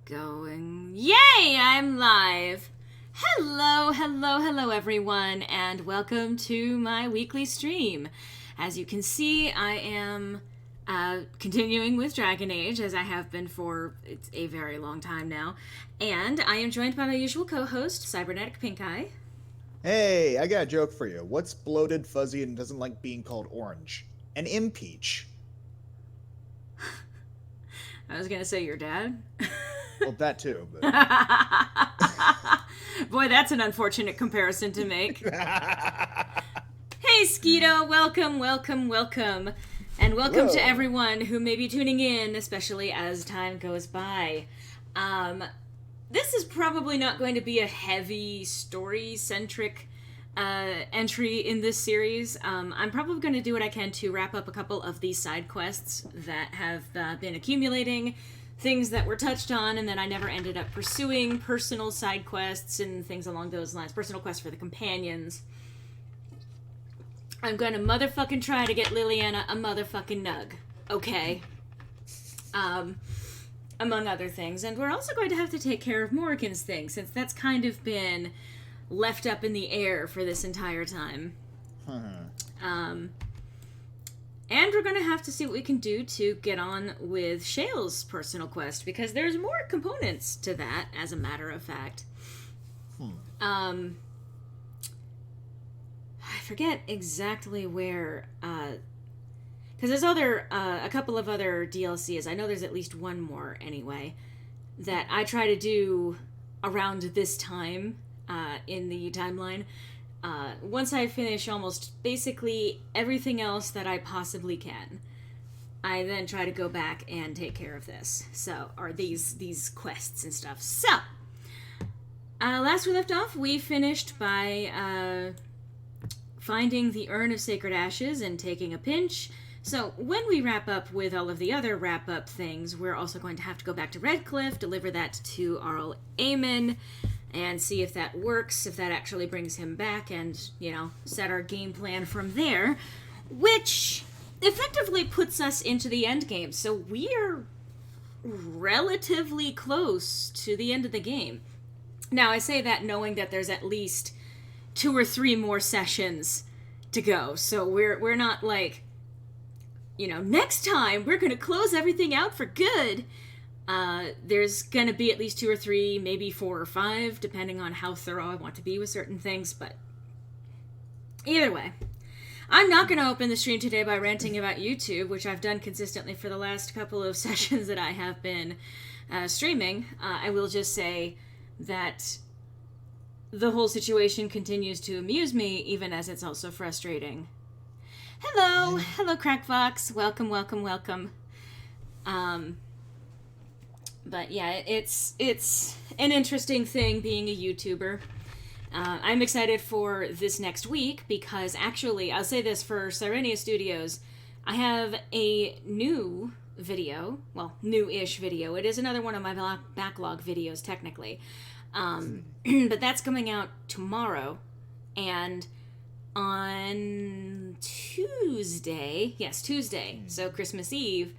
Going. Yay! I'm live. Hello, everyone, and welcome to my weekly stream. As you can see, I am continuing with Dragon Age, as I have been for a very long time now, and I am joined by my usual co-host, Cybernetic Pink Eye. Hey, I got a joke for you. What's bloated, fuzzy, and doesn't like being called orange? An impeach. I was gonna say your dad. Well, that too. But... Boy, that's an unfortunate comparison to make. Hey, Skeeto, welcome. And welcome to everyone who may be tuning in, especially as time goes by. This is probably not going to be a heavy story-centric entry in this series. I'm probably going to do what I can to wrap up a couple of these side quests that have been accumulating, things that were touched on and then I never ended up pursuing, personal side quests and things along those lines, personal quests for the companions. I'm gonna motherfucking try to get Liliana a motherfucking nug, okay? Among other things. And we're also going to have to take care of Morrigan's thing, since that's kind of been left up in the air for this entire time. And we're going to have to see what we can do to get on with Shale's personal quest, because there's more components to that, as a matter of fact. I forget exactly where, because there's a couple of other DLCs. I know there's at least one more, anyway, that I try to do around this time in the timeline. Once I finish almost basically everything else that I possibly can, I then try to go back and take care of this. So, or these quests and stuff. So, last we left off, we finished by finding the Urn of Sacred Ashes and taking a pinch. So, when we wrap up with all of the other wrap-up things, we're also going to have to go back to Redcliffe, deliver that to Arl Aemon, and see if that works, if that actually brings him back, and, set our game plan from there, which effectively puts us into the end game. So we are relatively close to the end of the game. Now, I say that knowing that there's at least 2 or 3 more sessions to go, so we're not like, next time we're going to close everything out for good. There's gonna be at least 2 or 3, maybe 4 or 5, depending on how thorough I want to be with certain things, but either way. I'm not gonna open the stream today by ranting about YouTube, which I've done consistently for the last couple of sessions that I have been streaming. I will just say that the whole situation continues to amuse me, even as it's also frustrating. Hello, Crackfox. Welcome. But yeah, it's an interesting thing being a YouTuber. I'm excited for this next week because actually, I'll say this for Sirenia Studios, I have a new video, well, new-ish video. It is another one of my backlog videos, technically. But that's coming out tomorrow. And on Tuesday, so Christmas Eve,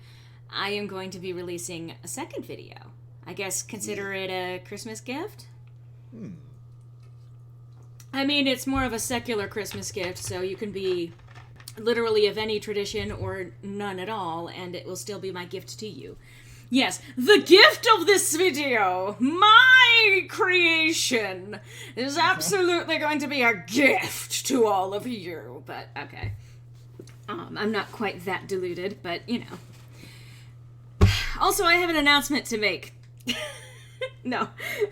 I am going to be releasing a second video. I guess consider it a Christmas gift? I mean, it's more of a secular Christmas gift, so you can be literally of any tradition or none at all, and it will still be my gift to you. Yes, the gift of this video, my creation, is absolutely going to be a gift to all of you. But, okay. I'm not quite that deluded, but, Also, I have an announcement to make. No.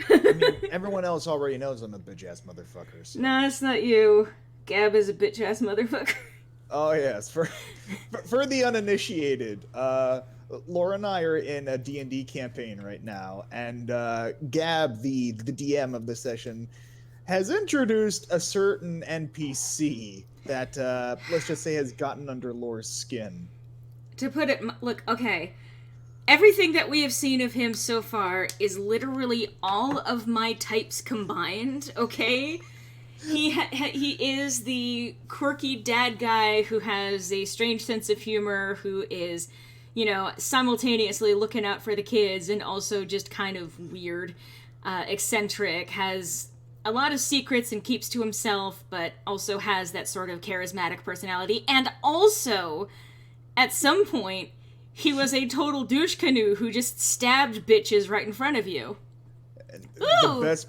I mean, everyone else already knows I'm a bitch-ass motherfucker. So. No, it's not you. Gab is a bitch-ass motherfucker. Oh, yes. For the uninitiated, Laura and I are in a D&D campaign right now, and Gab, the DM of the session, has introduced a certain NPC that, let's just say, has gotten under Laura's skin. To put it, look, okay. Everything that we have seen of him so far is literally all of my types combined, okay? He is the quirky dad guy who has a strange sense of humor, who is, simultaneously looking out for the kids and also just kind of weird, eccentric, has a lot of secrets and keeps to himself, but also has that sort of charismatic personality. And also, at some point, he was a total douche canoe who just stabbed bitches right in front of you. Ooh! The best.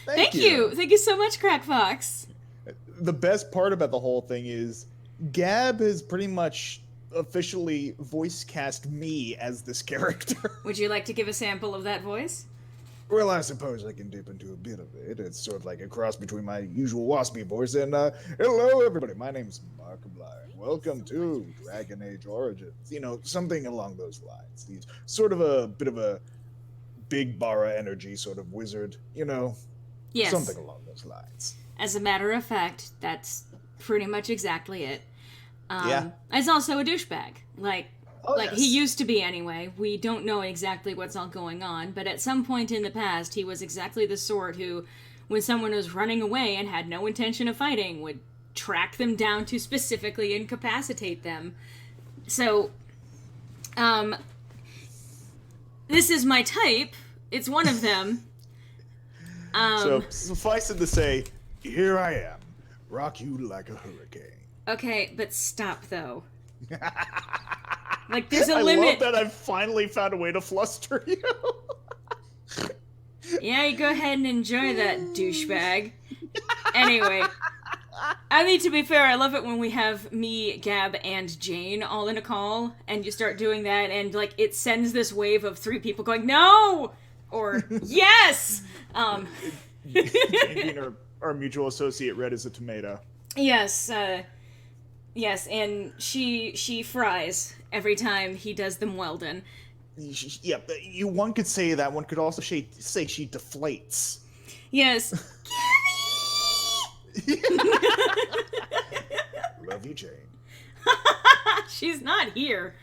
Thank you. Thank you so much, Crack Fox. The best part about the whole thing is Gab has pretty much officially voice cast me as this character. Would you like to give a sample of that voice? Well, I suppose I can dip into a bit of it. It's sort of like a cross between my usual waspy voice and, hello everybody, my name's Markiplier. Welcome to Dragon Age Origins. Something along those lines. He's sort of a bit of a big Bara energy sort of wizard, Yes. Something along those lines. As a matter of fact, that's pretty much exactly it. Yeah. He's also a douchebag. Yes. He used to be anyway. We don't know exactly what's all going on, but at some point in the past, he was exactly the sort who, when someone was running away and had no intention of fighting, would track them down to specifically incapacitate them. So, this is my type. It's one of them. So, suffice it to say, here I am. Rock you like a hurricane. Okay, but stop, though. There's a limit. I love that I've finally found a way to fluster you. Yeah, you go ahead and enjoy that, douchebag. Anyway, I mean, to be fair, I love it when we have me, Gab, and Jane all in a call, and you start doing that, and, it sends this wave of 3 people going, no! Or, yes! Jane being our mutual associate, red as a tomato. Yes, yes, and she fries every time he does them well done. Yeah, one could say that. One could also say she deflates. Yes. Love you, Jane. She's not here.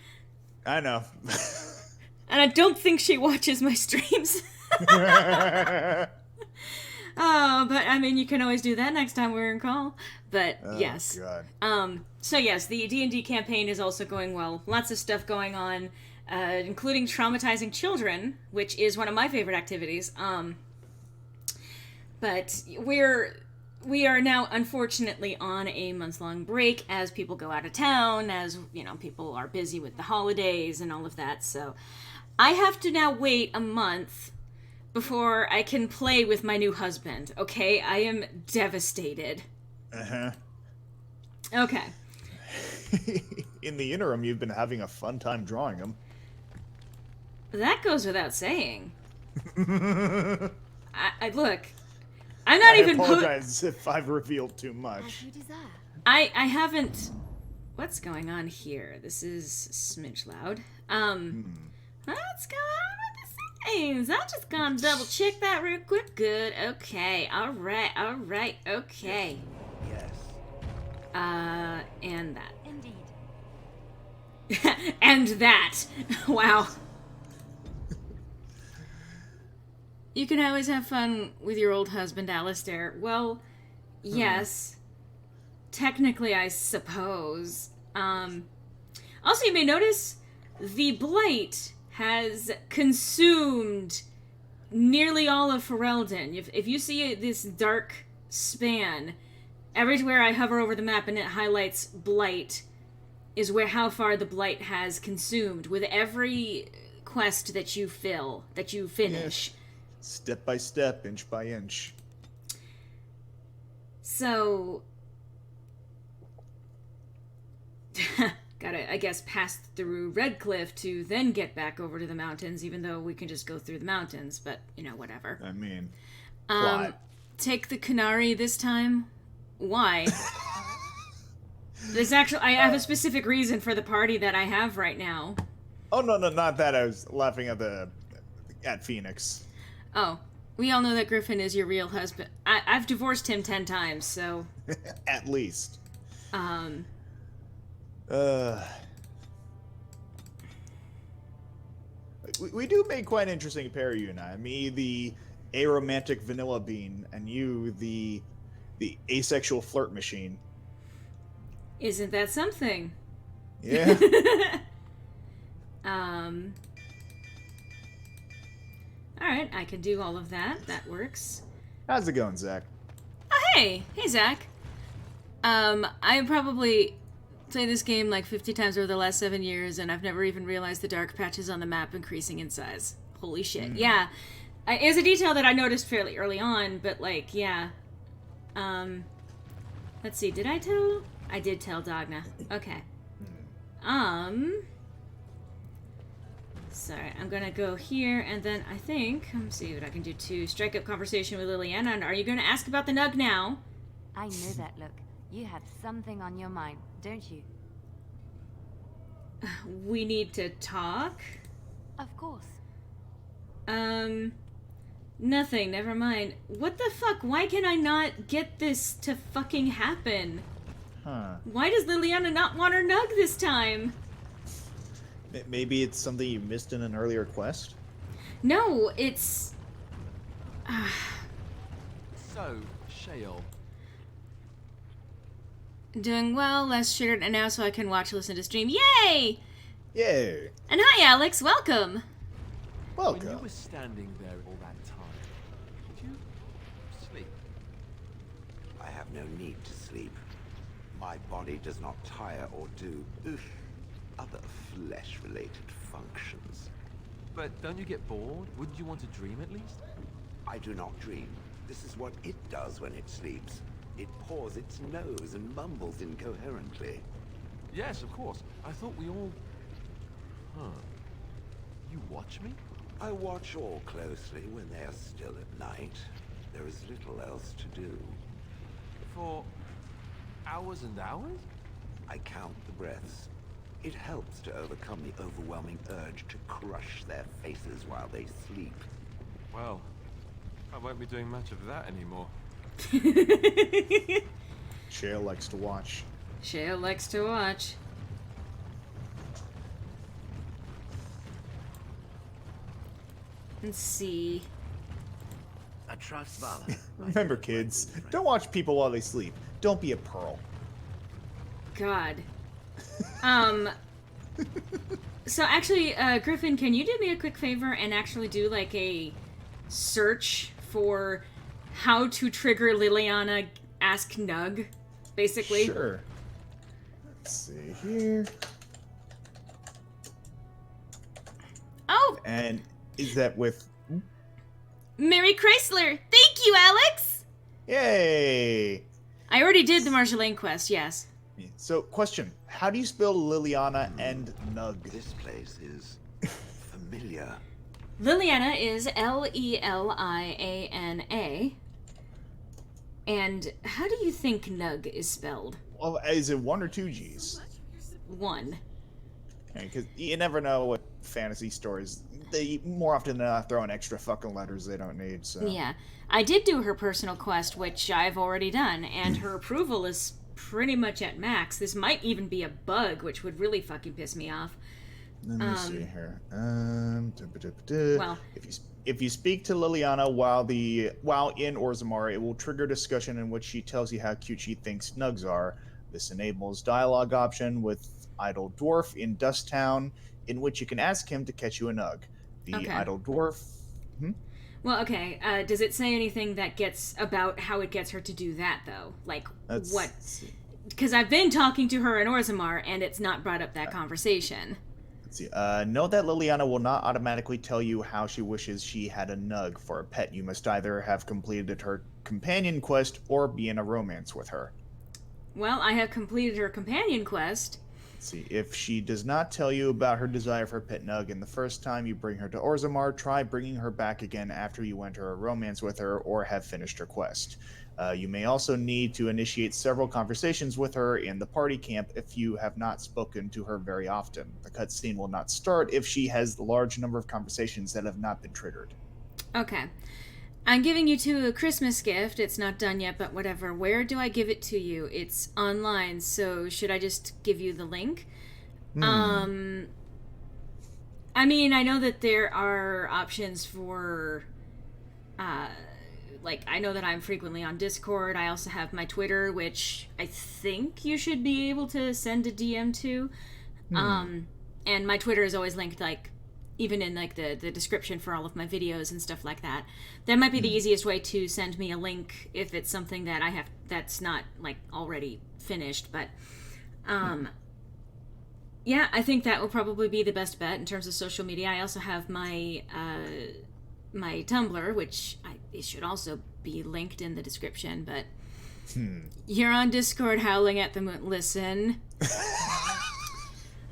I know. And I don't think she watches my streams. Oh, but I mean, you can always do that next time we're in call. But yes. God. So yes, the D&D campaign is also going well. Lots of stuff going on, including traumatizing children, which is one of my favorite activities. But we are now unfortunately on a month-long break as people go out of town, as people are busy with the holidays and all of that. So I have to now wait a month before I can play with my new husband, okay? I am devastated. Uh-huh. Okay. In the interim, you've been having a fun time drawing him. That goes without saying. I look, I'm not even... I apologize if I've revealed too much. I haven't... What's going on here? This is smidge loud. What's going on with the settings? I'm just gonna double check that real quick. Good, okay, alright, okay. Yes. And that. Indeed. And that. Wow. You can always have fun with your old husband, Alistair. Well, yes. Technically, I suppose. Also, you may notice the blight has consumed nearly all of Ferelden. If you see this dark span, everywhere I hover over the map and it highlights blight is how far the blight has consumed with every quest that you finish. Yes. Step by step, inch by inch. So, gotta, I guess, pass through Redcliffe to then get back over to the mountains, even though we can just go through the mountains, but, whatever. I mean, plot. Take the Canary this time? Why? I have a specific reason for the party that I have right now. Oh, no, not that. I was laughing at Phoenix. Oh, we all know that Griffin is your real husband. I've divorced him 10 times, so... At least. We do make quite an interesting pair, you and I. Me, the aromantic vanilla bean, and you, the asexual flirt machine. Isn't that something? Yeah. Alright, I can do all of that. That works. How's it going, Zach? Oh, hey! Hey, Zach. I probably played this game like 50 times over the last 7 years, and I've never even realized the dark patches on the map increasing in size. Holy shit. Yeah. It was a detail that I noticed fairly early on, but, like, yeah. Let's see, did I tell? I did tell Dagna. Okay. Sorry, I'm gonna go here, and then I think, let me see what I can do to strike up conversation with Liliana. And are you gonna ask about the Nug now? I know that look. You have something on your mind, don't you? We need to talk? Of course. Nothing, never mind. What the fuck? Why can I not get this to fucking happen? Huh. Why does Liliana not want her Nug this time? Maybe it's something you missed in an earlier quest? No, it's... So, Shale. Doing well, less triggered, and now so I can watch, listen to stream. Yay! Yay! And hi, Alex, welcome! When you Welcome. were standing there all that time, did you sleep? I have no need to sleep. My body does not tire or do other flesh-related functions. But don't you get bored? Wouldn't you want to dream at least? I do not dream. This is what it does when it sleeps. It paws its nose and mumbles incoherently. Yes, of course. I thought we all... Huh. You watch me? I watch all closely when they are still at night. There is little else to do. For hours and hours? I count the breaths. It helps to overcome the overwhelming urge to crush their faces while they sleep. Well, I won't be doing much of that anymore. Shale likes to watch. Shale likes to watch. Let's see. I trust Vala. Remember, kids, don't watch people while they sleep. Don't be a pearl. God. So actually, Griffin, can you do me a quick favor and actually do like a search for how to trigger Liliana Ask Nug, basically? Sure. Let's see here. Oh, And is that with... Mary Chrysler! Thank you, Alex! Yay! I already did the Marjolaine quest, yes. So, question. How do you spell Liliana and Nug? This place is familiar. Liliana is Leliana. And how do you think Nug is spelled? Well, is it one or two G's? One. Because you never know what fantasy stories... They more often than not throw in extra fucking letters they don't need, so... Yeah. I did do her personal quest, which I've already done, and her approval is pretty much at max. This might even be a bug, which would really fucking piss me off. Let me see here. Well- If you speak to Liliana while in Orzammar, it will trigger discussion in which she tells you how cute she thinks Nugs are. This enables dialogue option with Idle Dwarf in Dust Town, in which you can ask him to catch you a Nug. The Okay. Idle Dwarf. Well, okay. Does it say anything that gets about how it gets her to do that, though? Like, Let's what? see. Because I've been talking to her in Orzammar, and it's not brought up that conversation. Let's see. Know that Liliana will not automatically tell you how she wishes she had a Nug for a pet. You must either have completed her companion quest or be in a romance with her. Well, I have completed her companion quest. Let's see. If she does not tell you about her desire for pet Nug and the first time you bring her to Orzammar, try bringing her back again after you enter a romance with her or have finished her quest. You may also need to initiate several conversations with her in the party camp if you have not spoken to her very often. The cutscene will not start if she has a large number of conversations that have not been triggered. Okay. I'm giving you two a Christmas gift. It's not done yet, but whatever. Where do I give it to you? It's online, so should I just give you the link? I mean, I know that there are options for, like, I know that I'm frequently on Discord. I also have my Twitter, which I think you should be able to send a DM to. And my Twitter is always linked, like, even in like the description for all of my videos and stuff like that. That might be the easiest way to send me a link if it's something that I have that's not like already finished. But yeah, I think that will probably be the best bet in terms of social media. I also have my my Tumblr, which it should also be linked in the description. But you're on Discord howling at the moon. Listen.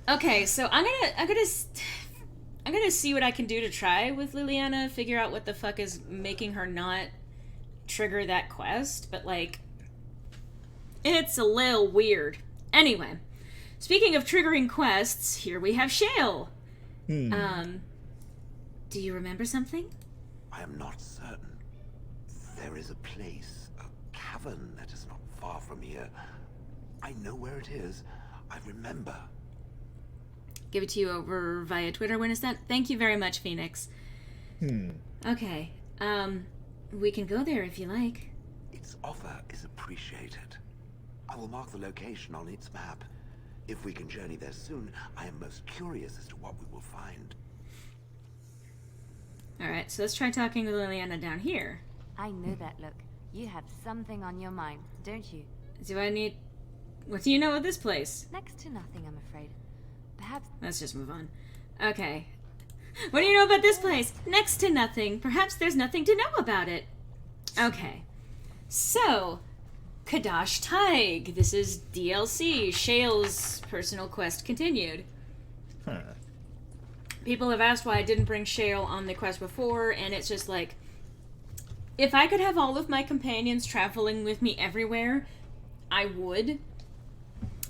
Okay, so I'm gonna see what I can do to try with Liliana, figure out what the fuck is making her not trigger that quest, but like, it's a little weird. Anyway, speaking of triggering quests, here we have Shale. Do you remember something? I am not certain. There is a place, a cavern that is not far from here. I know where it is. I remember. Give it to you over via Twitter. When is that? Thank you very much, Phoenix. Okay. We can go there if you like. Its offer is appreciated. I will mark the location on its map. If we can journey there soon, I am most curious as to what we will find. Alright, so let's try talking to Liliana down here. I know that look. You have something on your mind, don't you? Do I need... What do you know of this place? Next to nothing, I'm afraid. Perhaps... Let's just move on. Okay. What do you know about this place? Next to nothing. Perhaps there's nothing to know about it. Okay. So, Kadash Taig. This is DLC. Shale's personal quest continued. People have asked why I didn't bring Shale on the quest before, and it's just like, if I could have all of my companions traveling with me everywhere, I would.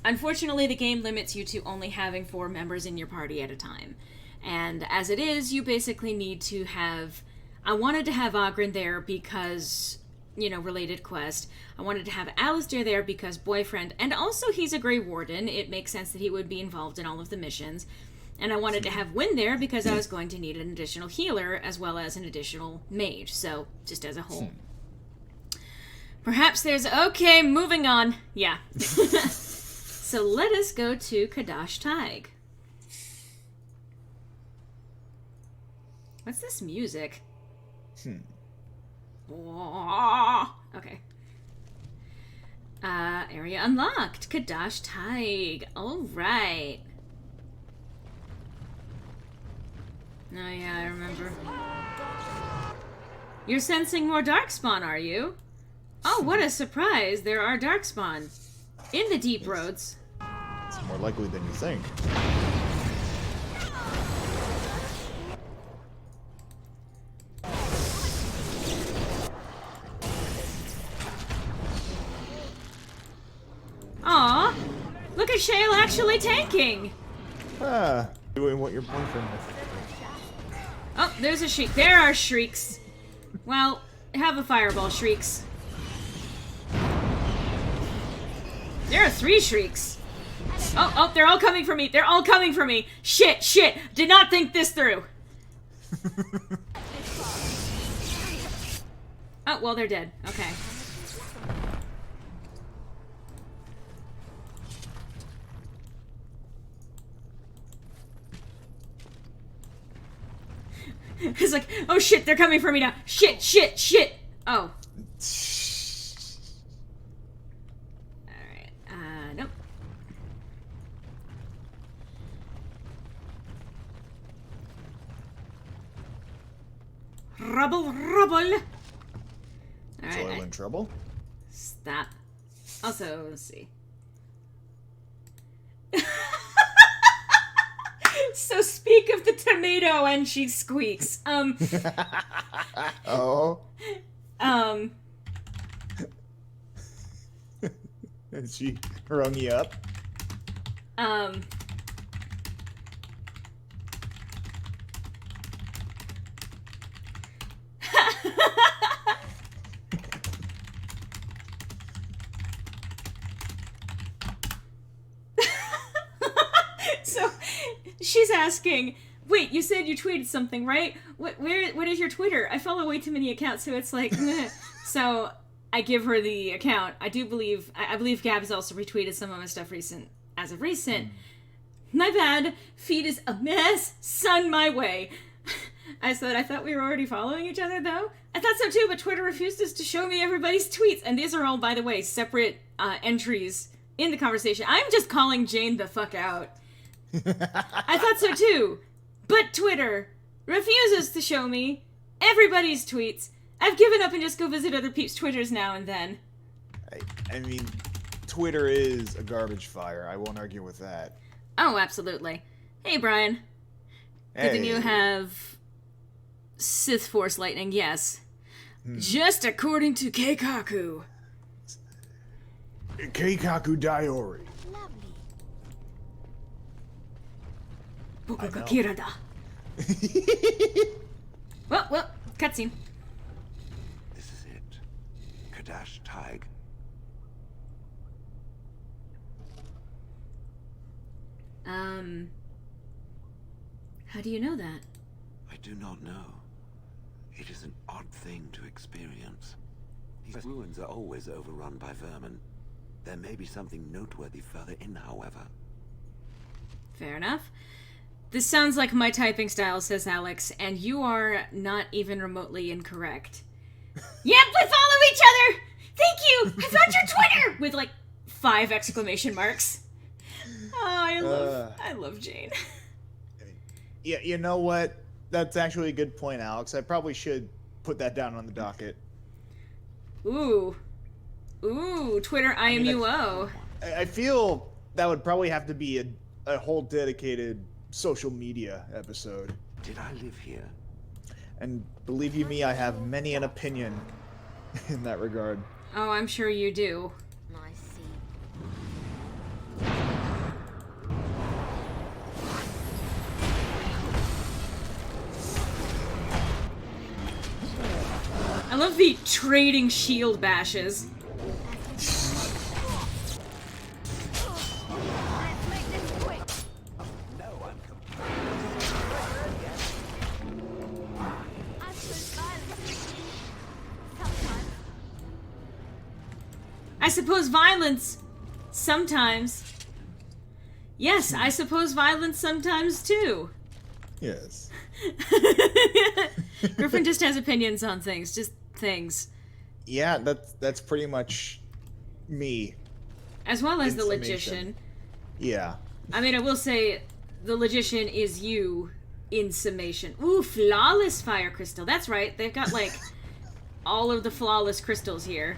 Unfortunately, the game limits you to only having 4 members in your party at a time. And as it is, you basically need to have... I wanted to have Ogren there because, you know, related quest. I wanted to have Alistair there because boyfriend, and also he's a Grey Warden. It makes sense that he would be involved in all of the missions. And I wanted to have Wynn there because I was going to need an additional healer as well as an additional mage. So, just as a whole. Perhaps there's... Okay, moving on. Yeah. So let us go to Kadash Taig. What's this music? Okay. Area unlocked. Kadash Taig. Alright. Oh yeah, I remember. You're sensing more Darkspawn, are you? Oh, what a surprise. There are Darkspawn. In the Deep Roads. It's more likely than you think. Aw, look at Shale actually tanking. Doing what your boyfriend is. Oh, there's a shriek. There are shrieks. Well, have a fireball, shrieks. There are 3 shrieks. Oh, they're all coming for me. They're all coming for me. Shit. Did not think this through. Oh, well, they're dead. Okay. It's like, oh shit, they're coming for me now. Shit. Oh. Alright, nope. Rubble. Alright. Soil in trouble? Stop. Also, let's see. So speak of the tomato and she squeaks. Oh. And she rung you up? So she's asking, wait, you said you tweeted something, right? What is your Twitter? I follow way too many accounts, so it's like, so I give her the account. I believe Gab's also retweeted some of my stuff as of recent. My bad. Feed is a mess. Sun my way. I said, I thought we were already following each other, though. I thought so too, but Twitter refuses to show me everybody's tweets. And these are all, by the way, separate entries in the conversation. I'm just calling Jane the fuck out. I thought so too. But Twitter refuses to show me everybody's tweets. I've given up and just go visit other peeps' Twitters now and then. I mean, Twitter is a garbage fire. I won't argue with that. Oh, absolutely. Hey, Brian. Good that you Hey. have Sith Force lightning, yes. Just according to Keikaku. Keikaku Diori. Lovely. Bukukakira da. Well, cutscene. This is it. Kadash Taig. How do you know that? I do not know. It is an odd thing to experience. These ruins are always overrun by vermin. There may be something noteworthy further in, however. Fair enough. This sounds like my typing style, says Alex, and you are not even remotely incorrect. Yep, we follow each other! Thank you! I found your Twitter! With like 5 exclamation marks. Oh, I love Jane. Yeah, you know what? That's actually a good point, Alex. I probably should put that down on the docket. Ooh, Twitter IMUO. I feel that would probably have to be a whole dedicated social media episode. Did I live here? And believe you me, I have many an opinion in that regard. Oh, I'm sure you do. Nice seat. I love the trading shield bashes. Let's make this quick. I suppose violence. Sometimes. I suppose violence sometimes. Yes, I suppose violence sometimes too. Yes. Griffin just has opinions on things, just things. Yeah, that's pretty much me. As well as In the summation. Logician. Yeah. I mean, I will say, the Logician is you in summation. Ooh, flawless fire crystal. That's right, they've got, like, all of the flawless crystals here.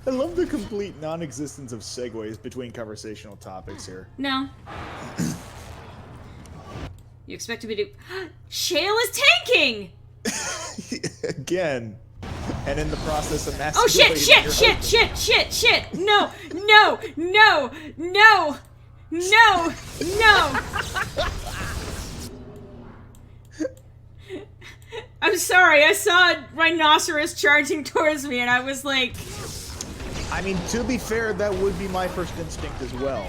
I love the complete non-existence of segues between conversational topics here. No. You expected me to... Shale is tanking! Again. And in the process of Oh, shit, emasculating shit, your shit, husband. shit, shit, shit! No, no, no, no, no, no! I'm sorry, I saw a rhinoceros charging towards me and I was like... I mean, to be fair, that would be my first instinct as well.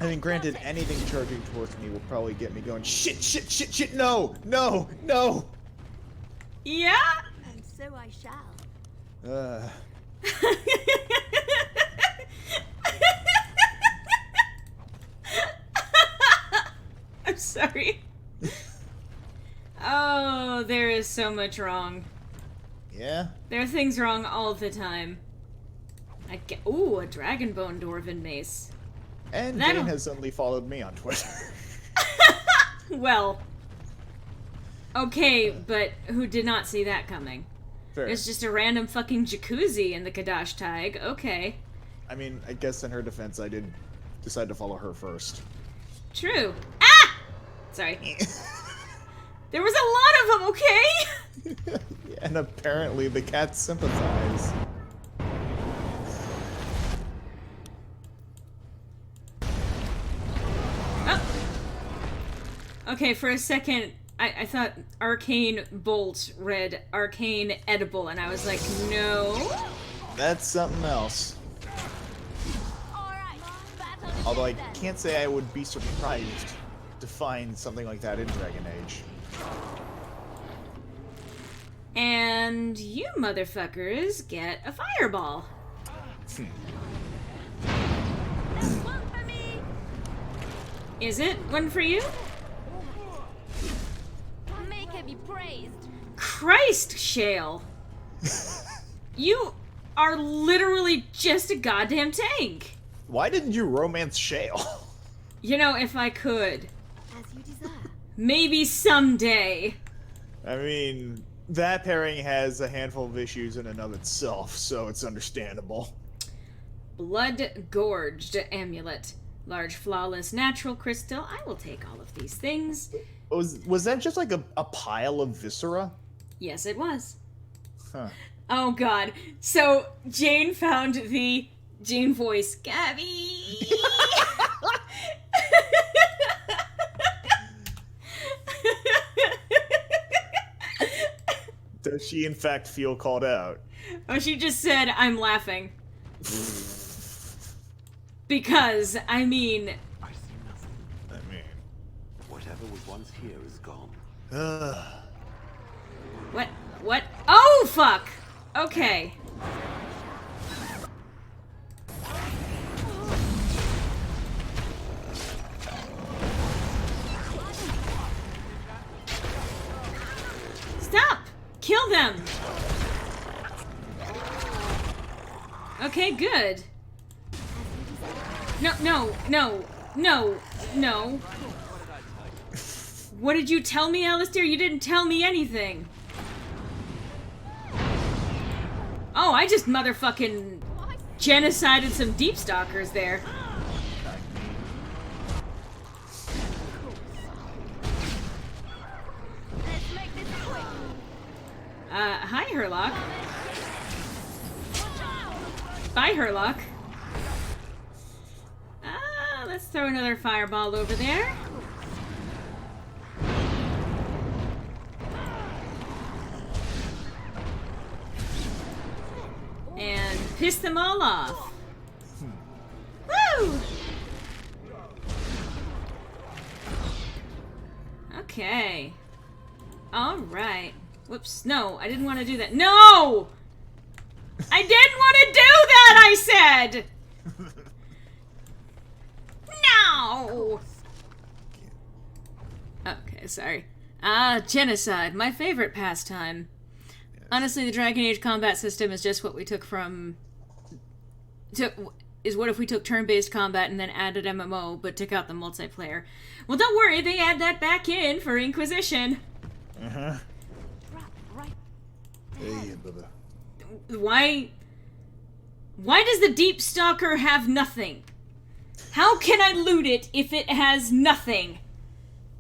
I mean, granted, anything charging towards me will probably get me going, shit, shit, shit, shit, no, no, no! Yeah? And so I shall. I'm sorry. Oh, there is so much wrong. Yeah? There are things wrong all the time. Ooh, a Dragonbone Dwarven Mace. And That'll- Jane has suddenly followed me on Twitter. Well, okay, but who did not see that coming? Fair. There's just a random fucking jacuzzi in the Kadash Taig. Okay. I mean, I guess in her defense, I did decide to follow her first. True. Ah! Sorry. There was a lot of them, okay? And apparently the cats sympathize. Oh. Okay, for a second, I thought Arcane Bolt read Arcane Edible, and I was like, no. That's something else. Alright, battle Although I then. can't say I would be surprised to find something like that in Dragon Age. And you motherfuckers get a fireball. Is it one for you? May he be praised. Christ, Shale. You are literally just a goddamn tank. Why didn't you romance Shale? You know, if I could. As you desire. Maybe someday. I mean, that pairing has a handful of issues in and of itself, so it's understandable. Blood Gorged Amulet. Large, flawless, natural crystal. I will take all of these things. Was that just like a pile of viscera? Yes, it was. Huh. Oh god. So, Jane found the Jane voice. Gabby! Does she in fact feel called out? Oh, she just said, I'm laughing. Because, I mean, I see nothing. I mean... Whatever was once here is gone. what? Oh, fuck! Okay. Stop! Kill them! Okay, good. No. What did you tell me, Alistair? You didn't tell me anything. Oh, I just motherfucking genocided some deep stalkers there. Let's make this quick. Hi, Herlock. Bye, Herlock. Let's throw another fireball over there. And piss them all off. Woo! Okay. Alright. Whoops. No, I didn't want to do that. No! I didn't want to do that, I said! No! Okay, sorry. Genocide. My favorite pastime. Yes. Honestly, the Dragon Age combat system is just what we took from... is what if we took turn-based combat and then added MMO, but took out the multiplayer. Well, don't worry, they add that back in for Inquisition. Uh-huh. Right. Hey, Bubba. Why does the Deep Stalker have nothing? How can I loot it if it has nothing?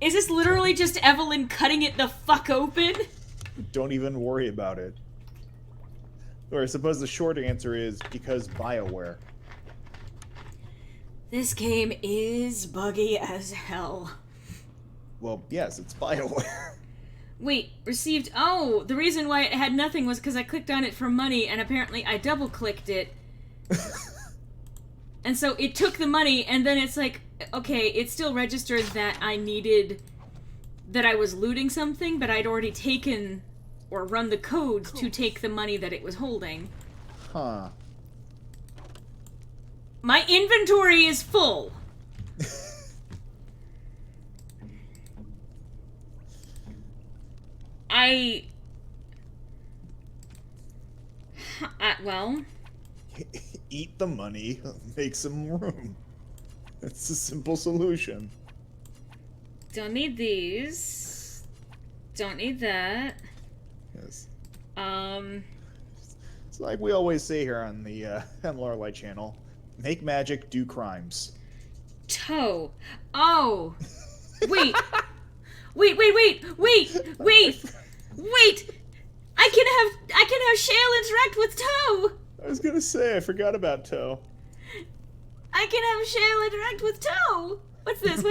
Is this literally just Evelyn cutting it the fuck open? Don't even worry about it. Or I suppose the short answer is because BioWare. This game is buggy as hell. Well, yes, it's BioWare. Wait, received... Oh, the reason why it had nothing was because I clicked on it for money, and apparently I double-clicked it. And so it took the money, and then it's like, okay, it still registered that I needed... that I was looting something, but I'd already taken or run the codes to take the money that it was holding. Huh. My inventory is full! Well... Eat the money, make some room. It's a simple solution. Don't need these. Don't need that. Yes. It's like we always say here on the Lorelei channel. Make magic, do crimes. Toe. Oh! Wait! Wait! I can have Shale interact with Toe! I was gonna say, I forgot about Toe. I can have Shale interact with Toe! What's this?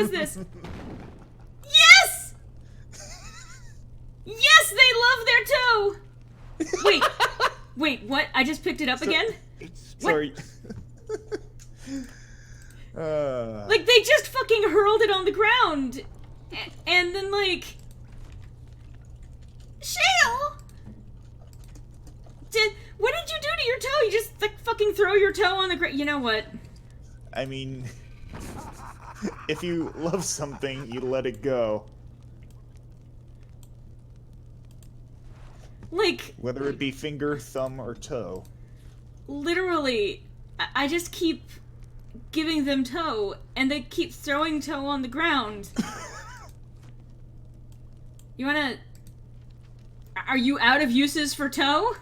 Yes! Yes, they love their Toe! Wait, what? I just picked it up again? Sorry. Like, they just fucking hurled it on the ground! And then, like... Shale! What did you do to your toe? You just, like, fucking throw your toe on the ground? You know what? I mean... if you love something, you let it go. Like, Whether it be finger, thumb, or toe. literally, I just keep giving them toe, and they keep throwing toe on the ground. You wanna... Are you out of uses for toe?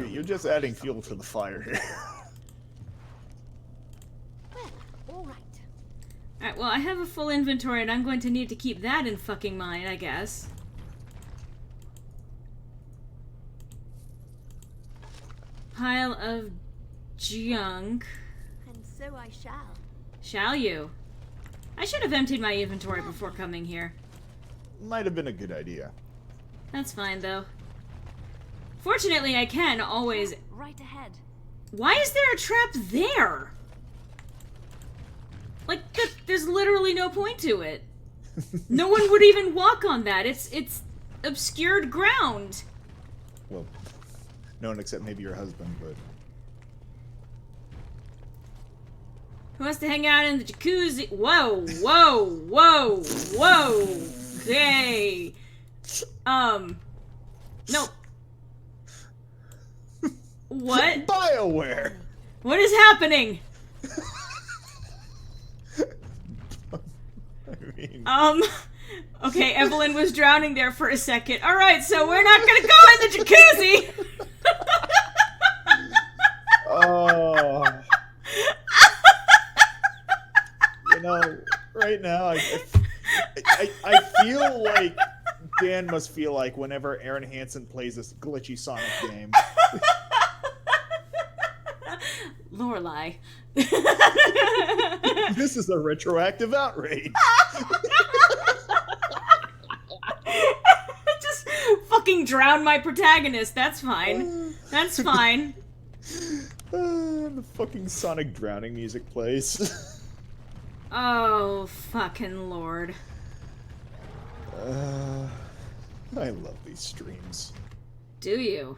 You're just adding fuel to the fire here. Well, all right. Alright, well, I have a full inventory, and I'm going to need to keep that in fucking mind, I guess. Pile of junk. And so I shall. Shall you? I should have emptied my inventory before coming here. Might have been a good idea. That's fine, though. Fortunately, I can always... Right ahead. Why is there a trap there? Like, there's literally no point to it. No one would even walk on that. It's obscured ground. Well, no one except maybe your husband, but... Who wants to hang out in the jacuzzi? Whoa, whoa, whoa, whoa. Okay. No. What? BioWare! What is happening? I mean... Okay, Evelyn was drowning there for a second. Alright, so we're not gonna go in the jacuzzi! Oh... You know, right now, I feel like Dan must feel like whenever Aaron Hansen plays this glitchy Sonic game. Lorelai. This is a retroactive outrage. Just fucking drown my protagonist. That's fine. That's fine. The fucking Sonic drowning music plays. Oh, fucking lord. I love these streams. Do you?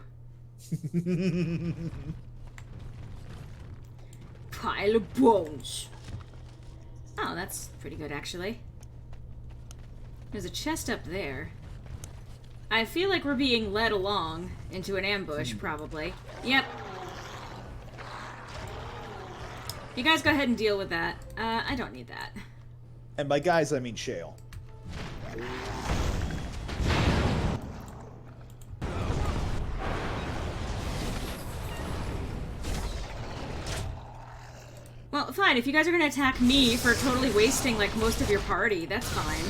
Pile of bones. Oh, that's pretty good, actually. There's a chest up there. I feel like we're being led along into an ambush, probably. Yep. You guys go ahead and deal with that. I don't need that. And by guys, I mean Shale. Well, fine. If you guys are gonna attack me for totally wasting, like, most of your party, that's fine.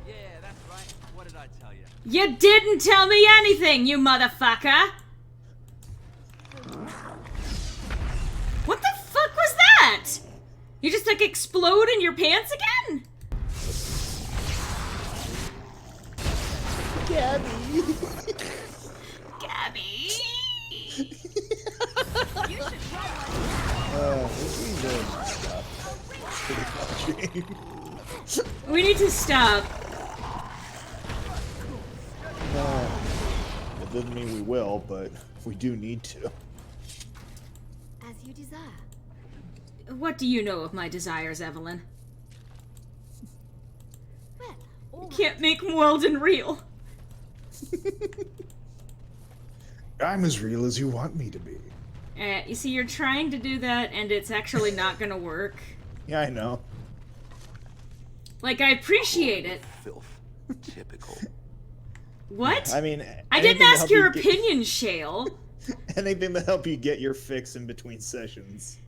Yeah, that's right. What did I tell you? You didn't tell me anything, you motherfucker! What the fuck was that? You just, like, explode in your pants again? Gabby! Gabby! We need to stop. It doesn't mean we will, but we do need to. As you desire. What do you know of my desires, Evelyn? Well, all Can't make Weldon real. I'm as real as you want me to be. You see, you're trying to do that, and it's actually not gonna work. Yeah, I know. Like, I appreciate it. Filth. Typical. What? I mean, I didn't anything to ask help your you get- opinion, Shale. Anything to help you get your fix in between sessions.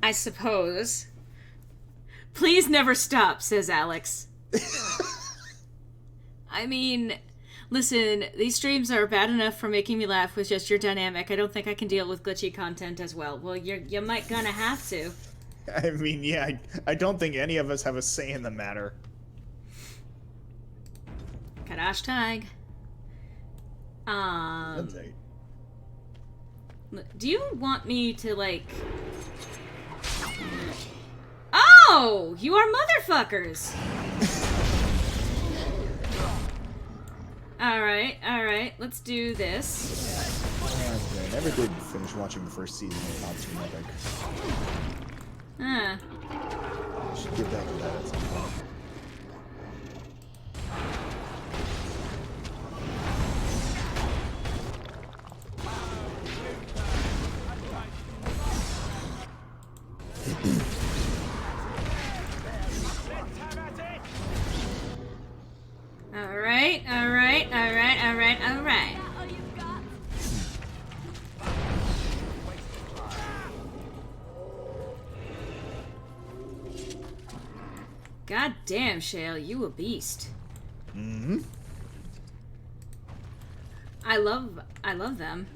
I suppose. Please never stop, says Alex. I mean, listen, these streams are bad enough for making me laugh with just your dynamic. I don't think I can deal with glitchy content as well. Well, you might gonna have to. I mean, yeah, I don't think any of us have a say in the matter. Kadash Tag. That's it. Do you want me to, like... Oh! Oh, you are motherfuckers. Alright, let's do this. Okay, I never did finish watching the first season of Monster Epic. Huh. I should get back to that at some point. Alright. God damn, Shale, you a beast. Mm-hmm. I love them.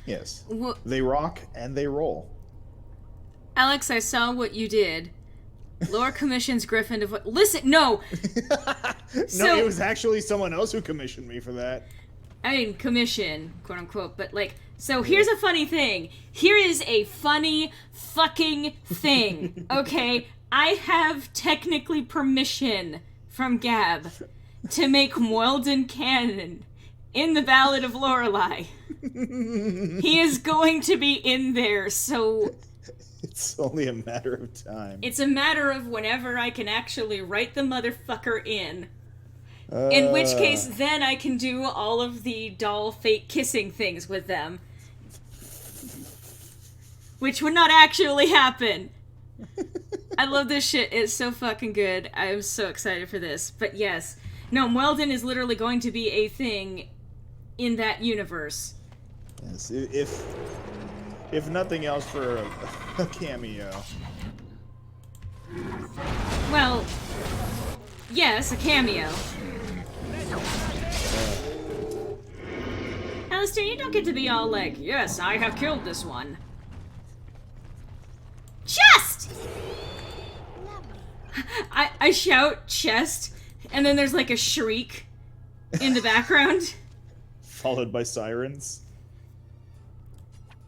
Yes. What, They rock and they roll. Alex, I saw what you did. Lore commissions Griffin to... Listen, no! No, it was actually someone else who commissioned me for that. I mean, commission, quote unquote, but like, so here's a funny thing. Here is a funny fucking thing, okay? I have technically permission from Gab to make Weldon canon in the Ballad of Lorelei. He is going to be in there, so... It's only a matter of time. It's a matter of whenever I can actually write the motherfucker in. In which case, then I can do all of the doll fake kissing things with them. Which would not actually happen. I love this shit. It's so fucking good. I am so excited for this. But yes. No, Weldon is literally going to be a thing in that universe. Yes, if nothing else for a cameo. Well, yes, a cameo. Alistair, you don't get to be all like, yes, I have killed this one. Chest! I shout chest, and then there's like a shriek in the background. Followed by sirens.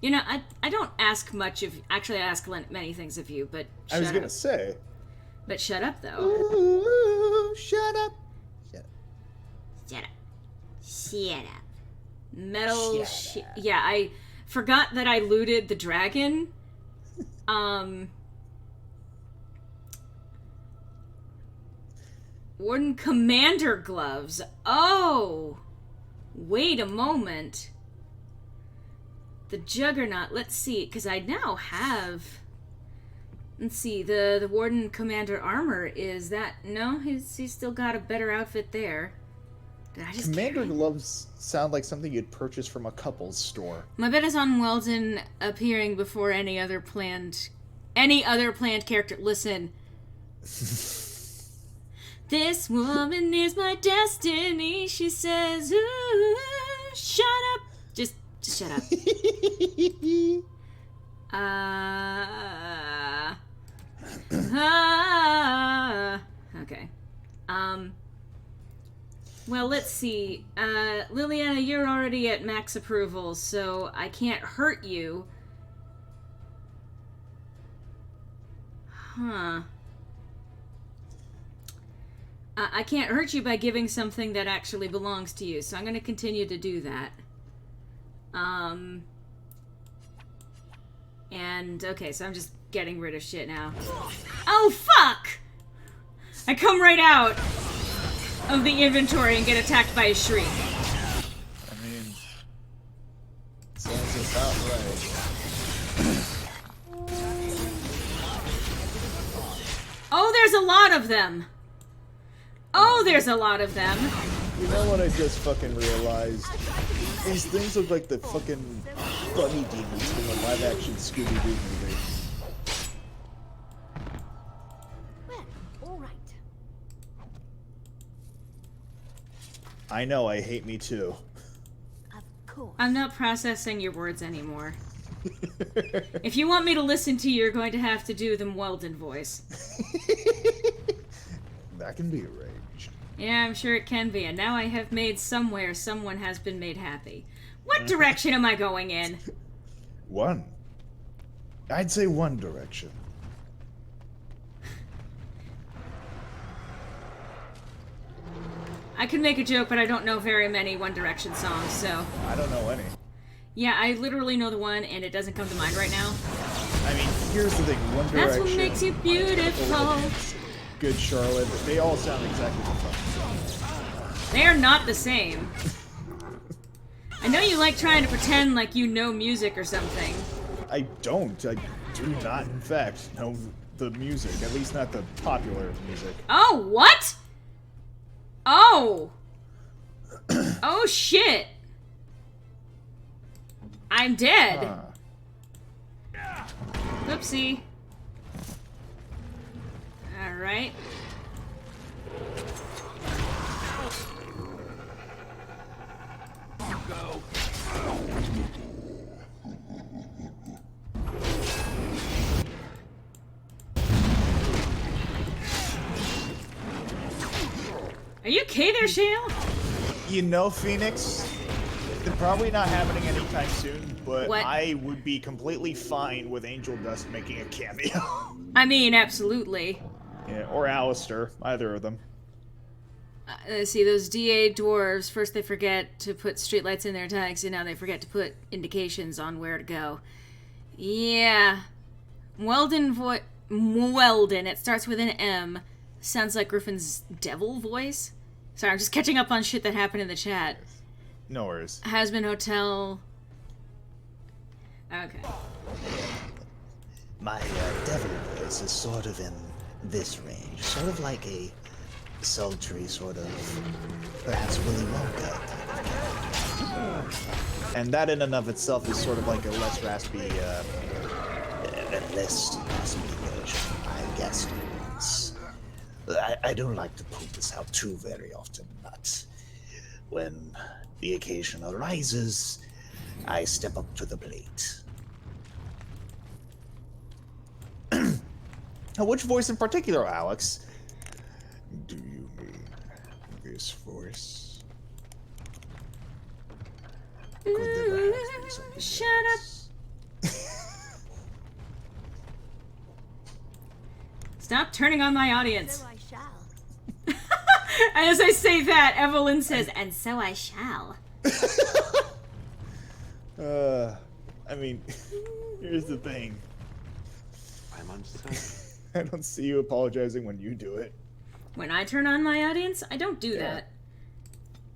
You know, I don't ask much of... Actually, I ask many things of you, but shut I was gonna up. say. But shut up, though. Ooh, shut up. Shut up. Shut up. Shut up. Metal Shut up. Yeah, I forgot that I looted the dragon. Warden Commander gloves. Oh! Wait a moment. The Juggernaut. Let's see, because I now have... Let's see, the Warden Commander armor is that... No, he's still got a better outfit there. Did I just Commander carry- gloves sound like something you'd purchase from a couple's store. My bet is on Weldon appearing before any other planned character. Listen. This woman is my destiny, she says. Ooh, shut up. Just shut up. Okay. Well, let's see. Liliana, you're already at max approval, so I can't hurt you. Huh. I can't hurt you by giving something that actually belongs to you, so I'm going to continue to do that. And, okay, so I'm just getting rid of shit now. Oh, fuck! I come right out of the inventory and get attacked by a shriek. I mean, sounds about right. Oh, there's a lot of them! Oh, there's a lot of them! You know what I just fucking realized? These things look like the fucking bunny demons from the live-action Scooby-Doo movie. Well, all right. I know, I hate me too. Of course. I'm not processing your words anymore. If you want me to listen to you, you're going to have to do the Weldon voice. That can be arranged. Yeah, I'm sure it can be, and now I have made somewhere someone has been made happy. What direction am I going in? One. I'd say one direction. I could make a joke, but I don't know very many One Direction songs, so... I don't know any. Yeah, I literally know the one, and it doesn't come to mind right now. I mean, here's the thing. One Direction. That's what makes you beautiful. Good Charlotte. They all sound exactly the same. They are not the same. I know you like trying to pretend like you know music or something. I don't. I do not, in fact, know the music. At least not the popular music. Oh, what? Oh. Oh, shit. I'm dead. Oopsie. Alright. Go. Are you okay there, Shale? You know, Phoenix, they're probably not happening anytime soon, but What? I would be completely fine with Angel Dust making a cameo. I mean, absolutely. Yeah, or Alistair, either of them. See, those DA dwarves, first they forget to put streetlights in their tags, and now they forget to put indications on where to go. Yeah. Weldon, it starts with an M. Sounds like Griffin's devil voice. Sorry, I'm just catching up on shit that happened in the chat. No worries. Hasbin Hotel. Okay. My devil voice is sort of in this range, sort of like a sultry sort of, perhaps Willy Wonka type of character. And that in and of itself is sort of like a less raspy, A less raspy version, I guess it is. I don't like to point this out too very often, but when the occasion arises, I step up to the plate. Now, which voice in particular, Alex? Do you mean this voice? Could there perhaps be something Shut up. else? Stop turning on my audience. So I shall. As I say that, Evelyn says, and so I shall. I mean, here's the thing. I'm uncertain. I don't see you apologizing when you do it. When I turn on my audience, I don't do that.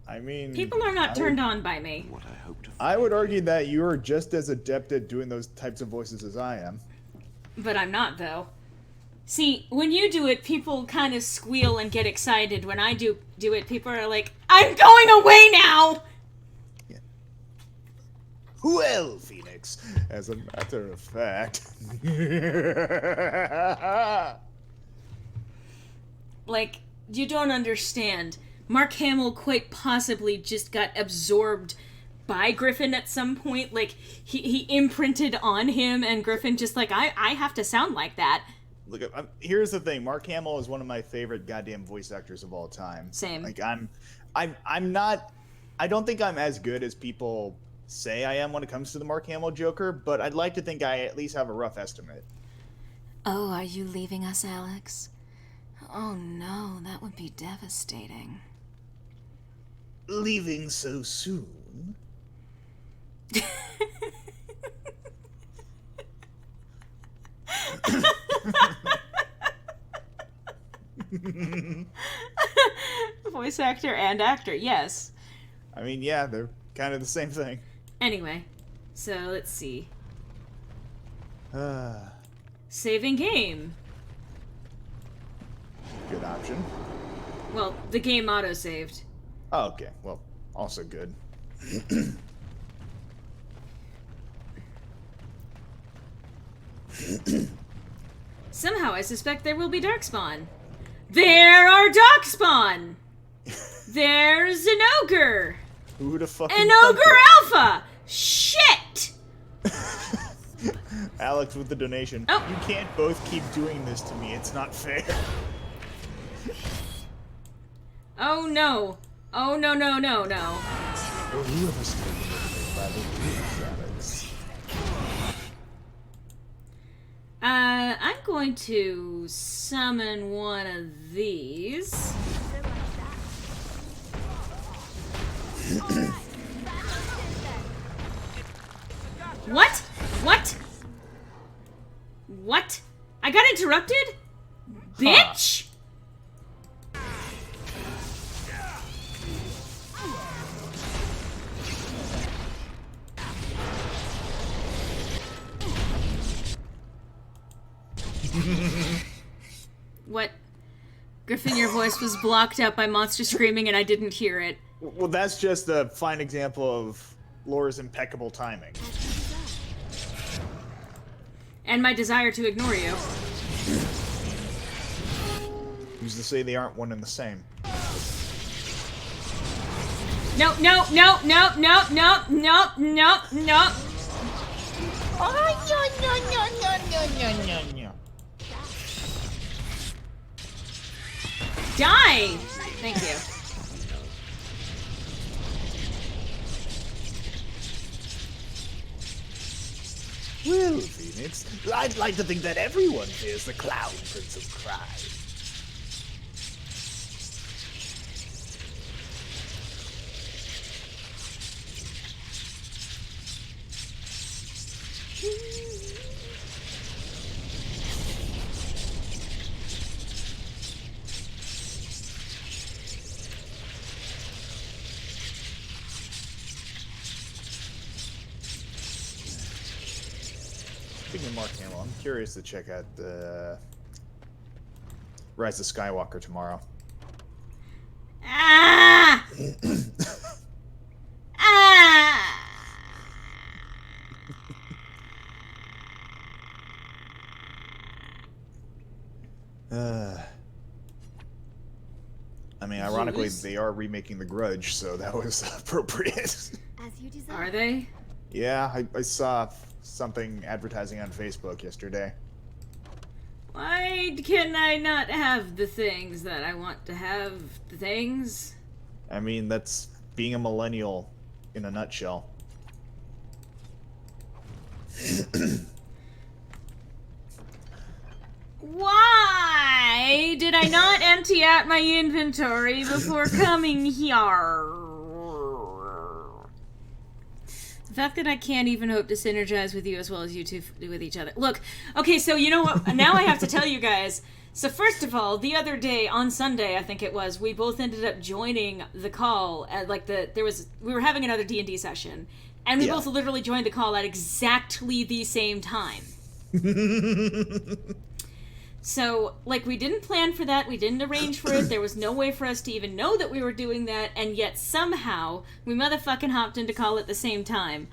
I mean, People are not turned on by me. What I hope to I would argue that you are just as adept at doing those types of voices as I am. But I'm not, though. See, when you do it, people kind of squeal and get excited. When I do it, people are like, I'm going away now! Well, Phoenix, as a matter of fact. Like, you don't understand. Mark Hamill quite possibly just got absorbed by Griffin at some point. Like, he imprinted on him, and Griffin just like, I have to sound like that. Look, here's the thing. Mark Hamill is one of my favorite goddamn voice actors of all time. Same. Like, I'm not. I don't think I'm as good as people say I am when it comes to the Mark Hamill Joker, but I'd like to think I at least have a rough estimate. Oh, are you leaving us, Alex? Oh no, that would be devastating. Leaving so soon? Voice actor and actor, yes. I mean, yeah, they're kind of the same thing. Anyway, so let's see. Good Saving game. option. Well, the game auto-saved. Oh, okay. Well, also good. Somehow I suspect there will be Darkspawn. There are Darkspawn! There's an ogre! Who the fuck? An ogre alpha! Shit! Alex with the donation. Oh. You can't both keep doing this to me. It's not fair. Oh no. Oh no, no, no, no. Well, you have a statement by the Alex. I'm going to summon one of these. So I shall. What? What? What? I got interrupted? Bitch! What? Griffin, your voice was blocked out by monster screaming and I didn't hear it. Well, that's just a fine example of Laura's impeccable timing. And my desire to ignore you. Who's to say they aren't one and the same? No, no, no, no, no, no, no, no, no. Die! Thank you. Well, Phoenix, I'd like to think that everyone fears the Clown Prince of Crime. Speaking of Mark Hamill, I'm curious to check out Rise of Skywalker tomorrow. Ah! Ah! I mean, ironically, Yes. they are remaking The Grudge, so that was appropriate. As you deserve. Are they? Yeah, I saw something advertising on Facebook yesterday. Why can I not have the things that I want to have? The things? I mean, that's being a millennial in a nutshell. Why did I not empty out my inventory before coming here? The fact that I can't even hope to synergize with you as well as you two do with each other. Look, okay, so you know what? Now I have to tell you guys. So first of all, the other day on Sunday, I think it was, we both ended up joining the call at we were having another D&D session, and we Yeah. both literally joined the call at exactly the same time. So, like, we didn't plan for that, we didn't arrange for it, there was no way for us to even know that we were doing that, and yet somehow we motherfucking hopped into call at the same time.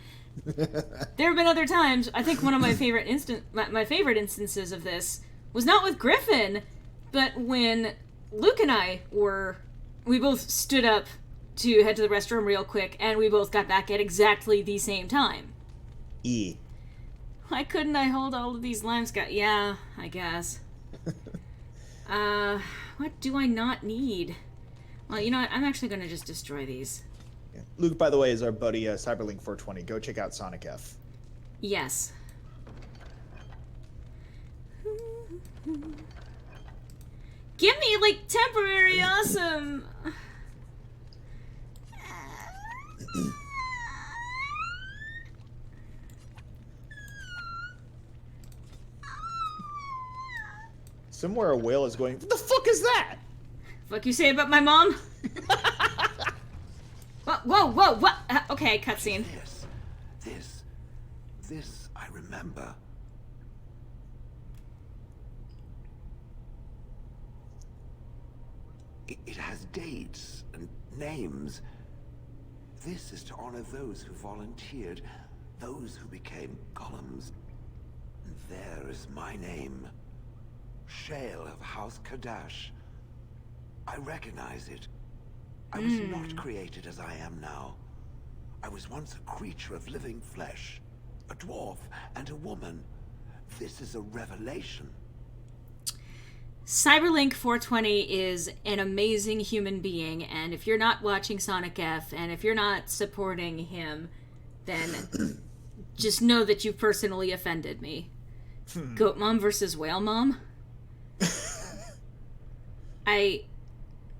There have been other times, I think one of my favorite my favorite instances of this was not with Griffin, but when Luke and I we both stood up to head to the restroom real quick, and we both got back at exactly the same time. E. Why couldn't I hold all of these limes? Yeah, I guess. What do I not need? Well, you know what? I'm actually going to just destroy these. Yeah. Luke, by the way, is our buddy Cyberlink 420. Go check out Sonic F. Yes. Give me, like, temporary awesome. Somewhere a whale is going, what the fuck is that? Fuck you say about my mom? Whoa, whoa, whoa, what? Okay, cutscene. This I remember. It has dates and names. This is to honor those who volunteered, those who became golems. And there is my name. Shale of House Kadash. I recognize it. I was not created as I am now. I was once a creature of living flesh, a dwarf and a woman. This is a revelation. Cyberlink 420 is an amazing human being, and if you're not watching Sonic F, and if you're not supporting him, then just know that you personally offended me. Goat Mom versus Whale Mom?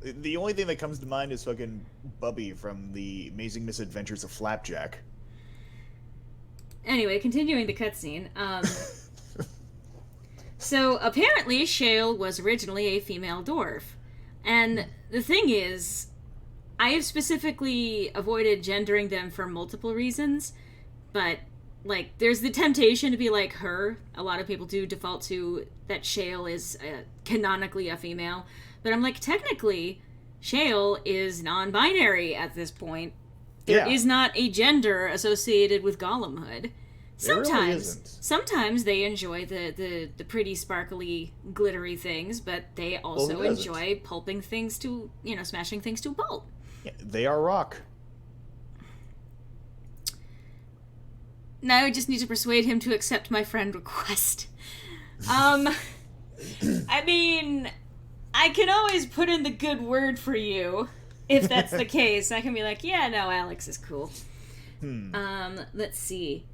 The only thing that comes to mind is fucking Bubby from the Amazing Misadventures of Flapjack. Anyway, continuing the cutscene. So apparently Shale was originally a female dwarf. And the thing is, I have specifically avoided gendering them for multiple reasons, but like there's the temptation to be like her. A lot of people do default to that Shale is canonically a female, but I'm like, technically Shale is non-binary at this point. There is not a gender associated with golemhood. Sometimes they enjoy the pretty sparkly glittery things, but they also enjoy pulping things to, smashing things to a pulp. Yeah, they are rock. Now I just need to persuade him to accept my friend request. I mean, I can always put in the good word for you, if that's the case. I can be like, yeah, no, Alex is cool. Let's see.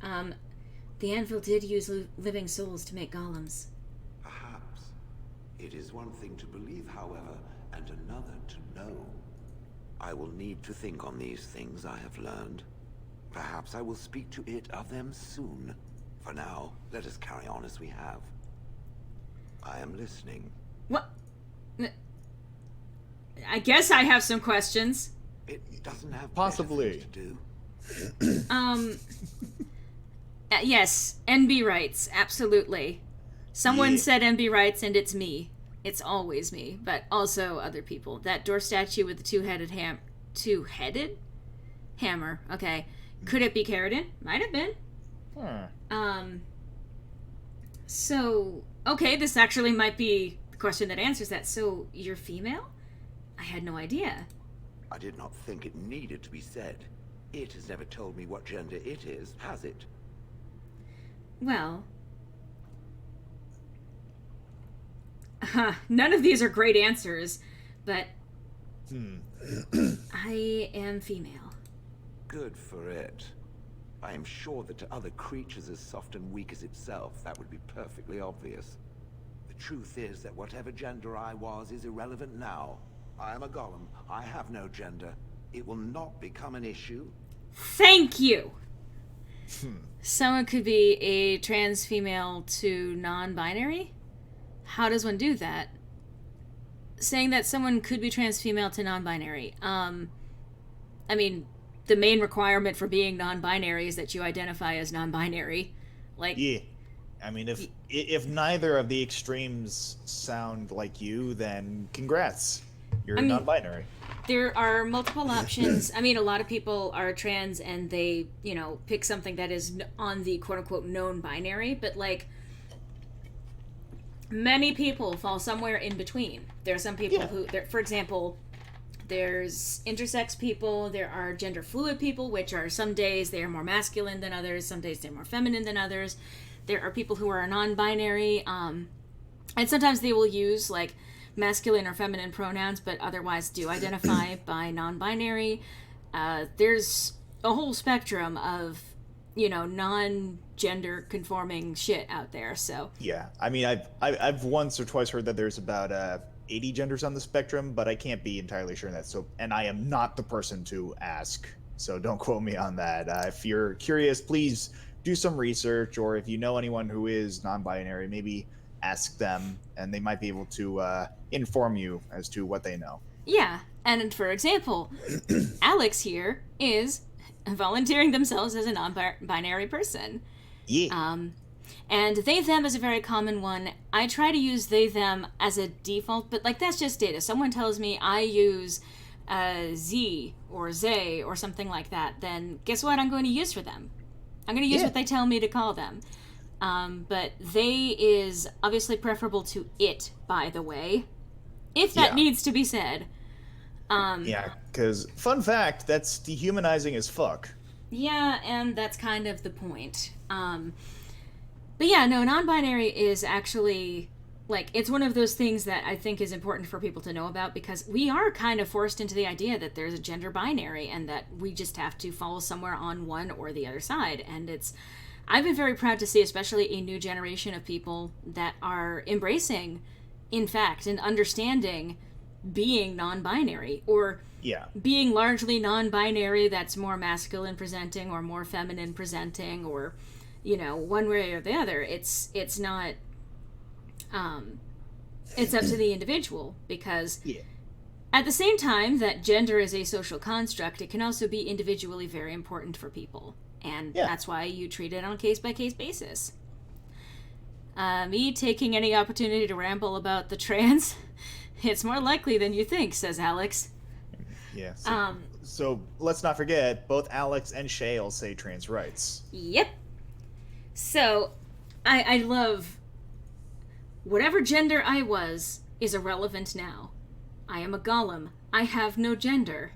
The anvil did use living souls to make golems. Perhaps. It is one thing to believe, however, and another to know. I will need to think on these things I have learned. Perhaps I will speak to it of them soon. For now, let us carry on as we have. I am listening. What? I guess I have some questions. It doesn't have possibly to do. Yes, NB writes, absolutely. Someone said NB writes, and it's me. It's always me, but also other people. That door statue with the two-headed hammer. Okay. Could it be Keratin? Might have been. So, okay, this actually might be the question that answers that. So, you're female? I had no idea. I did not think it needed to be said. It has never told me what gender it is, has it? Well... none of these are great answers, but... I am female. Good for it. I am sure that to other creatures as soft and weak as itself, that would be perfectly obvious. The truth is that whatever gender I was is irrelevant now. I am a golem. I have no gender. It will not become an issue. Thank you! Someone could be a trans female to non-binary? How does one do that? Saying that someone could be trans female to non-binary. I mean, the main requirement for being non-binary is that you identify as non-binary. Like, yeah. I mean, if neither of the extremes sound like you, then congrats. You're non-binary. There are multiple options. I mean, a lot of people are trans and they, pick something that is on the quote-unquote known binary, but like, many people fall somewhere in between. There are some people who, for example, there's intersex people, there are gender fluid people, which are some days they are more masculine than others, some days they're more feminine than others. There are people who are non-binary, and sometimes they will use like masculine or feminine pronouns, but otherwise do identify by non-binary. There's a whole spectrum of, non-gender conforming shit out there. So yeah, I mean, I've once or twice heard that there's about 80 genders on the spectrum, but I can't be entirely sure on that. So, and I am not the person to ask, so don't quote me on that. If you're curious, please do some research, or if you know anyone who is non-binary, maybe ask them, and they might be able to inform you as to what they know. Yeah, and for example, Alex here is volunteering themselves as a non-binary person. Yeah. And they-them is a very common one. I try to use they-them as a default, but like that's just data. Someone tells me I use Z or Zay or something like that, then guess what I'm going to use for them? I'm going to use what they tell me to call them. But they is obviously preferable to it, by the way, if that needs to be said. Yeah, because, fun fact, that's dehumanizing as fuck. Yeah, and that's kind of the point. But yeah, no, non-binary is actually, like, it's one of those things that I think is important for people to know about, because we are kind of forced into the idea that there's a gender binary and that we just have to fall somewhere on one or the other side. And I've been very proud to see, especially a new generation of people that are embracing in fact, and understanding being non-binary, or Yeah. being largely non-binary that's more masculine presenting or more feminine presenting, or one way or the other. It's not it's up to the individual, because Yeah. at the same time that gender is a social construct, it can also be individually very important for people, and Yeah. that's why you treat it on a case-by-case basis. Me taking any opportunity to ramble about the trans, it's more likely than you think, says Alex. Yeah. So let's not forget, both Alex and Shale say trans rights. Yep. So, I love whatever gender I was is irrelevant now. I am a golem. I have no gender.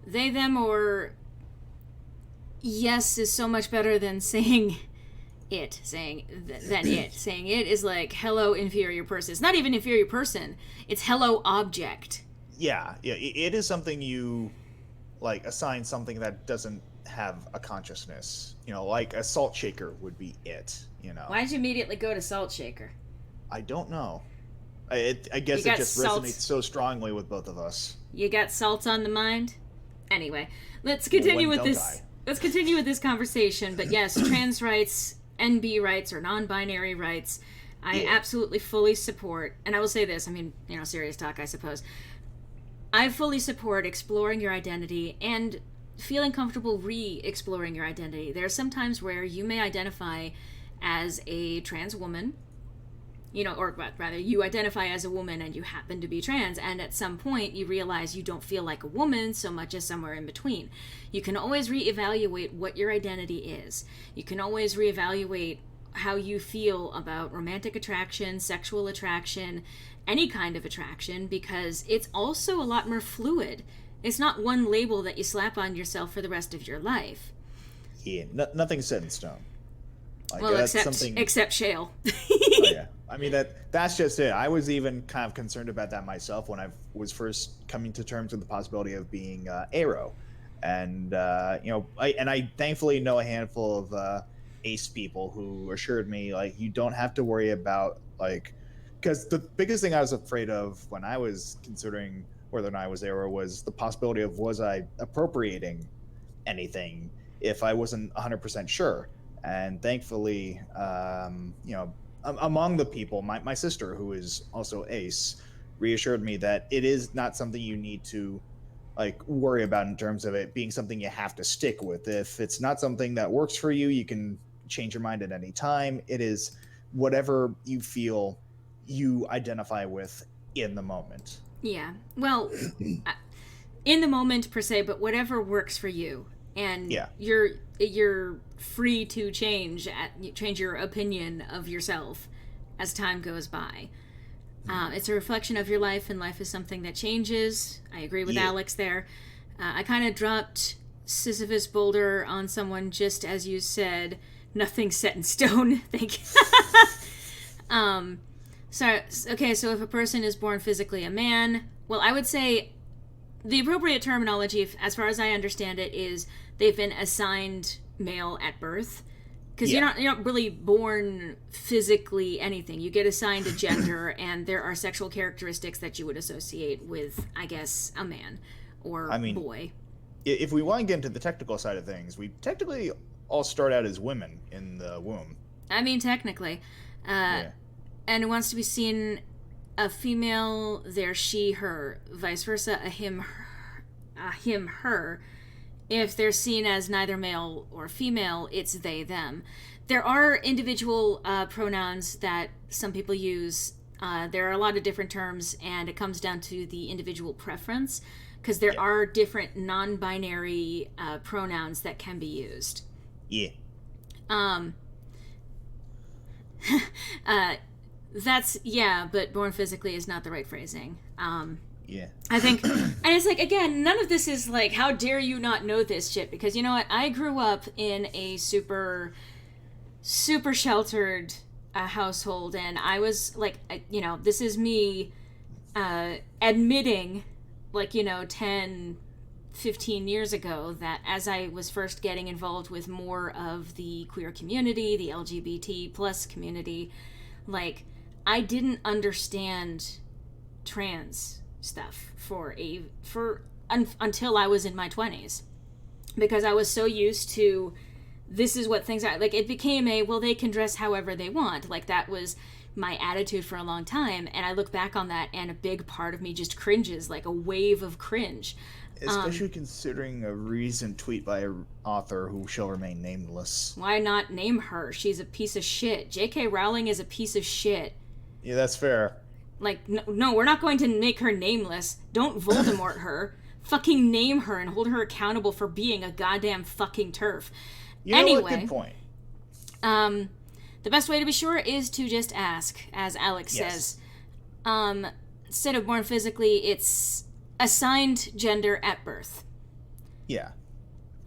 They, them, or yes is so much better than saying it. Saying it. Saying it is like, hello, inferior person. It's not even inferior person. It's hello, object. Yeah. It is something you, like, assign something that doesn't have a consciousness. Like a salt shaker would be it. Why'd you immediately go to salt shaker? I don't know. I guess You it got just salt. resonates so strongly with both of us. You got salt on the mind? Anyway, let's continue with Don't this. die. Let's continue with this conversation. But yes, trans rights, NB rights, or non-binary rights, I absolutely fully support. And I will say this, serious talk, I suppose. I fully support exploring your identity and feeling comfortable re-exploring your identity. There are some times where you may identify as a trans woman, or rather, you identify as a woman and you happen to be trans, and at some point you realize you don't feel like a woman so much as somewhere in between. You can always reevaluate what your identity is. You can always reevaluate how you feel about romantic attraction, sexual attraction, any kind of attraction, because it's also a lot more fluid. It's not one label that you slap on yourself for the rest of your life. Yeah, nothing's set in stone. Like, Well, that's except Shale. Oh, yeah. That's just it. I was even kind of concerned about that myself when I was first coming to terms with the possibility of being Aero, and I thankfully know a handful of ace people who assured me, like, you don't have to worry about, like, because the biggest thing I was afraid of when I was considering whether or not I was Aero was the possibility of, was I appropriating anything if I wasn't 100% sure. And thankfully, among the people, my sister, who is also ace, reassured me that it is not something you need to, like, worry about in terms of it being something you have to stick with. If it's not something that works for you, you can change your mind at any time. It is whatever you feel you identify with in the moment. Yeah. Well, in the moment per se, but whatever works for you, and you're free to change your opinion of yourself as time goes by. It's a reflection of your life, and life is something that changes. I agree with Alex there. I kind of dropped Sisyphus boulder on someone just as you said, nothing's set in stone. Thank you. So if a person is born physically a man, well, I would say the appropriate terminology, as far as I understand it, is they've been assigned male at birth. Because you're not really born physically anything. You get assigned a gender, and there are sexual characteristics that you would associate with, I guess, a man or boy. If we want to get into the technical side of things, we technically all start out as women in the womb. Technically. And it wants to be seen a female, their, she, her. Vice versa, a him, her. If they're seen as neither male or female, it's they, them. There are individual pronouns that some people use. There are a lot of different terms, and it comes down to the individual preference, because there are different non-binary pronouns that can be used. Yeah. But born physically is not the right phrasing. Yeah. I think, and it's like, again, none of this is like, how dare you not know this shit? Because you know what? I grew up in a super, super sheltered household, and I was like, this is me admitting, 10, 15 years ago, that as I was first getting involved with more of the queer community, the LGBT plus community, I didn't understand trans stuff until I was in my 20s, because I was so used to this is what things are like. It became they can dress however they want. Like, that was my attitude for a long time, and I look back on that and a big part of me just cringes, like a wave of cringe. Especially considering a recent tweet by an author who shall remain nameless. Why not name her? She's a piece of shit. J.K. Rowling is a piece of shit. Yeah, that's fair. Like, no, we're not going to make her nameless. Don't Voldemort her. Fucking name her and hold her accountable for being a goddamn fucking TERF. You know Anyway, what? Good point. The best way to be sure is to just ask, as Alex Yes. says. Instead of born physically, it's assigned gender at birth. Yeah.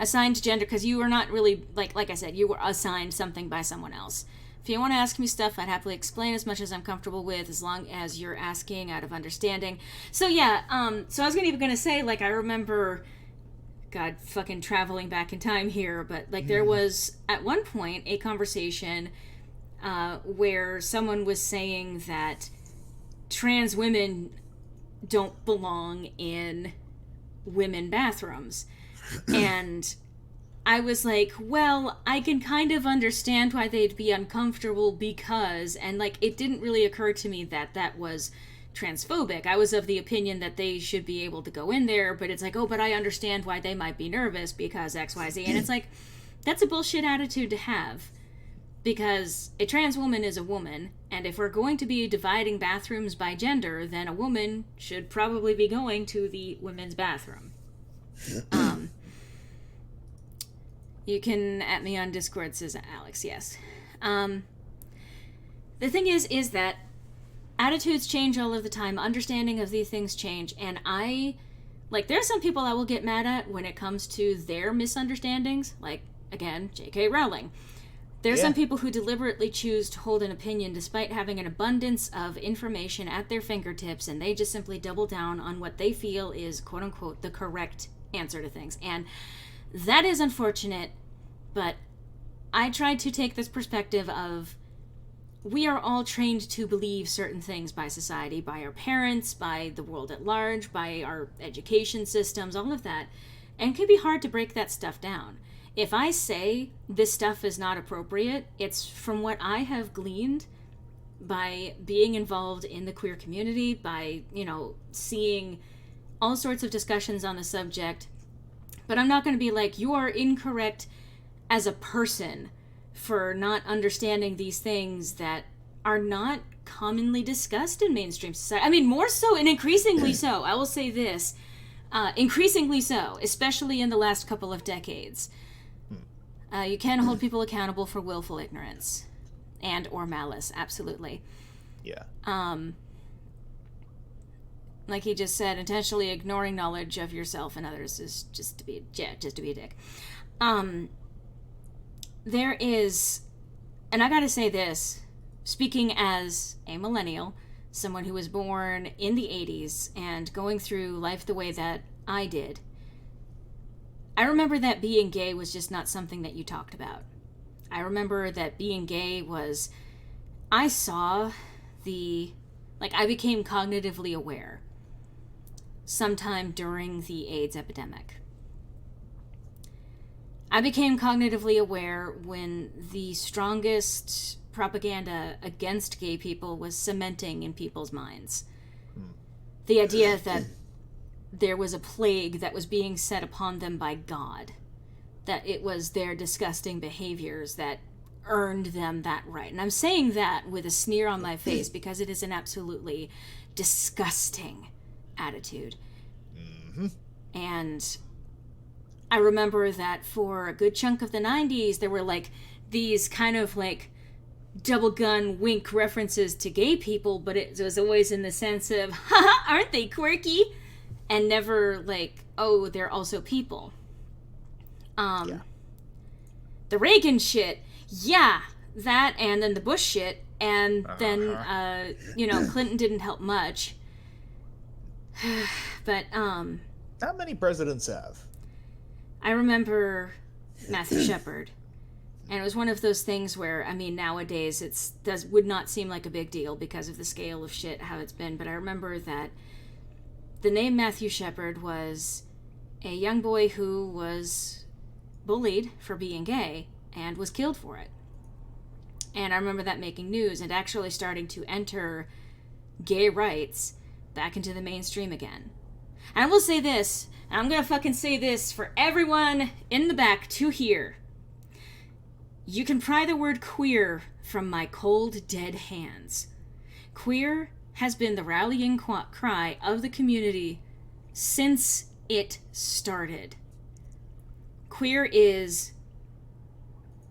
Assigned gender, because you are not really, like I said, you were assigned something by someone else. If you want to ask me stuff, I'd happily explain as much as I'm comfortable with, as long as you're asking out of understanding. So yeah, so I was even gonna say, like, I remember, God, fucking traveling back in time here, but, like, there was, at one point, a conversation where someone was saying that trans women don't belong in women bathrooms. And I was like, well, I can kind of understand why they'd be uncomfortable because, and, like, it didn't really occur to me that that was transphobic. I was of the opinion that they should be able to go in there, but it's like, oh, but I understand why they might be nervous because X, Y, Z. And it's like, that's a bullshit attitude to have, because a trans woman is a woman, and if we're going to be dividing bathrooms by gender, then a woman should probably be going to the women's bathroom. You can at me on Discord, says Alex, yes. The thing is that attitudes change all of the time, understanding of these things change, and there are some people I will get mad at when it comes to their misunderstandings, like, again, J.K. Rowling. There are some people who deliberately choose to hold an opinion despite having an abundance of information at their fingertips, and they just simply double down on what they feel is, quote-unquote, the correct answer to things. And that is unfortunate, but I tried to take this perspective of, we are all trained to believe certain things by society, by our parents, by the world at large, by our education systems, all of that. And it can be hard to break that stuff down. If I say this stuff is not appropriate, it's from what I have gleaned by being involved in the queer community, by, seeing all sorts of discussions on the subject. But I'm not going to be like, you are incorrect as a person for not understanding these things that are not commonly discussed in mainstream society. I mean, more so and increasingly so. I will say this. Increasingly so, especially in the last couple of decades. You can hold people accountable for willful ignorance and or malice, absolutely. Yeah. Like he just said, intentionally ignoring knowledge of yourself and others is just to be a dick. There is, and I gotta say this, speaking as a millennial, someone who was born in the 80s and going through life the way that I did, I remember that being gay was just not something that you talked about. I remember that being gay was, I became cognitively aware sometime during the AIDS epidemic. I became cognitively aware when the strongest propaganda against gay people was cementing in people's minds. The idea that there was a plague that was being set upon them by God, that it was their disgusting behaviors that earned them that right. And I'm saying that with a sneer on my face because it is an absolutely disgusting attitude. Mm-hmm. And I remember that for a good chunk of the 90s, there were these kind of double gun wink references to gay people, but it was always in the sense of, haha, aren't they quirky? And never oh, they're also people. The Reagan shit, yeah, that, and then the Bush shit, and then, Clinton didn't help much. But, Not many presidents have. I remember Matthew Shepard. And it was one of those things where, I mean, nowadays would not seem like a big deal because of the scale of shit, how it's been. But I remember that the name Matthew Shepard was a young boy who was bullied for being gay and was killed for it. And I remember that making news and actually starting to enter gay rights back into the mainstream again. And I will say this, and I'm gonna fucking say this for everyone in the back to hear. You can pry the word queer from my cold, dead hands. Queer has been the rallying cry of the community since it started. Queer is,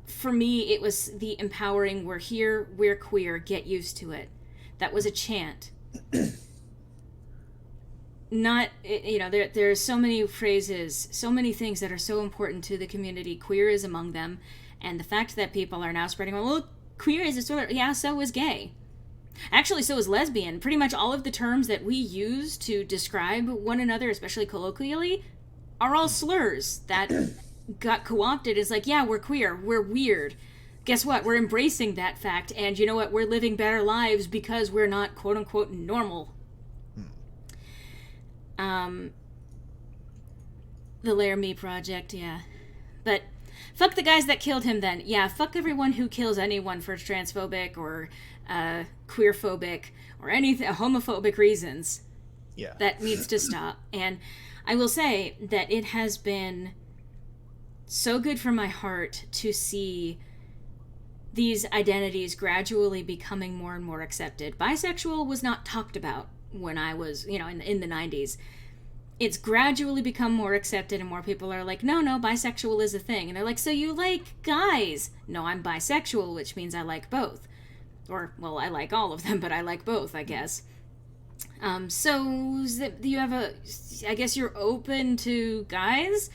for me, it was the empowering, we're here, we're queer, get used to it. That was a chant. Not, you know, there's so many phrases, so many things that are so important to the community. Queer is among them. And the fact that people are now spreading, well, queer is a sort of, yeah, so is gay. Actually, so is lesbian. Pretty much all of the terms that we use to describe one another, especially colloquially, are all slurs that got co-opted. It's like, yeah, we're queer, we're weird. Guess what? We're embracing that fact, and you know what? We're living better lives because we're not quote-unquote normal. The Laramie Project, yeah. But fuck the guys that killed him then. Yeah, fuck everyone who kills anyone for transphobic or queerphobic or anything, homophobic reasons. Yeah. That needs to stop. And I will say that it has been so good for my heart to see these identities gradually becoming more and more accepted. Bisexual was not talked about when I was, you know, in the 90s. It's gradually become more accepted and more people are like, no, bisexual is a thing. And they're like, so you like guys? No, I'm bisexual, which means I like both. Or, well, I like all of them, but I like both, I guess. So you have I guess you're open to guys?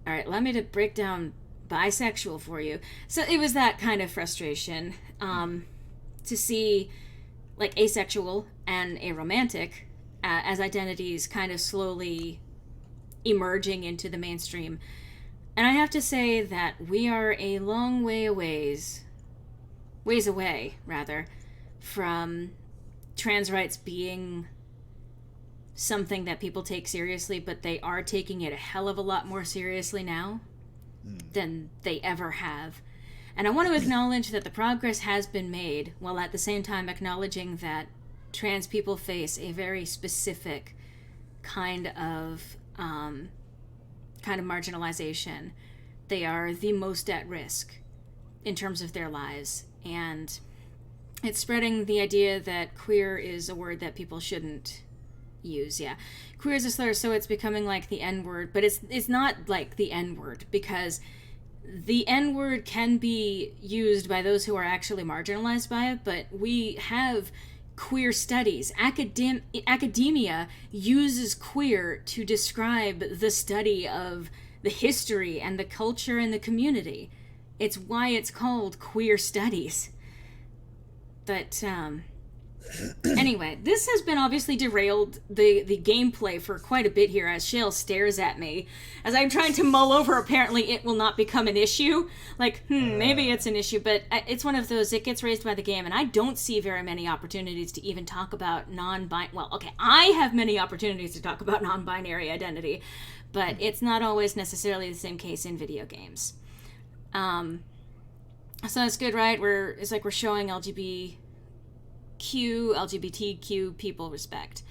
All right, let me to break down bisexual for you. So it was that kind of frustration to see like asexual and aromantic as identities kind of slowly emerging into the mainstream. And I have to say that we are a long ways away, rather, from trans rights being something that people take seriously, but they are taking it a hell of a lot more seriously now than they ever have. And I want to acknowledge that the progress has been made, while at the same time acknowledging that trans people face a very specific kind of marginalization. They are the most at risk in terms of their lives, and it's spreading the idea that queer is a word that people shouldn't use. Yeah, queer is a slur, so it's becoming like the N-word, but it's not like the N-word, because the N-word can be used by those who are actually marginalized by it, but we have queer studies. Academia uses queer to describe the study of the history and the culture and the community. It's why it's called queer studies. But anyway, this has been obviously derailed the gameplay for quite a bit here as Shale stares at me as I'm trying to mull over. Apparently it will not become an issue. Like, maybe it's an issue, but it's one of those, it gets raised by the game, and I don't see very many opportunities to even talk about I have many opportunities to talk about non-binary identity, but it's not always necessarily the same case in video games. So that's good, right? It's like we're showing LGBTQ people respect.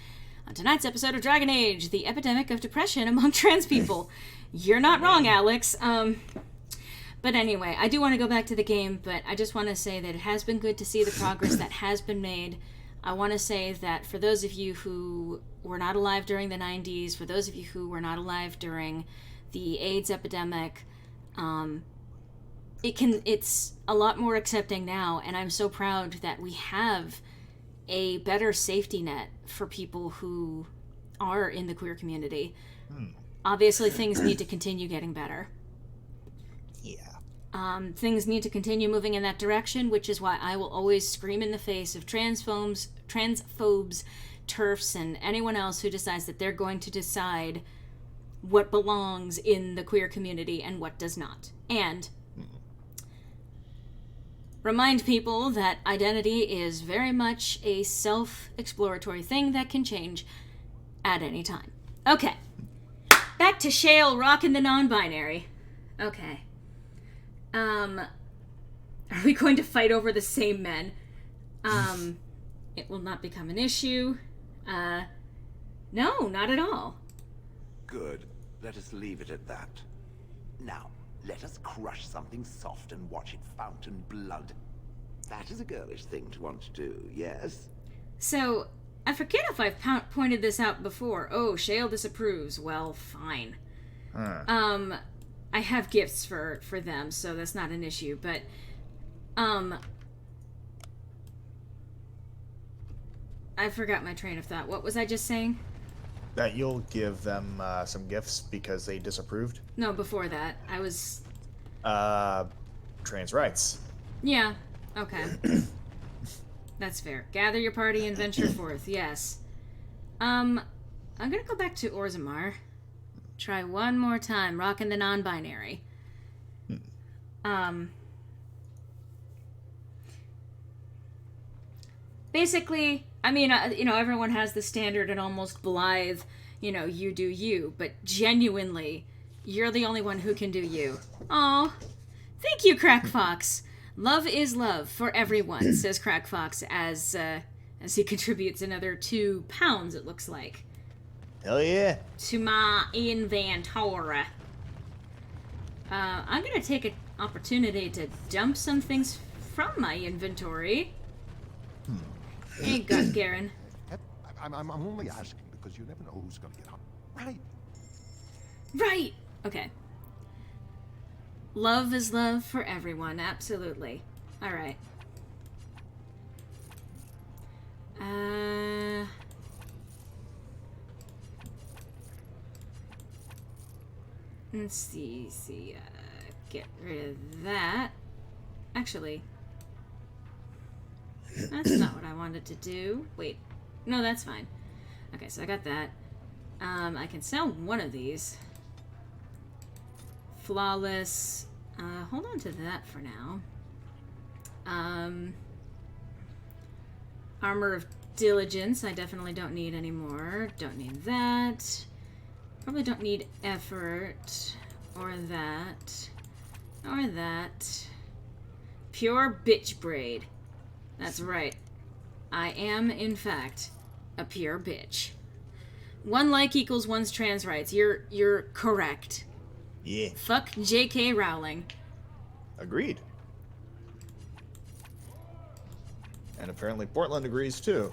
On tonight's episode of Dragon Age, the epidemic of depression among trans people. You're not wrong, Alex. But anyway, I do want to go back to the game, but I just want to say that it has been good to see the progress that has been made. I want to say that for those of you who were not alive during the 90s, for those of you who were not alive during the AIDS epidemic, it's a lot more accepting now, and I'm so proud that we have a better safety net for people who are in the queer community. Obviously, things need to continue getting better. Yeah. Things need to continue moving in that direction, which is why I will always scream in the face of transphobes, TERFs, and anyone else who decides that they're going to decide what belongs in the queer community and what does not. And remind people that identity is very much a self-exploratory thing that can change at any time. Okay. Back to Shale rocking the non-binary. Okay. Are we going to fight over the same men? It will not become an issue. No, not at all. Good. Let us leave it at that. Now, let us crush something soft and watch it fountain blood. That is a girlish thing to want to do, yes? So, I forget if I've pointed this out before. Oh, Shale disapproves. Well, fine. I have gifts for them, so that's not an issue, but, I forgot my train of thought. What was I just saying? That you'll give them some gifts because they disapproved? No, before that. I was... Trans rights. Yeah, okay. That's fair. Gather your party and venture forth, yes. I'm gonna go back to Orzammar. Try one more time, rocking the non-binary. Basically, I mean, everyone has the standard and almost blithe, you do you, but genuinely, you're the only one who can do you. Aw. Thank you, Crack Fox. Love is love for everyone, says Crack Fox as he contributes another 2 pounds, it looks like, Hell yeah. to my inventory. I'm gonna take an opportunity to dump some things from my inventory. Hey, Gut Garen. I'm only asking because you never know who's gonna get hurt. Right. Right! Okay. Love is love for everyone, absolutely. Alright. Let's see, get rid of that. Actually, that's not what I wanted to do. Wait, no, that's fine. Okay, so I got that. I can sell one of these. Flawless. Hold on to that for now. Armor of Diligence, I definitely don't need anymore. Don't need that. Probably don't need effort. Or that. Or that. Pure bitch braid. That's right. I am, in fact, a pure bitch. 1 like equals 1's trans rights. You're correct. Yeah. Fuck J.K. Rowling. Agreed. And apparently Portland agrees too.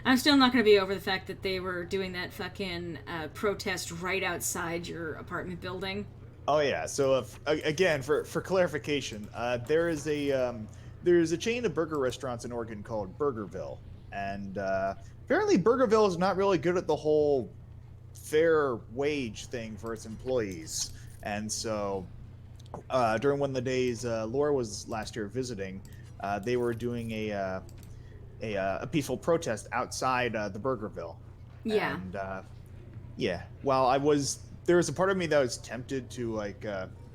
I'm still not going to be over the fact that they were doing that fucking protest right outside your apartment building. Oh yeah. So again, for clarification, there's a chain of burger restaurants in Oregon called Burgerville, and apparently Burgerville is not really good at the whole fair wage thing for its employees. And so during one of the days Laura was last year visiting, they were doing a peaceful protest outside the Burgerville. Yeah. And yeah, while there was a part of me that was tempted to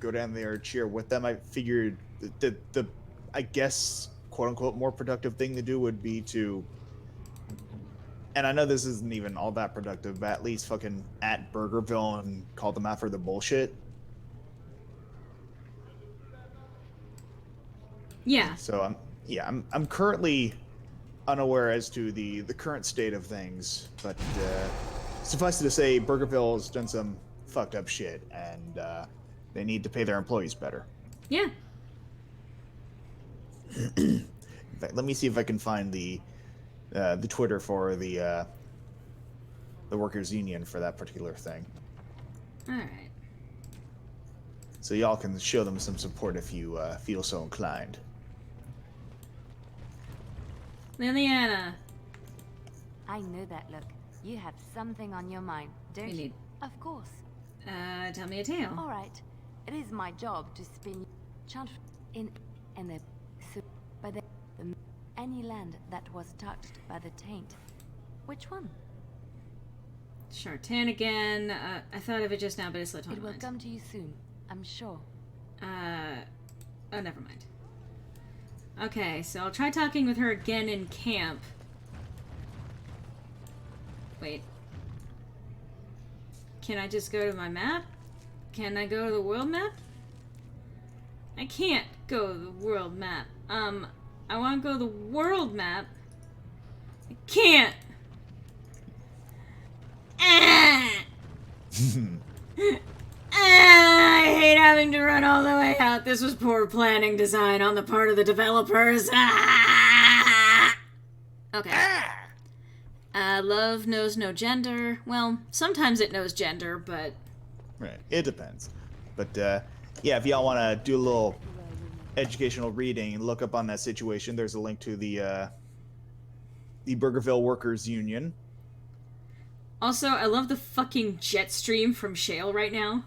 go down there and cheer with them. I figured that the I guess quote unquote more productive thing to do would be to, and I know this isn't even all that productive, but at least fucking at Burgerville and call them out for the bullshit. Yeah. So I'm currently unaware as to the current state of things, but suffice it to say, Burgerville has done some fucked up shit, and they need to pay their employees better. Yeah. In fact, let me see if I can find the Twitter for the workers' union for that particular thing. All right. So y'all can show them some support if you feel so inclined. Liliana. I know that look. You have something on your mind, don't you? Indeed. Of course. Tell me a tale. All right. It is my job to spin chant in the by the any land that was touched by the taint. Which one? Shartan again. I thought of it just now, but it slipped my It will mind. come to you soon, I'm sure. Oh, never mind. Okay, so I'll try talking with her again in camp. Wait. Can I just go to my map? Can I go to the world map? I can't go to the world map. I want to go to the world map. I can't. I hate having to run all the way out. This was poor planning design on the part of the developers. Okay. Love knows no gender. Well, sometimes it knows gender, but... Right, it depends. But, yeah, if y'all want to do a little educational reading and look up on that situation, there's a link to the Burgerville Workers Union. Also, I love the fucking jet stream from Shale right now.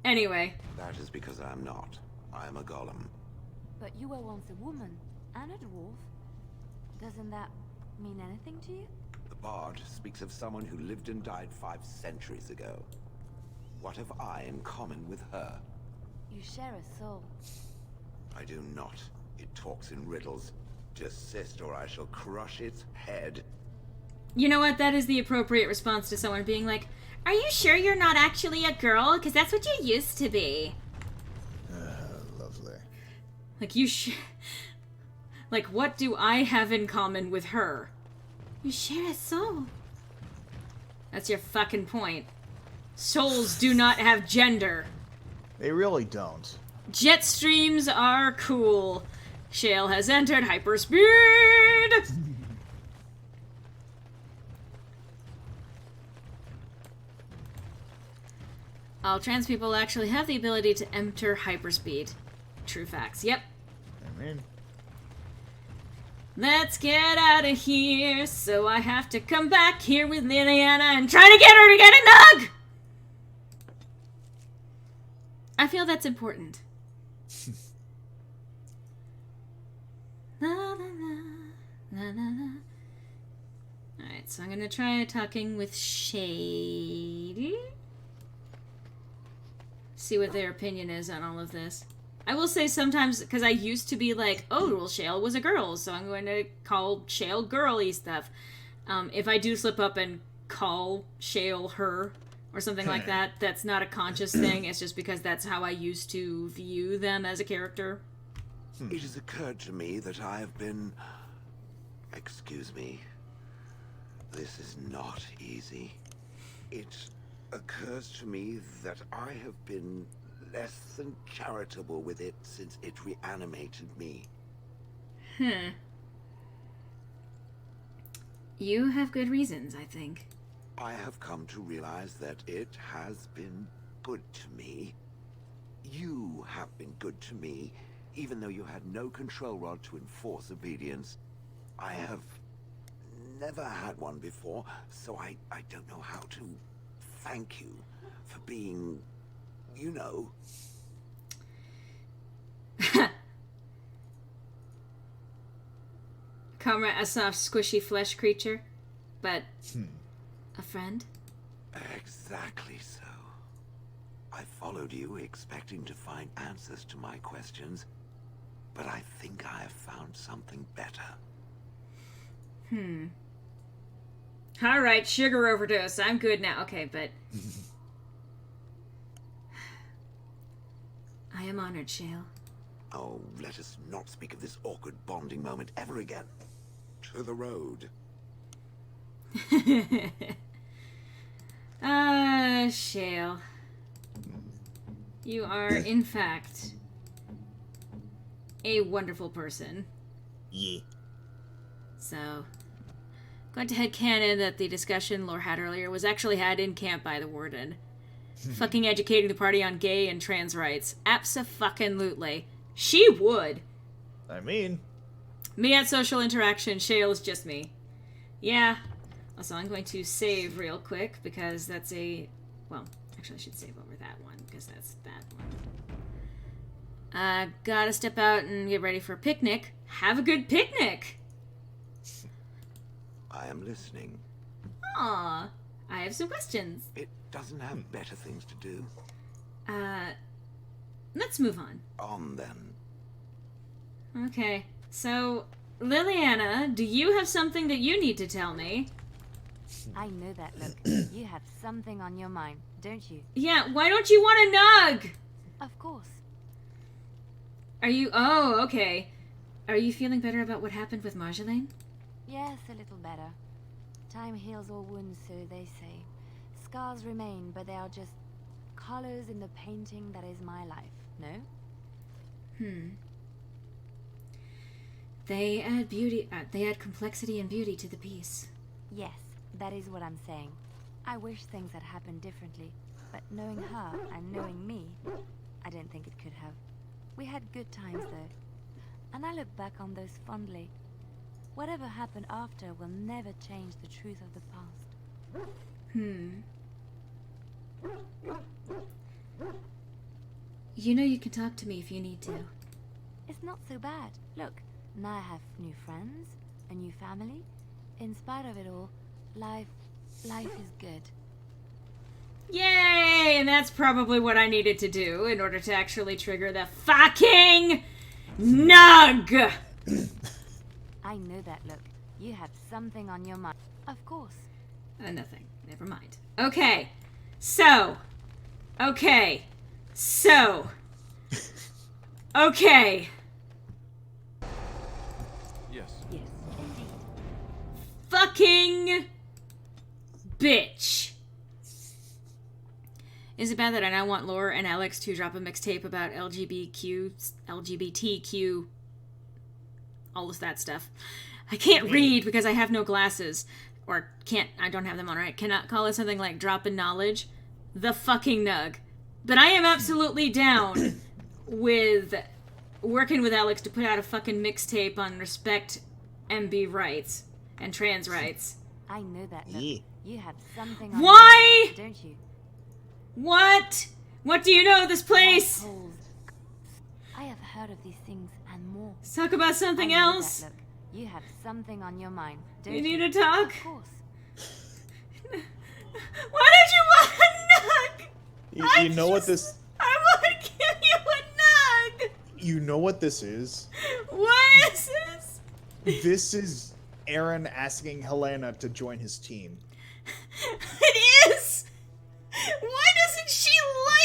Anyway. That is because I'm not. I am a golem. But you were once a woman and a dwarf. Doesn't that mean anything to you? The bard speaks of someone who lived and died 5 centuries ago. What have I in common with her? You share a soul. I do not. It talks in riddles. Desist or I shall crush its head. You know what? That is the appropriate response to someone being like, "Are you sure you're not actually a girl? Because that's what you used to be." Lovely. Like, like, what do I have in common with her? You share a soul. That's your fucking point. Souls do not have gender. They really don't. Jet streams are cool. Shale has entered hyperspeed! All trans people actually have the ability to enter hyperspeed. True facts. Yep. I mean... Let's get out of here, so I have to come back here with Liliana and try to get her to get a nug! I feel that's important. La la la, la la la. Alright, so I'm gonna try talking with Shady. See what their opinion is on all of this. I will say sometimes, because I used to be like, oh, well, Shale was a girl, so I'm going to call Shale girly stuff. If I do slip up and call Shale her, or something like that, that's not a conscious thing, it's just because that's how I used to view them as a character. It has occurred to me that I have been... Excuse me. This is not easy. It occurs to me that I have been less than charitable with it since it reanimated me. You have good reasons, I think. I have come to realize that it has been good to me. You have been good to me, even though you had no control rod to enforce obedience. I have never had one before, so I don't know how to thank you for being, you know. Comrade, a soft, squishy flesh creature, but a friend? Exactly so. I followed you expecting to find answers to my questions, but I think I have found something better. Alright, sugar overdose. I'm good now. Okay, but... I am honored, Shale. Oh, let us not speak of this awkward bonding moment ever again. To the road. Shale. You are, in fact, a wonderful person. Yeah. So, going to headcanon that the discussion Lore had earlier was actually had in camp by the warden. Fucking educating the party on gay and trans rights. Abso-fucking-lutely. She would. I mean... Me at social interaction, Shale is just me. Yeah. Also, I'm going to save real quick, because that's a... Well, actually I should save over that one, because that's that one. Gotta step out and get ready for a picnic. Have a good picnic! I am listening. Aw, I have some questions. It doesn't have better things to do. Let's move on. On then. Okay. So, Liliana, do you have something that you need to tell me? I know that look. You have something on your mind, don't you? Yeah, why don't you want a nug? Of course. Are you... Oh, okay. Are you feeling better about what happened with Marjolaine? Yes, a little better. Time heals all wounds, so they say. Scars remain, but they are just colors in the painting that is my life, no? They add beauty... they add complexity and beauty to the piece. Yes, that is what I'm saying. I wish things had happened differently, but knowing her and knowing me, I don't think it could have. We had good times, though. And I look back on those fondly. Whatever happened after will never change the truth of the past. You know you can talk to me if you need to. It's not so bad. Look, now I have new friends, a new family. In spite of it all, life is good. Yay! And that's probably what I needed to do in order to actually trigger the fucking nug! I know that look. You have something on your mind. Of course. Nothing. Never mind. Okay. So. Okay. Yes. Yes, indeed. Fucking bitch. Is it bad that I now want Laura and Alex to drop a mixtape about LGBTQ, all of that stuff? I can't read because I have no glasses. Or I don't have them on, right? Cannot call it something like dropping knowledge. The fucking nug. But I am absolutely down with working with Alex to put out a fucking mixtape on respect MB rights and trans rights. I know that look. Yeah. You have something on Why? your mind, don't you? What? What do you know of this place? Holes. I have heard of these things and more. Let's talk about something I know else. that look. You have something on your mind, don't You you? need to talk? Of course. Why don't you want a nug? You know what this? I want to give you a nug. You know what this is? What is this? This is Aaron asking Helena to join his team. It is. Why doesn't she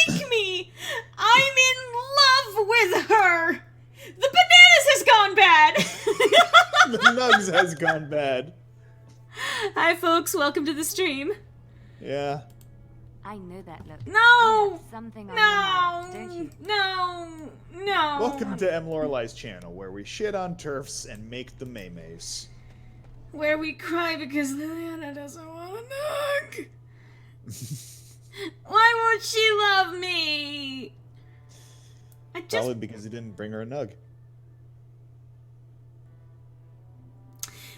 like me? I'm in love with her. The bananas has gone bad. The nugs has gone bad. Hi, folks. Welcome to the stream. Yeah. I know that look. You No. have something on your mind, don't No. you? No. Welcome to M. Lorelai's channel, where we shit on turfs and make the maymays. Where we cry because Liliana doesn't want a nug. Why won't she love me? I just... Probably because he didn't bring her a nug.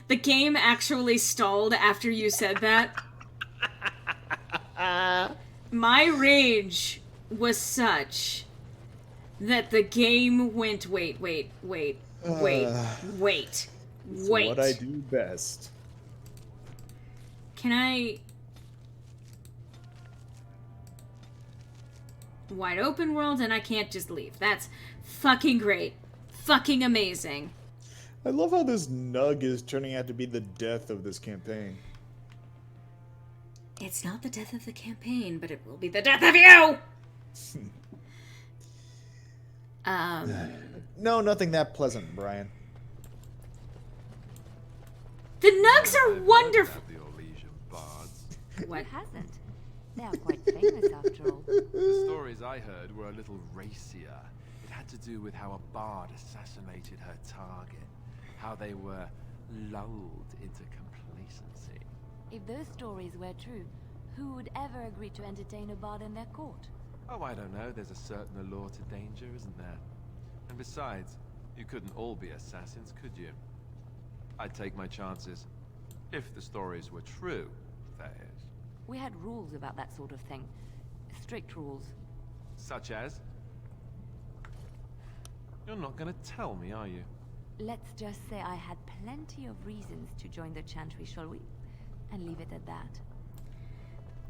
The game actually stalled after you said that. My rage was such that the game went, wait. It's what I do best. Can I... Wide open world and I can't just leave. That's fucking great. Fucking amazing. I love how this nug is turning out to be the death of this campaign. It's not the death of the campaign, but it will be the death of you! No, nothing that pleasant, Brian. The nugs are I've wonderful! heard about the Orlesian bards. What? Who hasn't? They are quite famous after all. The stories I heard were a little racier. It had to do with how a bard assassinated her target, how they were lulled into complacency. If those stories were true, who would ever agree to entertain a bard in their court? Oh, I don't know. There's a certain allure to danger, isn't there? And besides, you couldn't all be assassins, could you? I'd take my chances. If the stories were true, that is. We had rules about that sort of thing. Strict rules. Such as? You're not gonna tell me, are you? Let's just say I had plenty of reasons to join the Chantry, shall we? And leave it at that.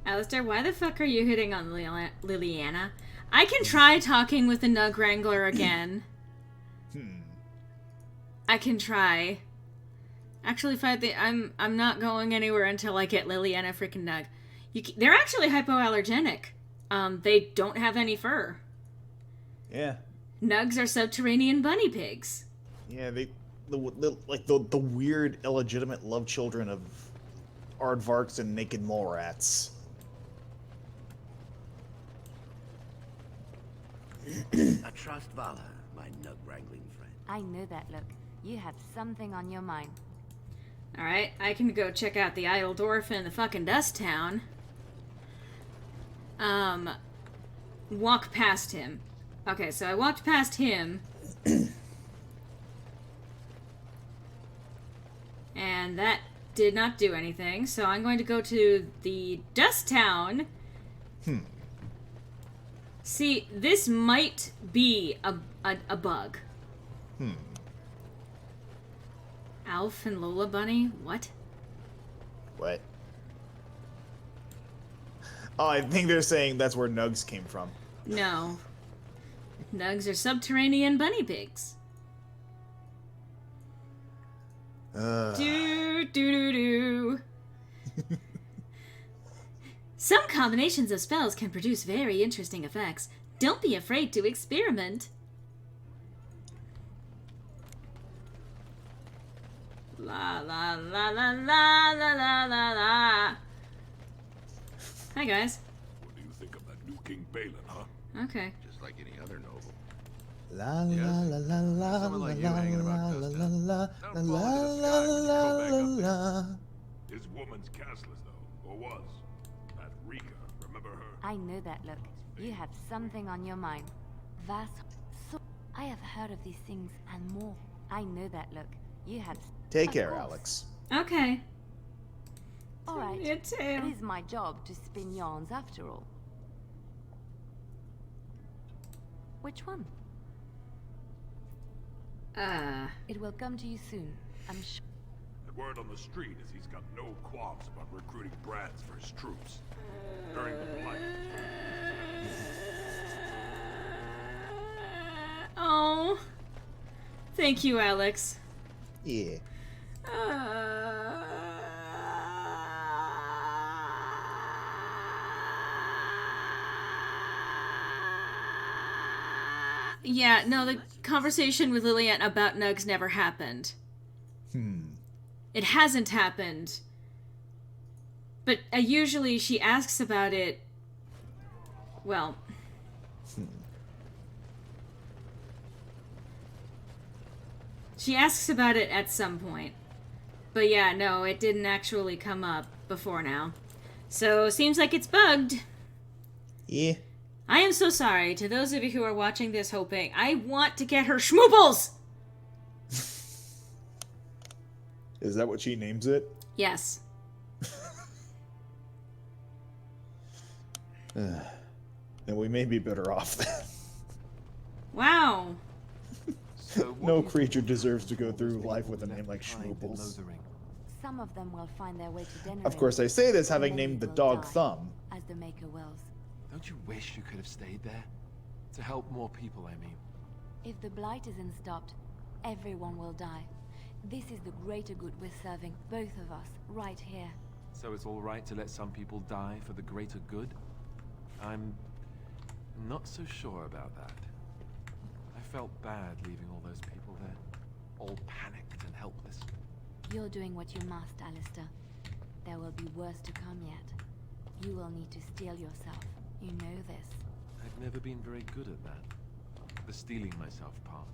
Alistair, why the fuck are you hitting on Liliana? I can try talking with the Nug Wrangler again. I can try. Actually, I'm not going anywhere until I get Lily and a freaking Nug. They're actually hypoallergenic. They don't have any fur. Yeah. Nugs are subterranean bunny pigs. Yeah, the weird illegitimate love children of aardvarks and naked mole rats. I trust Vala, my nug-wrangling friend. I know that look. You have something on your mind. Alright, I can go check out the Idle Dwarf in the fucking Dust Town. Walk past him. Okay, so I walked past him. And that did not do anything, so I'm going to go to the Dust Town. See, this might be a bug. Alf and Lola Bunny? What? What? Oh, I think they're saying that's where Nugs came from. No. Nugs are subterranean bunny pigs. Do, do, do, do. Some combinations of spells can produce very interesting effects. Don't be afraid to experiment. La la la la la la la la la. Hi guys. What do you think of that new King Balin, huh? Okay. Just like any other noble. La Yes? la la la Someone la like you la hanging la about la Dust la Town. la Don't la fall into the sky la when you go back la up la. His woman's castless, though, or was. That Rika, remember her? I know that look. You have something on your mind. Vas. So I have heard of these things and more. I know that look. You have. Take Of care, course. Alex. Okay. All right. Your It tail. is my job to spin yarns after all. Which one? It will come to you soon. I'm sure. The word on the street is he's got no qualms about recruiting brats for his troops. During the Blight. Oh. Thank you, Alex. Yeah. Yeah, no, the conversation with Lillian about Nugs never happened. It hasn't happened. But usually she asks about it. Well. She asks about it at some point. But yeah, no, it didn't actually come up before now. So, seems like it's bugged. Yeah. I am so sorry to those of you who are watching this hoping. I want to get her schmoobles! Is that what she names it? Yes. Then we may be better off then. Wow. So what No do you creature think deserves to go all through those life people with a left name like behind in Schmooples. Lothering? Some of them will find their way to Denerim. Of course, I say this having Many named the will dog die, Thumb. as the Maker wills. Don't you wish you could have stayed there? To help more people, I mean. If the Blight isn't stopped, everyone will die. This is the greater good we're serving, both of us, right here. So it's all right to let some people die for the greater good? I'm not so sure about that. I felt bad leaving all those people there, all panicked and helpless. You're doing what you must, Alistair. There will be worse to come yet. You will need to steel yourself. You know this. I've never been very good at that. The steeling myself part.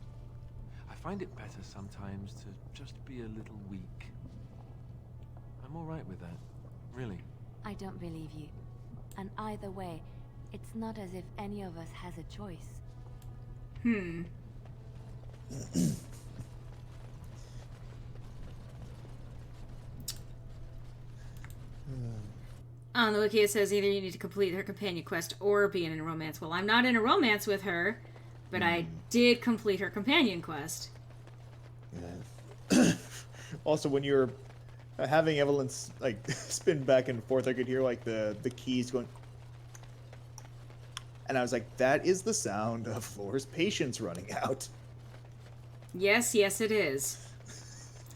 I find it better sometimes to just be a little weak. I'm all right with that, really. I don't believe you. And either way, it's not as if any of us has a choice. On the wiki it says either you need to complete her companion quest or be in a romance. Well, I'm not in a romance with her, but I did complete her companion quest. Also, when you're having Evelyn like spin back and forth, I could hear like the keys going, and I was like, "That is the sound of Flora's patience running out." Yes, yes, it is.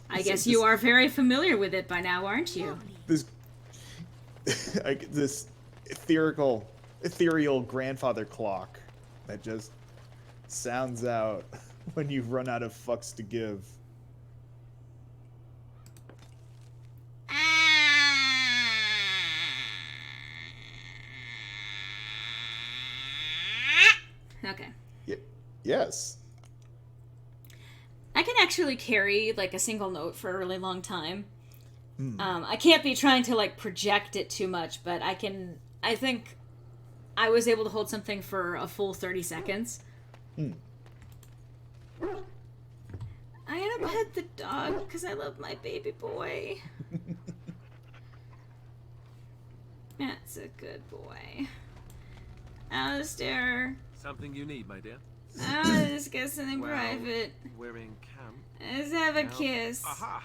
I This guess is you just- are very familiar with it by now, aren't you? This this ethereal grandfather clock that just sounds out when you've run out of fucks to give. Okay. Yes. I can actually carry like a single note for a really long time. I can't be trying to like project it too much, but I can. I think I was able to hold something for a full 30 seconds. I had to pet the dog because I love my baby boy. That's a good boy. Alistair. Something you need, my dear? Let's get something Well, private. We're in camp. Let's have a now. kiss. Aha!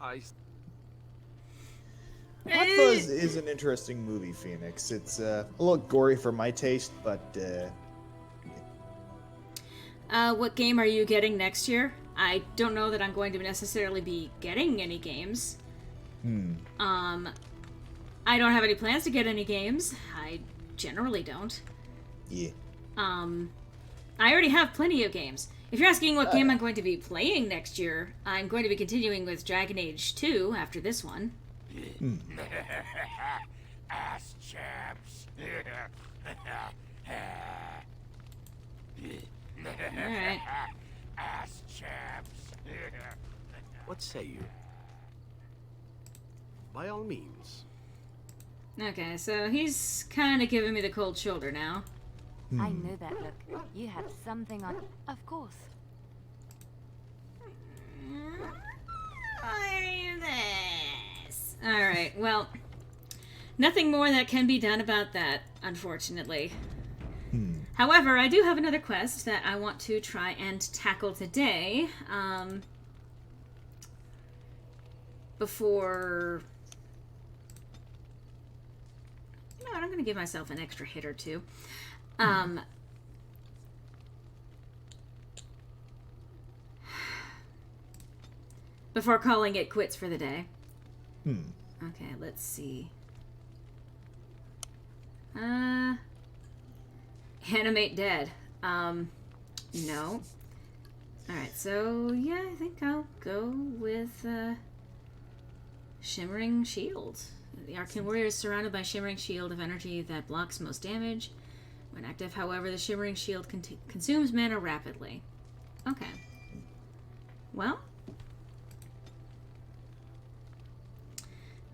I Hot Fuzz is an interesting movie, Phoenix. It's a little gory for my taste, but What game are you getting next year? I don't know that I'm going to necessarily be getting any games. I don't have any plans to get any games. I generally don't. yeah. I already have plenty of games. If you're asking what game I'm going to be playing next year, I'm going to be continuing with Dragon Age 2 after this one. Ass chaps. Alright. Ass chaps. What say you? By all means. Okay, so he's kind of giving me the cold shoulder now. I know that look. You have something on. Of course. This. Alright, well, nothing more that can be done about that, unfortunately. However, I do have another quest that I want to try and tackle today. Before. You know what? I'm going to give myself an extra hit or two. Before calling it quits for the day. Okay, let's see. Animate dead. No. Alright, so yeah, I think I'll go with Shimmering Shield. The Arcane Warrior is surrounded by Shimmering Shield of energy that blocks most damage. When active, however, the Shimmering Shield consumes mana rapidly. Okay. Well,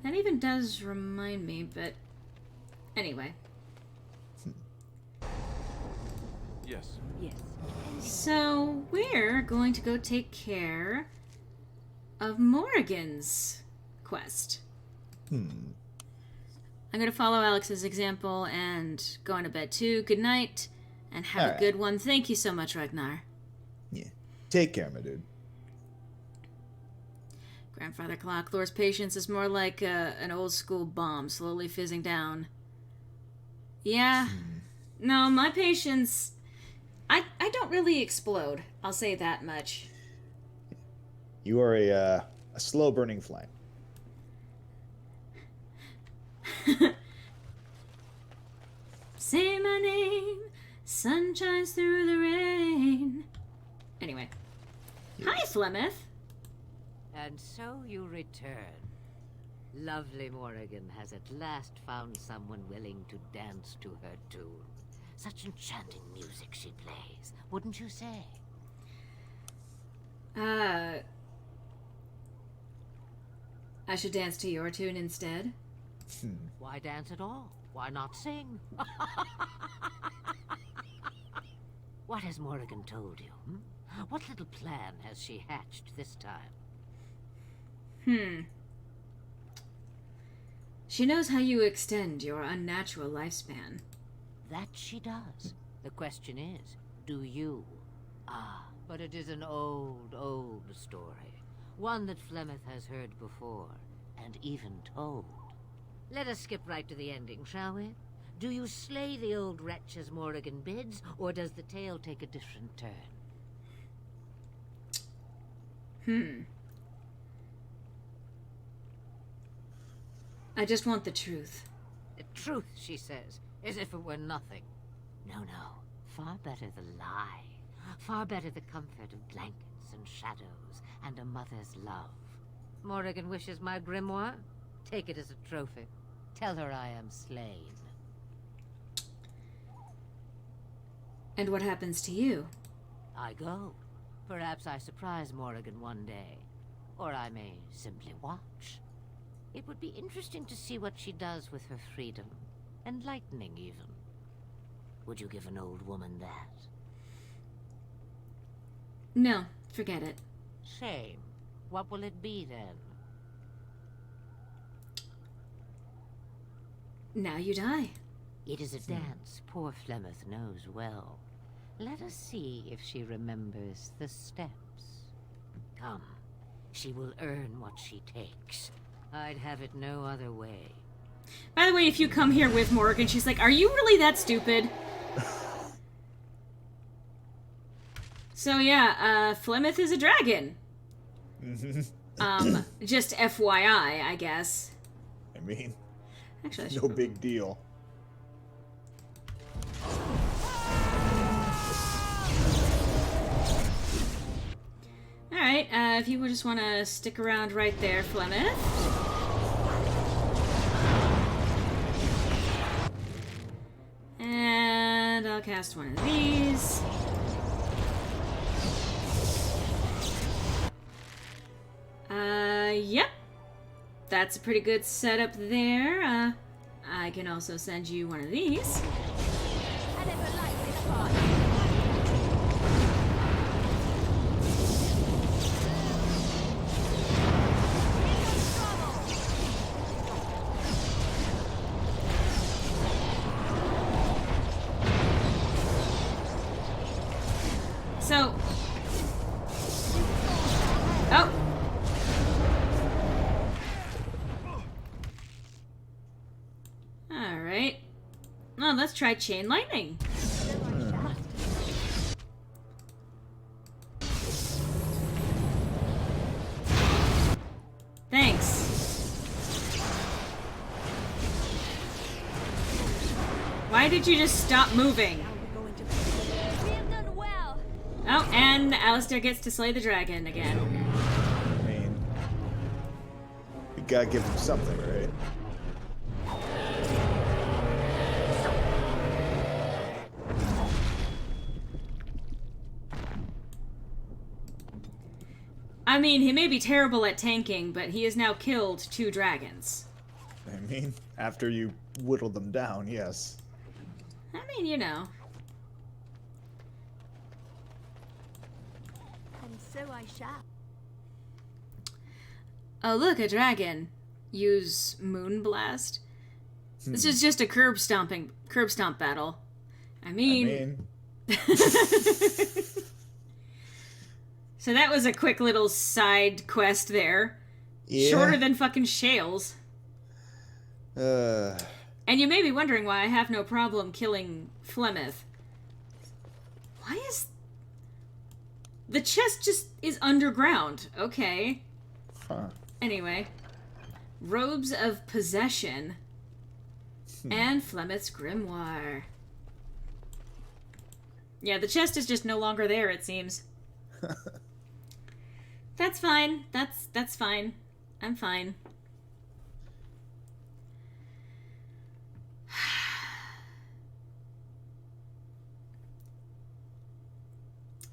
that even does remind me, but anyway. Yes. Yes. So we're going to go take care of Morrigan's quest. I'm going to follow Alex's example and go on to bed too. Good night, and have a Alright. good one. Thank you so much, Ragnar. Yeah. Take care, my dude. Grandfather Clock, Thor's patience is more like an old school bomb slowly fizzing down. Yeah. No, my patience... I don't really explode. I'll say that much. You are a slow burning flame. Say my name, sun shines through the rain. Anyway. Hi, Flemeth. And so you return. Lovely Morrigan has at last found someone willing to dance to her tune. Such enchanting music she plays, wouldn't you say? I should dance to your tune instead. Why dance at all? Why not sing? What has Morrigan told you? What little plan has she hatched this time? She knows how you extend your unnatural lifespan. That she does. The question is, do you? Ah, but it is an old, old story. One that Flemeth has heard before, and even told. Let us skip right to the ending, shall we? Do you slay the old wretch as Morrigan bids, or does the tale take a different turn? I just want the truth. The truth, she says, as if it were nothing. No, no. Far better the lie. Far better the comfort of blankets and shadows and a mother's love. Morrigan wishes my grimoire? Take it as a trophy. Tell her I am slain. And what happens to you? I go. Perhaps I surprise Morrigan one day. Or I may simply watch. It would be interesting to see what she does with her freedom. Enlightening, even. Would you give an old woman that? No, forget it. Shame. What will it be, then? Now you die. It is a dance poor Flemeth knows well. Let us see if she remembers the steps. Come. She will earn what she takes. I'd have it no other way. By the way, if you come here with Morrigan, she's like, are you really that stupid? So yeah, Flemeth is a dragon. Just FYI, I guess. I mean, Actually, no big deal. Alright, if you would just want to stick around right there, Flemeth. And I'll cast one of these. Yep. That's a pretty good setup there. I can also send you one of these. I never liked this part. So... Oh! Alright. Well, let's try Chain Lightning. Thanks. Why did you just stop moving? We have done well. Oh, and Alistair gets to slay the dragon again. I mean, we gotta give him something, right? I mean, he may be terrible at tanking, but he has now killed 2 dragons. I mean, after you whittle them down, yes. I mean, you know. And so I shall. Oh, look, a dragon. Use Moonblast. This is just a curb stomp battle. I mean... So that was a quick little side quest there. Yeah. Shorter than fucking Shales. Uh, And you may be wondering why I have no problem killing Flemeth. Why is... The chest just is underground. Okay. huh. Anyway. Robes of Possession. And Flemeth's Grimoire. Yeah, the chest is just no longer there, it seems. That's fine. That's fine. I'm fine.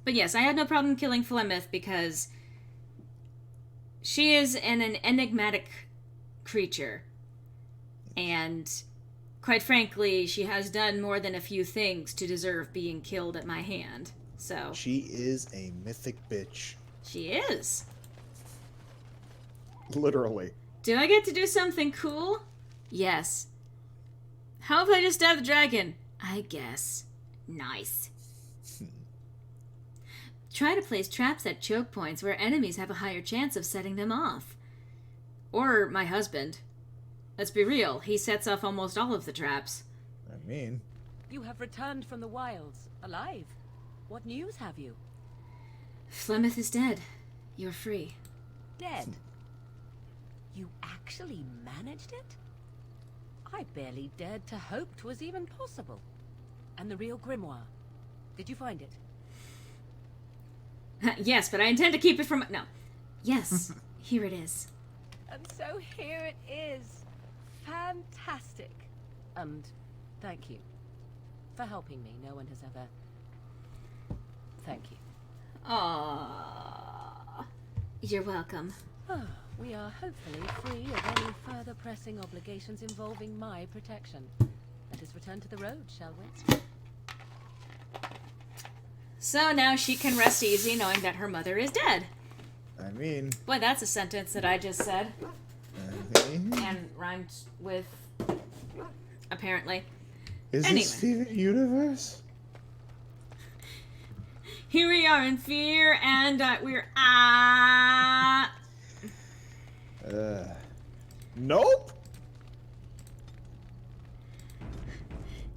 But yes, I had no problem killing Flemeth because she is an enigmatic creature. And quite frankly, she has done more than a few things to deserve being killed at my hand. So She is a mythic bitch. she is. Literally. Do I get to do something cool? Yes. How if I just stab the dragon? I guess. Nice. Try to place traps at choke points where enemies have a higher chance of setting them off. Or my husband. Let's be real, he sets off almost all of the traps. I mean, You have returned from the wilds, alive. What news have you? Flemeth is dead. You're free. Dead. You actually managed it? I barely dared to hope 'twas even possible. And the real grimoire. Did you find it? Yes, but I intend to keep it from... No. Yes, here it is. And so here it is. Fantastic. And thank you for helping me. No one has ever... Thank you. Aww. You're welcome. We are hopefully free of any further pressing obligations involving my protection. Let us return to the road, shall we? So now she can rest easy knowing that her mother is dead. I mean... Boy, that's a sentence that I just said. Okay. And rhymed with... apparently. Is Anyway. it Steven Universe? Here we are in fear, and we're... Nope!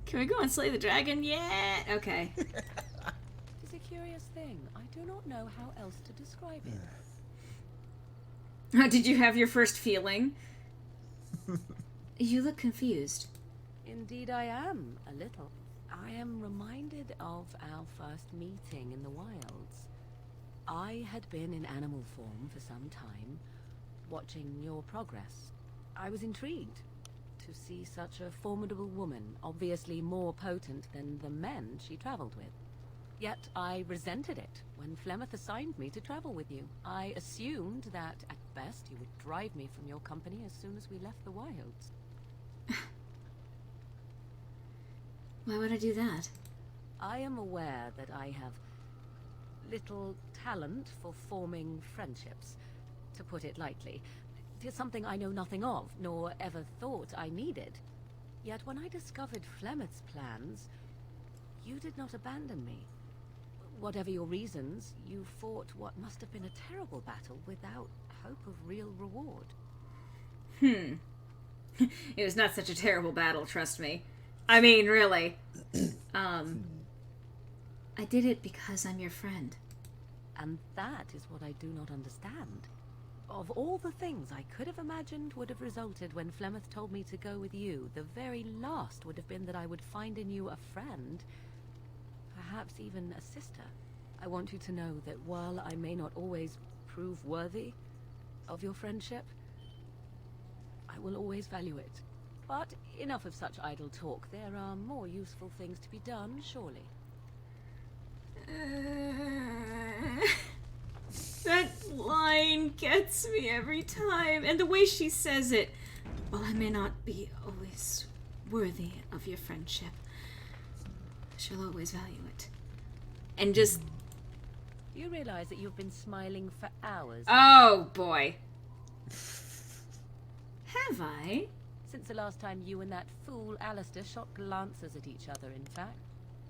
Can we go and slay the dragon? Yeah! Okay. It's a curious thing. I do not know how else to describe it. Did you have your first feeling? You look confused. Indeed I am, a little. I am reminded of our first meeting in the wilds. I had been in animal form for some time, watching your progress. I was intrigued to see such a formidable woman, obviously more potent than the men she traveled with. Yet I resented it when Flemeth assigned me to travel with you. I assumed that, at best, you would drive me from your company as soon as we left the wilds. Why would I do that? I am aware that I have little talent for forming friendships, to put it lightly. It is something I know nothing of, nor ever thought I needed. Yet when I discovered Flemeth's plans, you did not abandon me. Whatever your reasons, you fought what must have been a terrible battle without hope of real reward. It was not such a terrible battle, trust me. I mean, really. I did it because I'm your friend. And that is what I do not understand. Of all the things I could have imagined would have resulted when Flemeth told me to go with you, the very last would have been that I would find in you a friend, perhaps even a sister. I want you to know that while I may not always prove worthy of your friendship, I will always value it. But enough of such idle talk. There are more useful things to be done, surely. That line gets me every time. And the way she says it. While I may not be always worthy of your friendship, I shall always value it. And just... You realize that you've been smiling for hours? Oh, boy. Have I? Since the last time you and that fool Alistair shot glances at each other, in fact.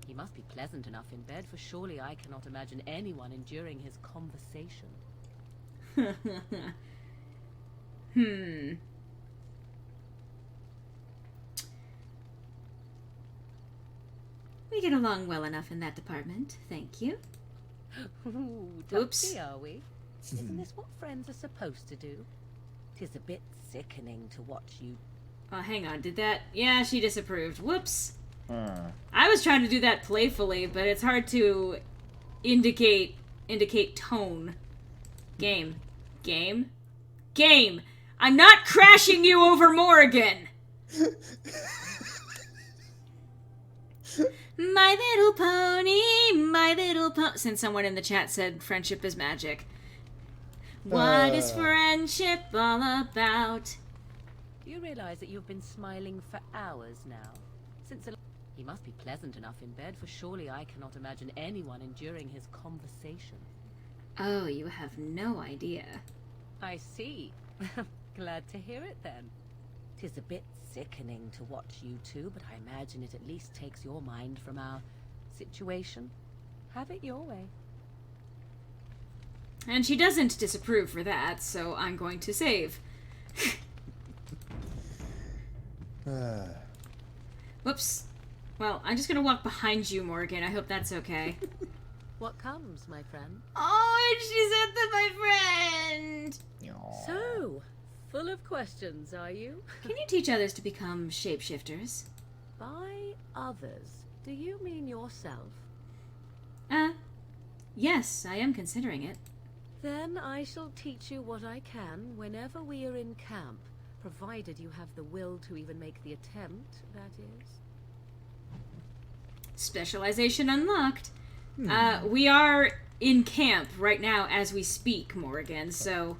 He must be pleasant enough in bed, for surely I cannot imagine anyone enduring his conversation. We get along well enough in that department, thank you. Ooh, Oops. touchy, are we? Isn't this what friends are supposed to do? 'Tis a bit sickening to watch you. Oh, hang on, did that... Yeah, she disapproved. Whoops. I was trying to do that playfully, but it's hard to indicate tone. Game. I'm not crashing you over Morrigan! My little pony, since someone in the chat said friendship is magic. What is friendship all about? Do you realize that you've been smiling for hours now? Since he must be pleasant enough in bed, for surely I cannot imagine anyone enduring his conversation. Oh, you have no idea. I see. Glad to hear it then. 'Tis a bit sickening to watch you two, but I imagine it at least takes your mind from our situation. Have it your way. And she doesn't disapprove for that, so I'm going to save. Whoops. Well, I'm just gonna walk behind you, Morgan. I hope that's okay. What comes, my friend? Oh, and she said that, my friend! Aw. So, full of questions, are you? Can you teach others to become shapeshifters? By others, do you mean yourself? Yes, I am considering it. Then I shall teach you what I can whenever we are in camp, provided you have the will to even make the attempt, that is. Specialization unlocked. We are in camp right now as we speak, Morrigan, so...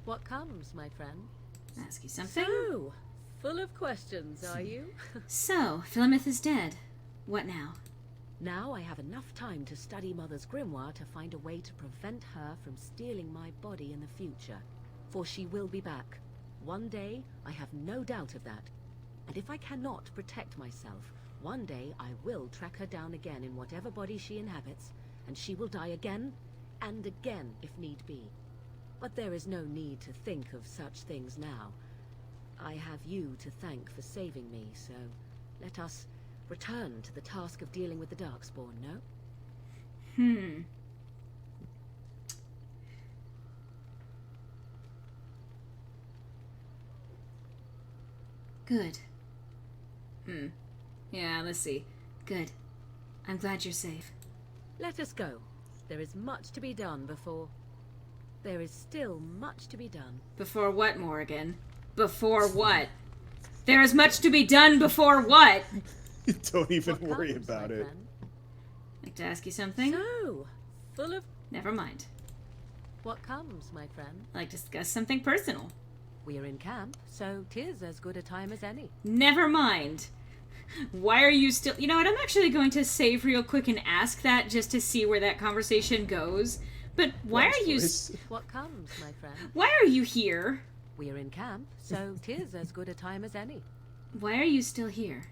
What comes, my friend? Ask you something? So, full of questions, are you? So, Philemith is dead. What now? Now I have enough time to study Mother's grimoire to find a way to prevent her from stealing my body in the future. For she will be back. One day, I have no doubt of that. And if I cannot protect myself, one day I will track her down again in whatever body she inhabits, and she will die again, and again if need be. But there is no need to think of such things now. I have you to thank for saving me, so let us return to the task of dealing with the Darkspawn, no? Good. Yeah, let's see. Good. I'm glad you're safe. Let us go. There is much to be done before... There is still much to be done. Before what, Morrigan? Before what? There is much to be done before what? Don't even What worry comes, about my it. friend? Like to ask you something? So, full of... Never mind. What comes, my friend? I'd like to discuss something personal. We are in camp, so 'tis as good a time as any. Never mind. Why are you still... You know what, I'm actually going to save real quick and ask that just to see where that conversation goes. But why Wise are you... choice. What comes, my friend? Why are you here? We are in camp, so 'tis as good a time as any. Why are you still here?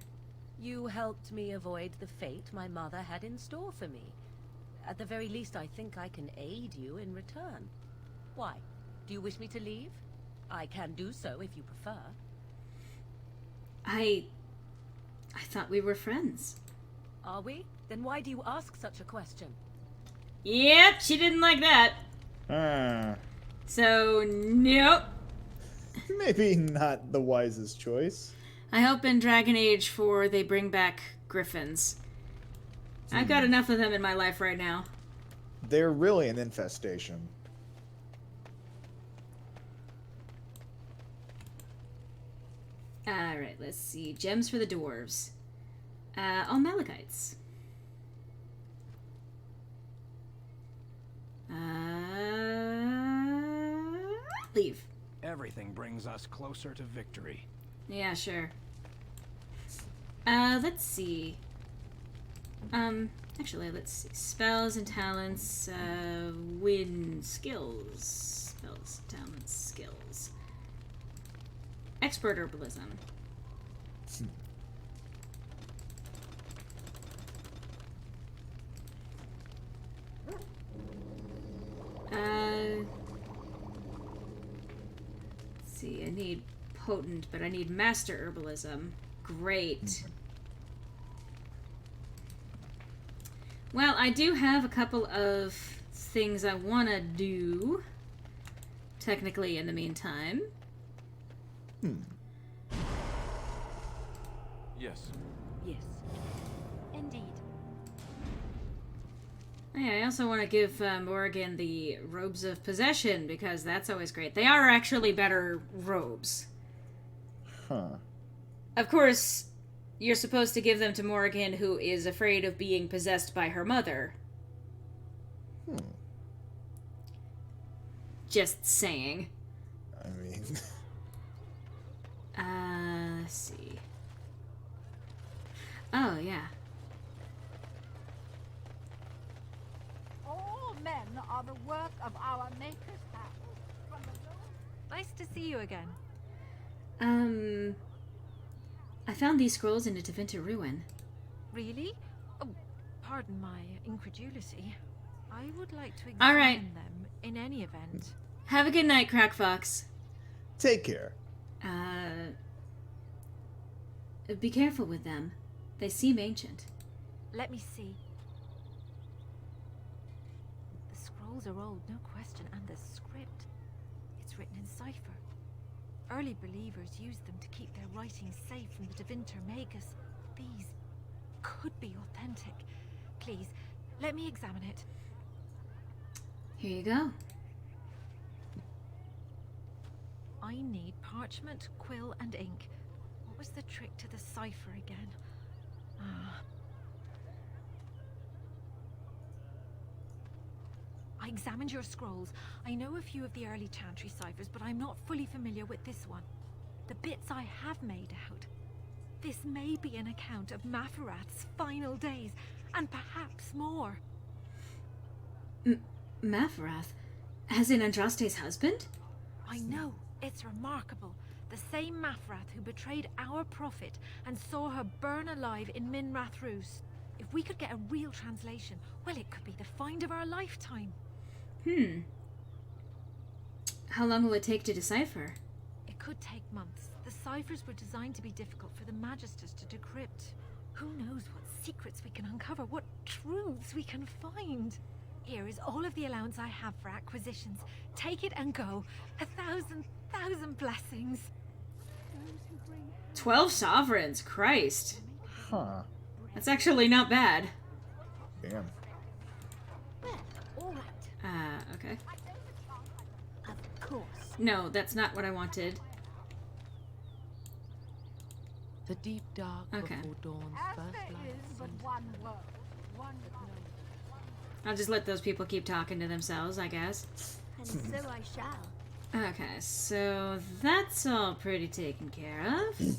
You helped me avoid the fate my mother had in store for me. At the very least, I think I can aid you in return. Why? Do you wish me to leave? I can do so if you prefer. I thought we were friends. Are we? Then why do you ask such a question? Yep, she didn't like that. Ah, So, nope. maybe not the wisest choice. I hope in Dragon Age 4 they bring back griffins. I've got enough of them in my life right now. They're really an infestation. Alright, let's see. Gems for the dwarves. Oh, Malachites. Leave. Everything brings us closer to victory. Yeah, sure. Let's see. Actually, let's see. Spells and talents, win skills. Spells, talents, skills. Expert herbalism. Let's see, I need potent, but I need master herbalism. Great. Well, I do have a couple of things I want to do, technically, in the meantime. Yes. Yes. Indeed. Oh, yeah, I also want to give Morrigan the robes of possession, because that's always great. They are actually better robes. Huh. Of course, you're supposed to give them to Morrigan, who is afraid of being possessed by her mother. Just saying. I mean... Let's see. Oh, yeah. All men are the work of our Maker's hand. From the Lord. Nice to see you again. I found these scrolls in a Tevinter ruin. Really? Oh, pardon my incredulity. I would like to examine All right. them in any event. Have a good night, Crackfox. Take care. Be careful with them. They seem ancient. Let me see. scrolls are old, no question, and the script. It's written in cipher. Early believers used them to keep their writings safe from the Devinter Magus. These could be authentic. Please, let me examine it. Here you go. I need parchment, quill, and ink. What was the trick to the cipher again? I examined your scrolls. I know a few of the early Chantry ciphers, but I'm not fully familiar with this one. The bits I have made out. This may be an account of Maferath's final days, and perhaps more. Maferath? As in Andraste's husband? I know. It's remarkable. The same Maferath who betrayed our prophet and saw her burn alive in Minrath Rus. If we could get a real translation, well, it could be the find of our lifetime. How long will it take to decipher? It could take months. The ciphers were designed to be difficult for the Magisters to decrypt. Who knows what secrets we can uncover, what truths we can find. Here is all of the allowance I have for acquisitions. Take it and go. 1,000 blessings. 12 sovereigns, Christ. Huh. That's actually not bad. Damn. All right. Okay. Of course. No, that's not what I wanted. The deep dark Okay. before dawn's As first there light. is but one world, one I'll just let those people keep talking to themselves, I guess. And so I shall. Okay, so that's all pretty taken care of.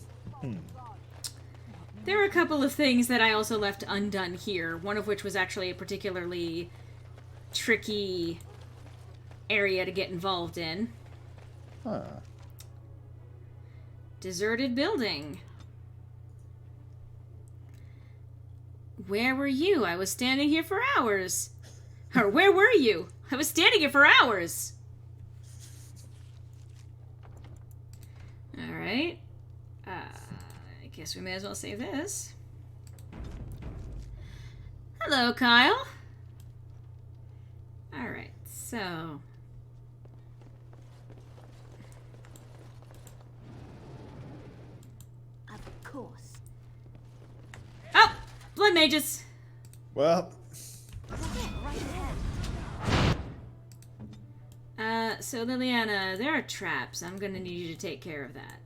There were a couple of things that I also left undone here, one of which was actually a particularly tricky area to get involved in. Huh. Deserted building. Where were you? I was standing here for hours. Or where were you? I was standing here for hours. Alright. I guess we may as well save this. Hello, Kyle. Alright, so... Of course. Oh! Blood mages! Well, Right ahead. So Liliana, there are traps. I'm gonna need you to take care of that.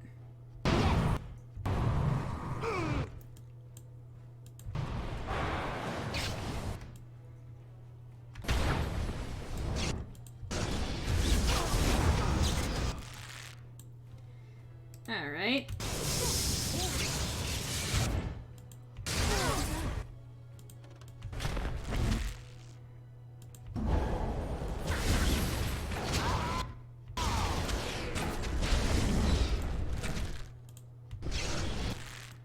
Alright.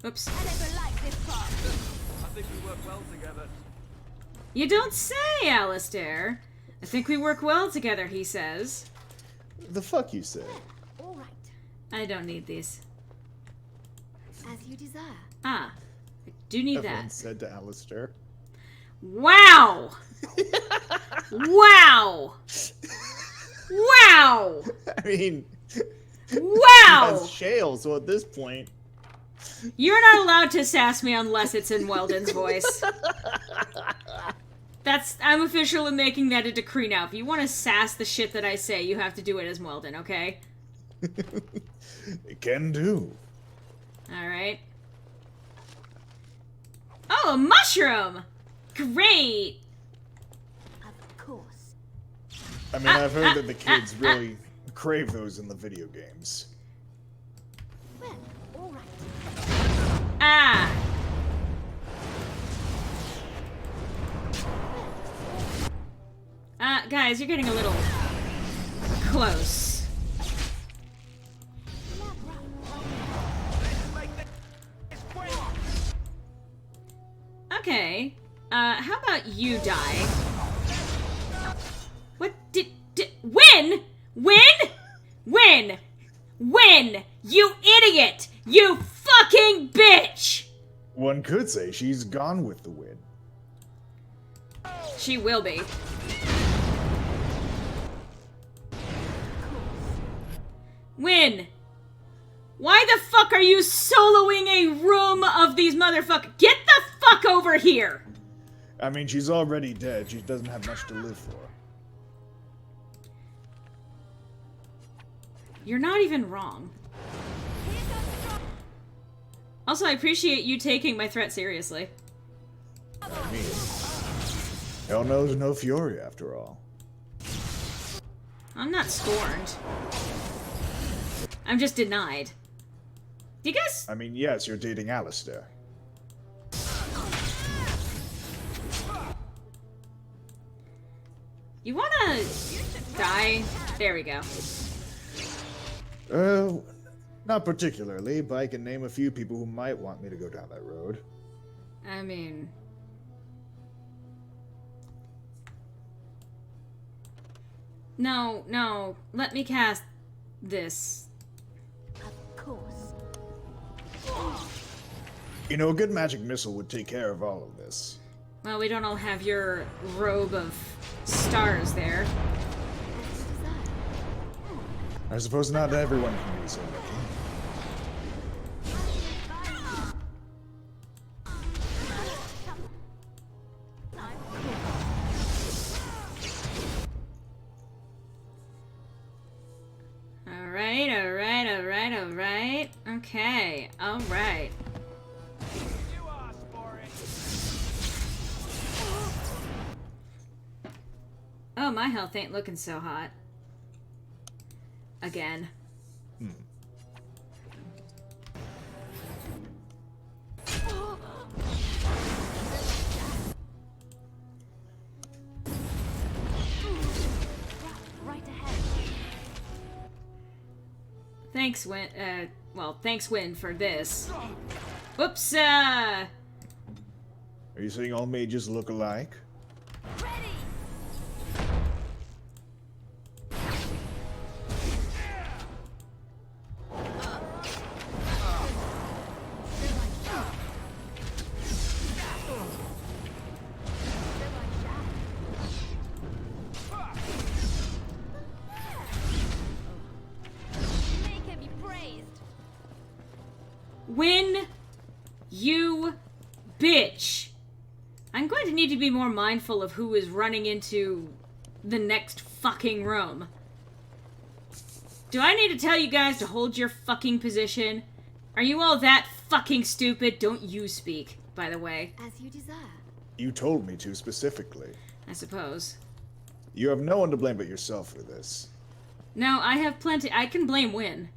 Oops. I never liked this part. I think we work well together. You don't say, Alistair. I think we work well together, he says. the fuck you say? All right. I don't need these. As you desire. Ah, I do need Everyone that. said to Alistair. Wow! Wow! Wow! I mean, Wow! that's Shale, so at this point... You're not allowed to sass me unless it's in Weldon's voice. I'm official in making that a decree now. If you want to sass the shit that I say, you have to do it as Weldon, okay? It can do. Alright. Oh, a mushroom! Great! Of course. I mean, I've heard that the kids really crave those in the video games. Well, all right. Ah! Guys, you're getting a little close. Okay. How about you die? What did win? Win! You idiot! You fucking bitch! One could say she's gone with the wind. She will be. Win! Why the fuck are you soloing a room of these motherfuckers? Get the fuck over here! I mean, she's already dead. She doesn't have much to live for. You're not even wrong. Also, I appreciate you taking my threat seriously. I mean, hell knows no fury after all. I'm not scorned. I'm just denied. Do you guys... I mean, yes, you're dating Alistair. You wanna die? There we go. Not particularly, but I can name a few people who might want me to go down that road. I mean... No, let me cast this. Of course. You know, a good magic missile would take care of all of this. Well, we don't all have your robe of stars there. I suppose not everyone can be so lucky. Alright. Okay, alright. Oh, my health ain't looking so hot. Again. Right ahead. Thanks, Win. Thanks, Win, for this. Whoops. Are you saying all mages look alike? Win, you bitch. I'm going to need to be more mindful of who is running into the next fucking room. Do I need to tell you guys to hold your fucking position? Are you all that fucking stupid? Don't you speak, by the way. As you desire. You told me to specifically. I suppose. You have no one to blame but yourself for this. No, I have plenty. I can blame Win.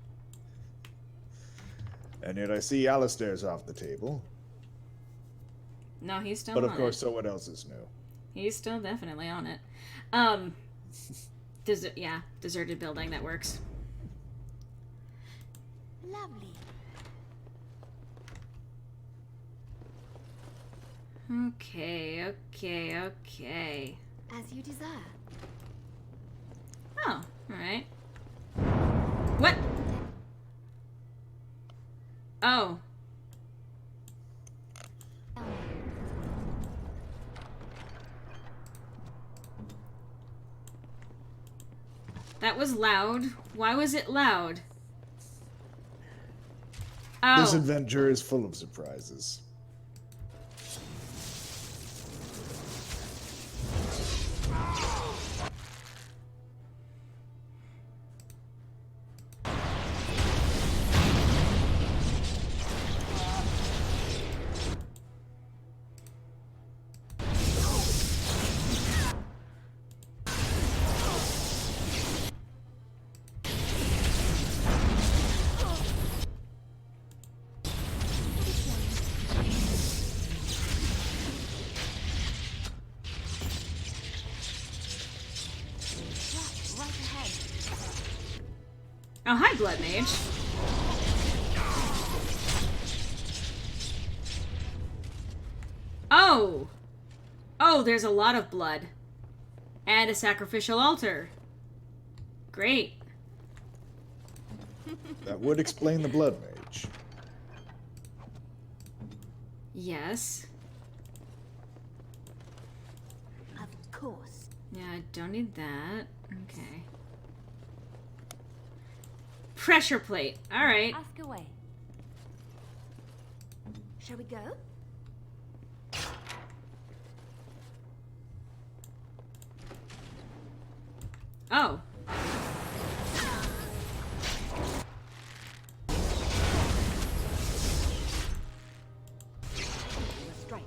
And yet I see Alistair's off the table. No, he's still But on of course, it. someone else is new. He's still definitely on it. Deserted building, that works. Lovely. Okay. As you desire. Oh, alright. What? Oh. That was loud. Why was it loud? Oh. This adventure is full of surprises. Oh, hi, Blood Mage. Oh! Oh, there's a lot of blood. And a sacrificial altar. Great. That would explain the Blood Mage. Yes. Of course. Yeah, I don't need that. Okay. pressure plate. All right. Ask away. Shall we go? Oh. Strike.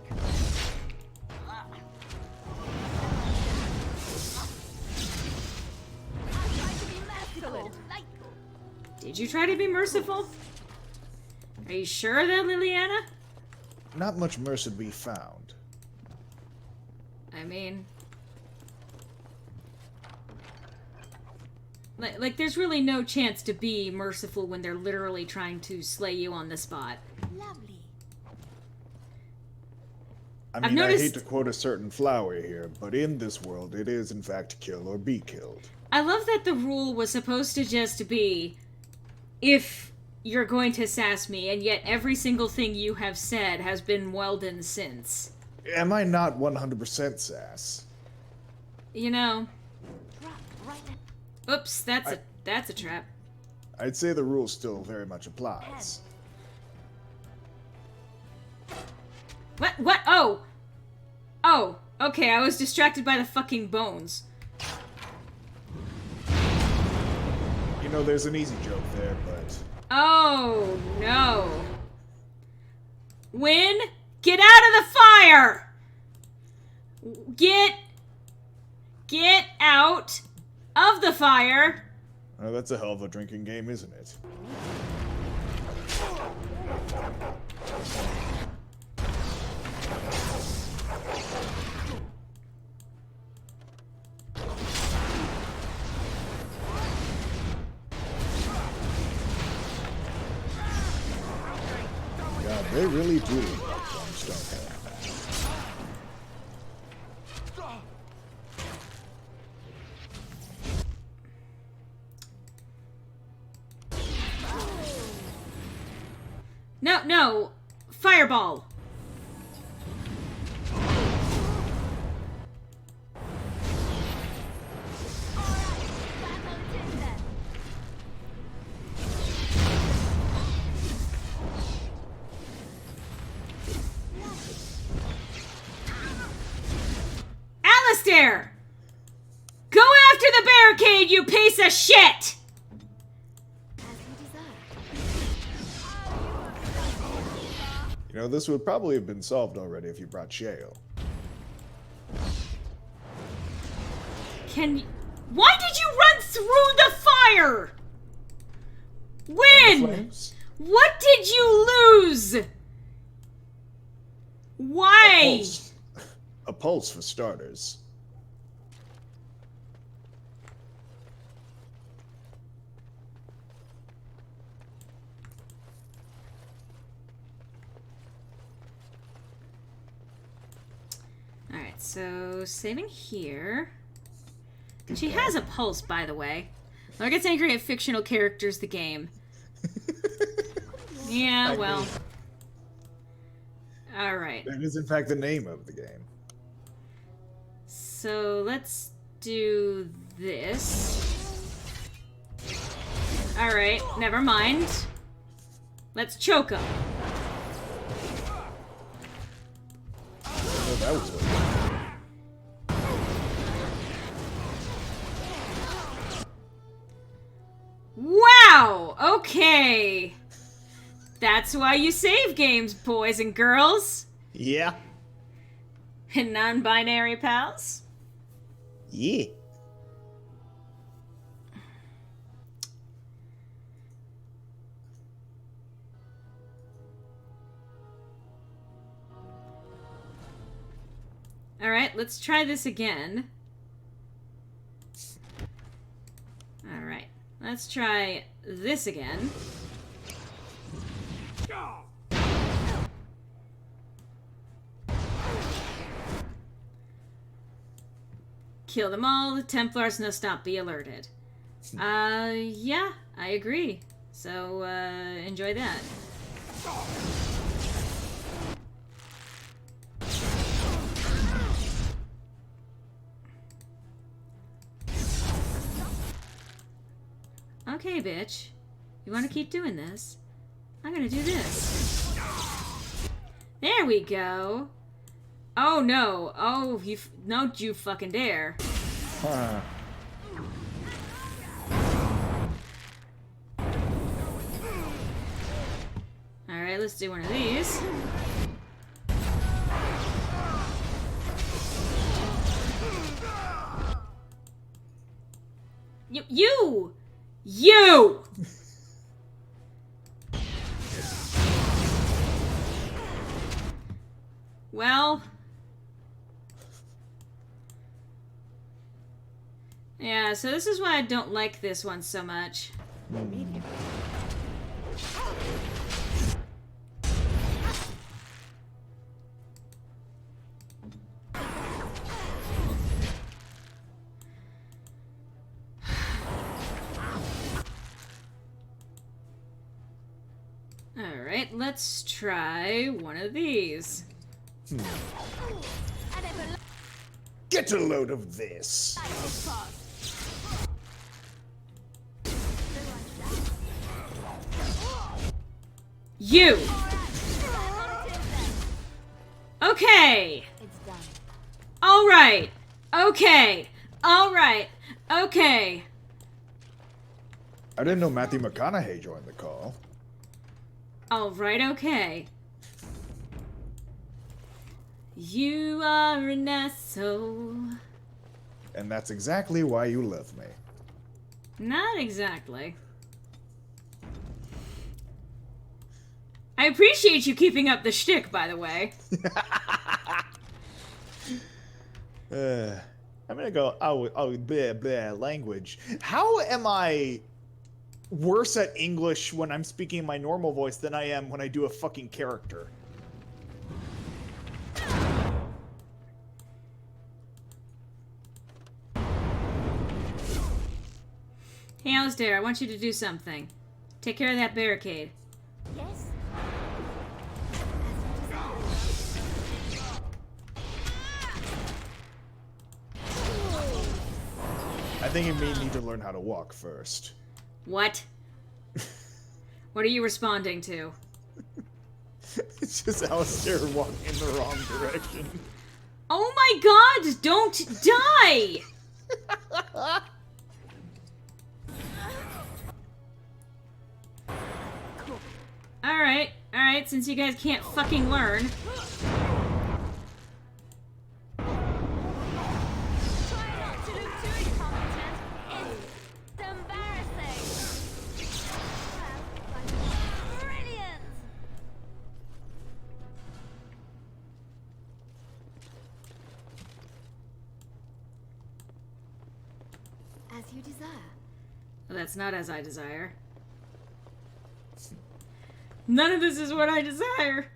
Did you try to be merciful? Are you sure of that, Liliana? Not much mercy to be found. I mean... Like, there's really no chance to be merciful when they're literally trying to slay you on the spot. Lovely. I mean, noticed... I hate to quote a certain flower here, but in this world, it is in fact kill or be killed. I love that the rule was supposed to just be, if you're going to sass me, and yet every single thing you have said has been well done since. Am I not 100% sass? You know... Oops, that's a trap. I'd say the rule still very much applies. What? Oh! Oh, okay, I was distracted by the fucking bones. You know, there's an easy joke there, but... Oh, no. Win, get out of the fire! Get out of the fire! Oh, that's a hell of a drinking game, isn't it? God, they really do look like bones, don't they? No, fireball. Alistair! Go after the barricade, you piece of shit! You know, this would probably have been solved already if you brought Shale. Why did you run through the fire? When? What did you lose? Why? A pulse for starters. Alright, so saving here. She has a pulse, by the way. When gets angry at fictional characters, the game. Yeah, well. Alright. That is, in fact, the name of the game. So let's do this. Alright, never mind. Let's choke him. Oh, that was good. Wow! Okay. That's why you save games, boys and girls. Yeah. And non-binary pals. Yeah. Alright, let's try this again. Alright, let's try this again. Kill them all, the Templars must not be alerted. Yeah, I agree. So, enjoy that. Okay, bitch. You want to keep doing this? I'm gonna do this. There we go. Oh no. Oh, don't you fucking dare. Huh. Alright, let's do one of these. You! Well. Yeah, so this is why I don't like this one so much. Alright, let's try one of these. Get a load of this. You! Okay! It's done. Alright! Okay! Alright! Okay! I didn't know Matthew McConaughey joined the call. Alright, okay. You are an asshole. And that's exactly why you love me. Not exactly. I appreciate you keeping up the shtick, by the way. I'm gonna go, bleh, language. How am I worse at English when I'm speaking my normal voice than I am when I do a fucking character? Hey, Alistair, I want you to do something. Take care of that barricade. Yes? I think you may need to learn how to walk first. What? What are you responding to? It's just Alistair walking in the wrong direction. Oh my god! Don't die! Alright, since you guys can't fucking learn. As you desire. Well, that's not as I desire. None of this is what I desire!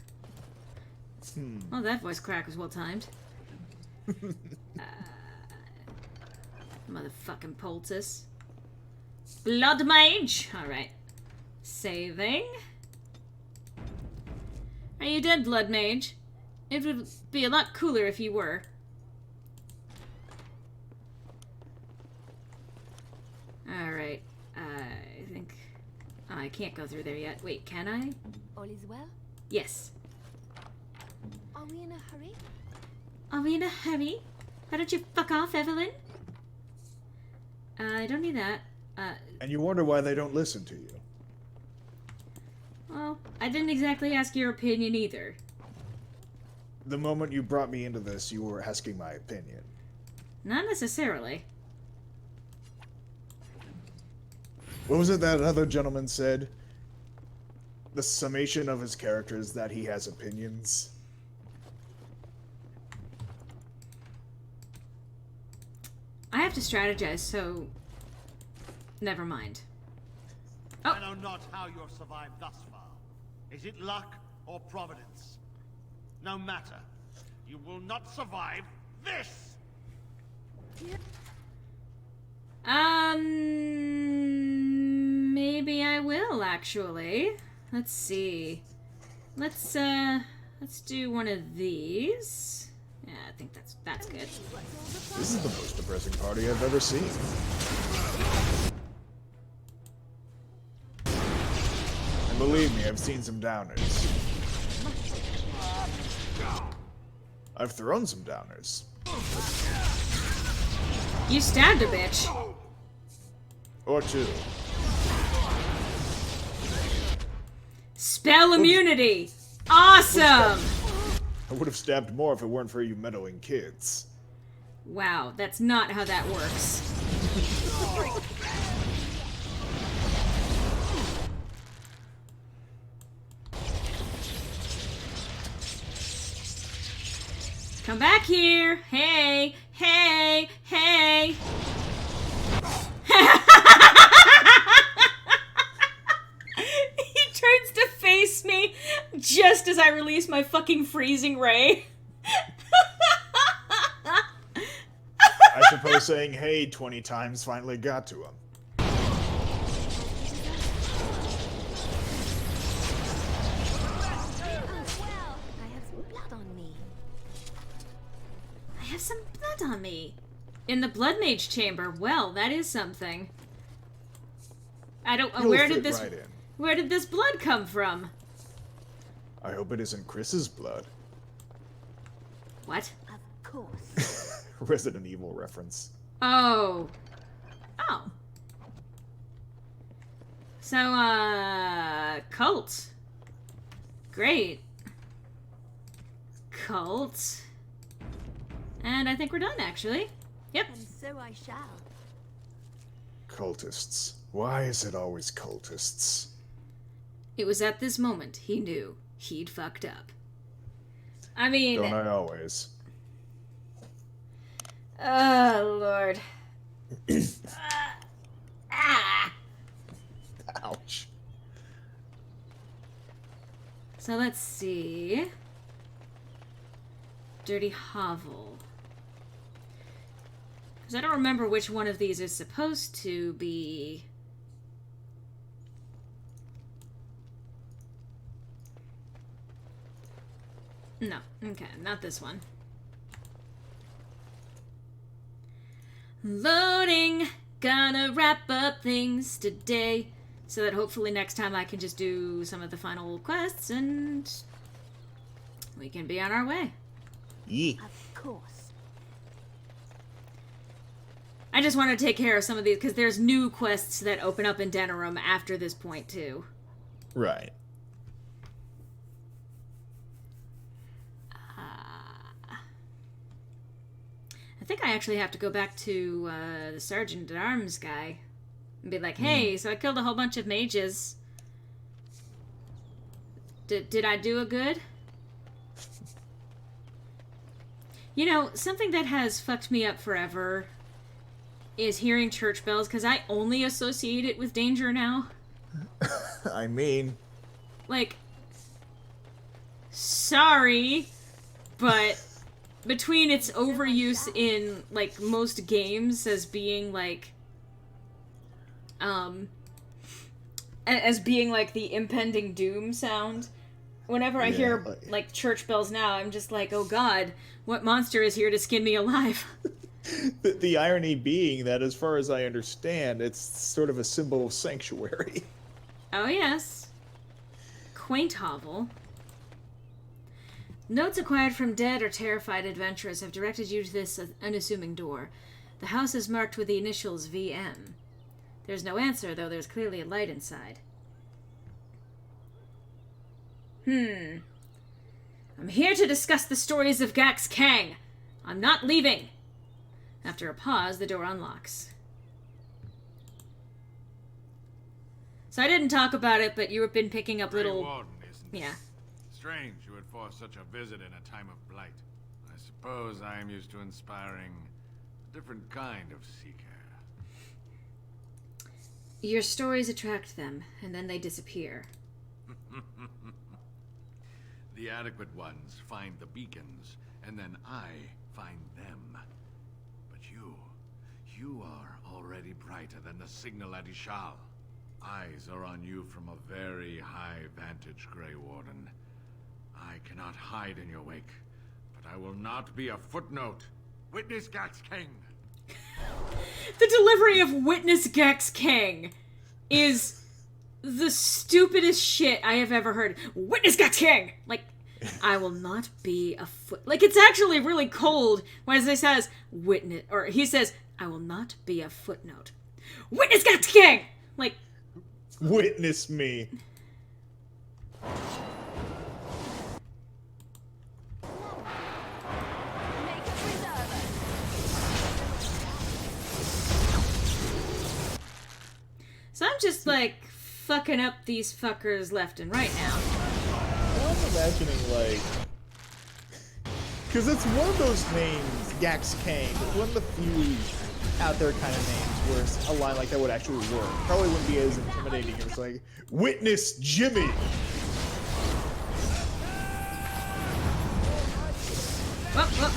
Oh, that voice crack was well timed. Motherfucking poultice. Blood mage! Alright. Saving. Are you dead, blood mage? It would be a lot cooler if you were. Alright. I think... Oh, I can't go through there yet. Wait, can I? All is well? Yes. Are we in a hurry? Are we in a hurry? Why don't you fuck off, Evelyn? I don't need that. And you wonder why they don't listen to you. Well, I didn't exactly ask your opinion either. The moment you brought me into this, you were asking my opinion. Not necessarily. What was it that other gentleman said? The summation of his character is that he has opinions. I have to strategize, so... Never mind. Oh. I know not how you have survived thus far. Is it luck or providence? No matter. You will not survive this! Maybe I will, actually. Let's see. Let's do one of these. Yeah, I think that's good. This is the most depressing party I've ever seen. Believe me, I've seen some downers. I've thrown some downers. You stabbed a bitch. Or two. Spell immunity! Awesome! I would have stabbed more if it weren't for you meddling kids. Wow, that's not how that works. Come back here! Hey! Hey! Hey! He turns to face me just as I release my fucking freezing ray. I suppose saying hey 20 times finally got to him. I have some blood on me. In the Blood Mage chamber. Well, that is something. I don't. You'll Where fit did this? right in. Where did this blood come from? I hope it isn't Chris's blood. What? Of course. Resident Evil reference. Oh. Oh. So, cult. Great. Cult. And I think we're done, actually. Yep. And so I shall. Cultists. Why is it always cultists? It was at this moment he knew he'd fucked up. I mean... Don't I always? Oh, Lord. Ouch. So let's see. Dirty Hovel. Because I don't remember which one of these is supposed to be... No. Okay, not this one. Loading! Gonna wrap up things today so that hopefully next time I can just do some of the final quests and we can be on our way. Yee. Of course. I just want to take care of some of these because there's new quests that open up in Denerim after this point too. Right. I think I actually have to go back to the Sergeant at Arms guy and be like, hey, so I killed a whole bunch of mages. Did I do a good? You know, something that has fucked me up forever is hearing church bells, because I only associate it with danger now. I mean... Like, sorry, but between its overuse in, like, most games as being, like, as being, like, the impending doom sound, whenever I hear, like, church bells now, I'm just like, oh god, what monster is here to skin me alive? The irony being that, as far as I understand, it's sort of a symbol of sanctuary. Oh, yes. Quaint hovel. Notes acquired from dead or terrified adventurers have directed you to this unassuming door. The house is marked with the initials VM. There's no answer, though there's clearly a light inside. I'm here to discuss the stories of Gax Kang. I'm not leaving. After a pause, the door unlocks. So I didn't talk about it, but you've been picking up little... Warden, isn't it? Yeah. Strange you would force such a visit in a time of blight. I suppose I am used to inspiring a different kind of seeker. Your stories attract them, and then they disappear. The adequate ones find the beacons, and then I find them. But you are already brighter than the signal at Ishal. Eyes are on you from a very high vantage, Grey Warden. I cannot hide in your wake, but I will not be a footnote. Witness Gax King. The delivery of Witness Gax Kang is the stupidest shit I have ever heard. Witness Gax King! Like, I will not be a foot. Like, it's actually really cold when he says, witness, or he says, I will not be a footnote. Witness Gax King! Like, witness me. so I'm just like fucking up these fuckers left and right now. I'm imagining, like, because it's one of those names, Gax Kang, one of the few out there kind of names where a line like that would actually work. Probably wouldn't be as intimidating as like, witness Jimmy. Whoop, whoop.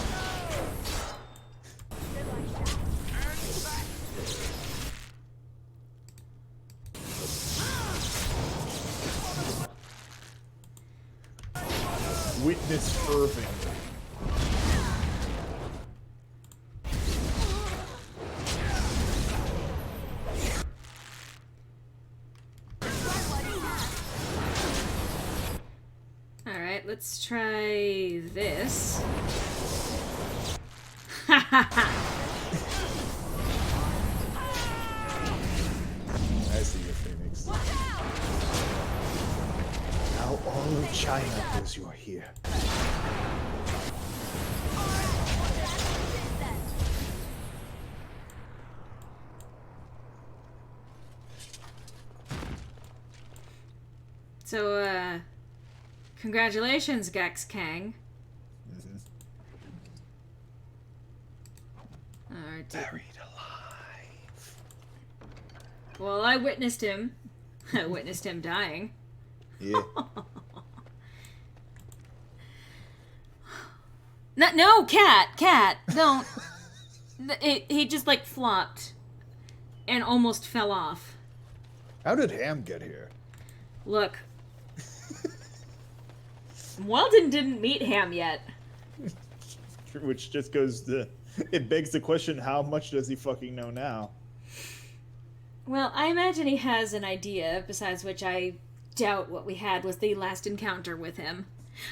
Witness Irving. Alright, let's try this. I see you, Phoenix. Now all of China knows you're here. So, congratulations, Gax Kang. Alright. Buried alive. Well, I witnessed him. I witnessed him dying. Yeah. No, cat, don't. He just like flopped and almost fell off. How did Ham get here? Look. Walden didn't meet Ham yet. Which just goes to... It begs the question, how much does he fucking know now? Well, I imagine he has an idea, besides which I doubt what we had was the last encounter with him.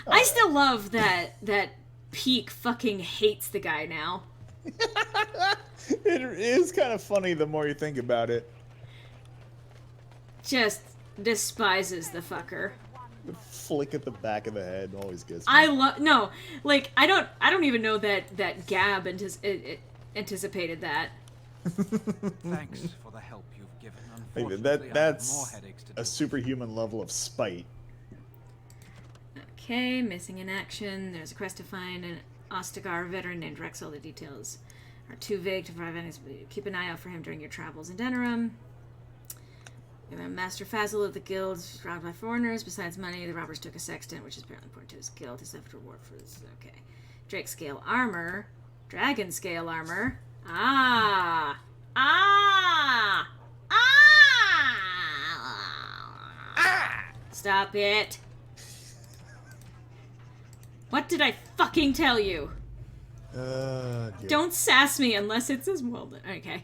I still love that Peak fucking hates the guy now. It is kind of funny the more you think about it. Just despises the fucker. The flick at the back of the head always gets me. I love no, like I don't even know that Gab anticipated that. Thanks for the help you've given. Unfortunately, I have more That's headaches to a superhuman level of spite. Okay, missing in action. There's a quest to find an Ostagar veteran named Rex. All the details are too vague to provide any. Keep an eye out for him during your travels in Denerim. Master Fazil of the guild, robbed by foreigners. Besides money, the robbers took a sextant, which is apparently important to his guild. His left reward for this. Okay. Drake scale armor. Dragon scale armor. Ah! Stop it. What did I fucking tell you? Don't sass me unless it's as well done. Okay.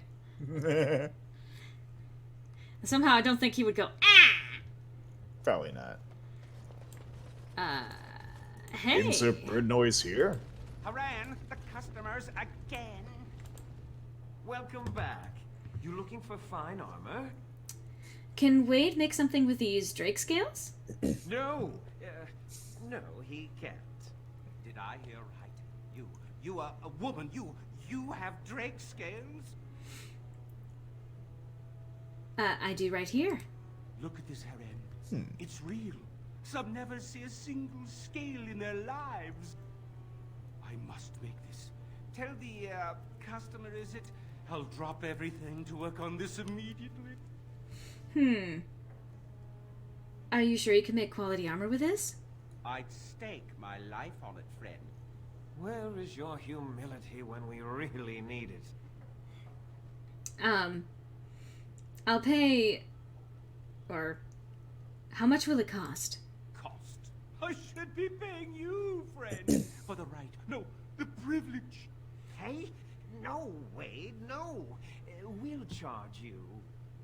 Somehow I don't think he would go, ah! Probably not. Hey. Insert bird noise here. Haran, the customers again. Welcome back. You looking for fine armor? Can Wade make something with these Drake scales? No. No, he can't. Did I hear right? You are a woman. You have Drake scales? I do right here. Look at this, Haran. It's real. Some never see a single scale in their lives. I must make this. Tell the customer, is it? I'll drop everything to work on this immediately. Are you sure you can make quality armor with this? I'd stake my life on it, friend. Where is your humility when we really need it? I'll pay... Or... How much will it cost? Cost? I should be paying you, friend. For the right. No, the privilege. Hey? No, Wade, no. We'll charge you.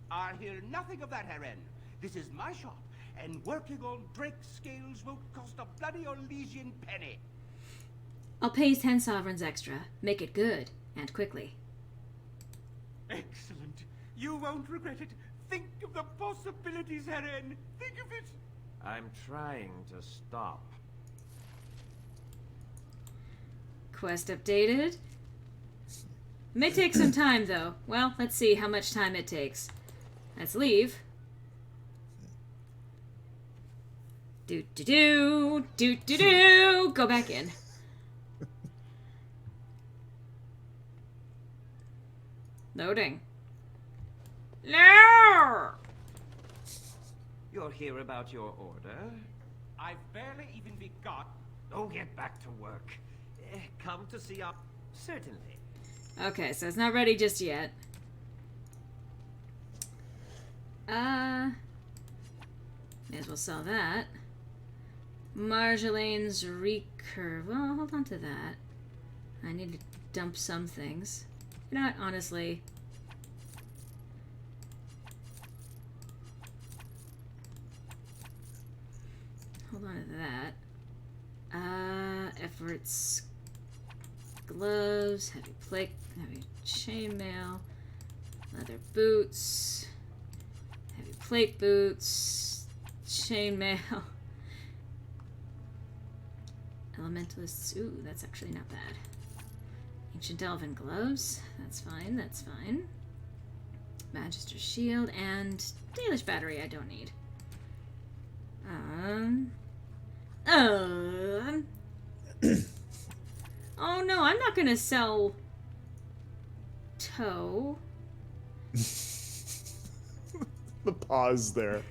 I hear nothing of that, Haran. This is my shop, and working on Drake scales won't cost a bloody Orlesian penny. I'll pay 10 sovereigns extra. Make it good, and quickly. Excellent. You won't regret it. Think of the possibilities, Heren. Think of it. I'm trying to stop. Quest updated. May take some time, though. Well, let's see how much time it takes. Let's leave. Do-do-do, do-do-do. Go back in. Loading. No! You're here about your order? I've barely even begun. Oh, get back to work. Come to see our... Certainly. Okay, so it's not ready just yet. May as well sell that. Marjolaine's recurve. Well, hold on to that. I need to dump some things. You know what, honestly. Hold on to that. Efforts. Gloves, heavy plate, heavy chainmail, leather boots, heavy plate boots, chainmail, elementalists. Ooh, that's actually not bad. Ancient elven gloves. That's fine. That's fine. Magister's shield and Dalish battery. I don't need. Oh no, I'm not gonna sell toe. The pause there.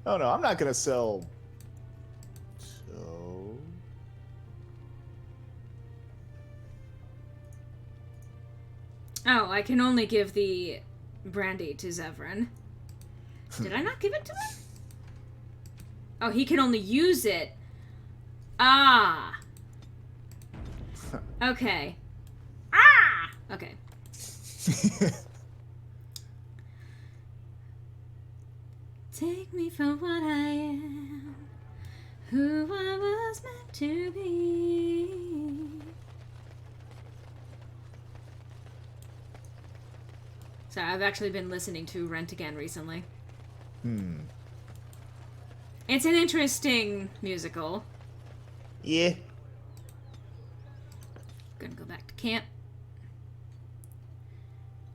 Oh no, I'm not gonna sell toe. Oh, I can only give the brandy to Zevran. Did I not give it to him? Oh, he can only use it. Ah. Okay. Ah! Okay. Take me for what I am, who I was meant to be. Sorry, I've actually been listening to Rent again recently. It's an interesting musical. Yeah. Gonna go back to camp.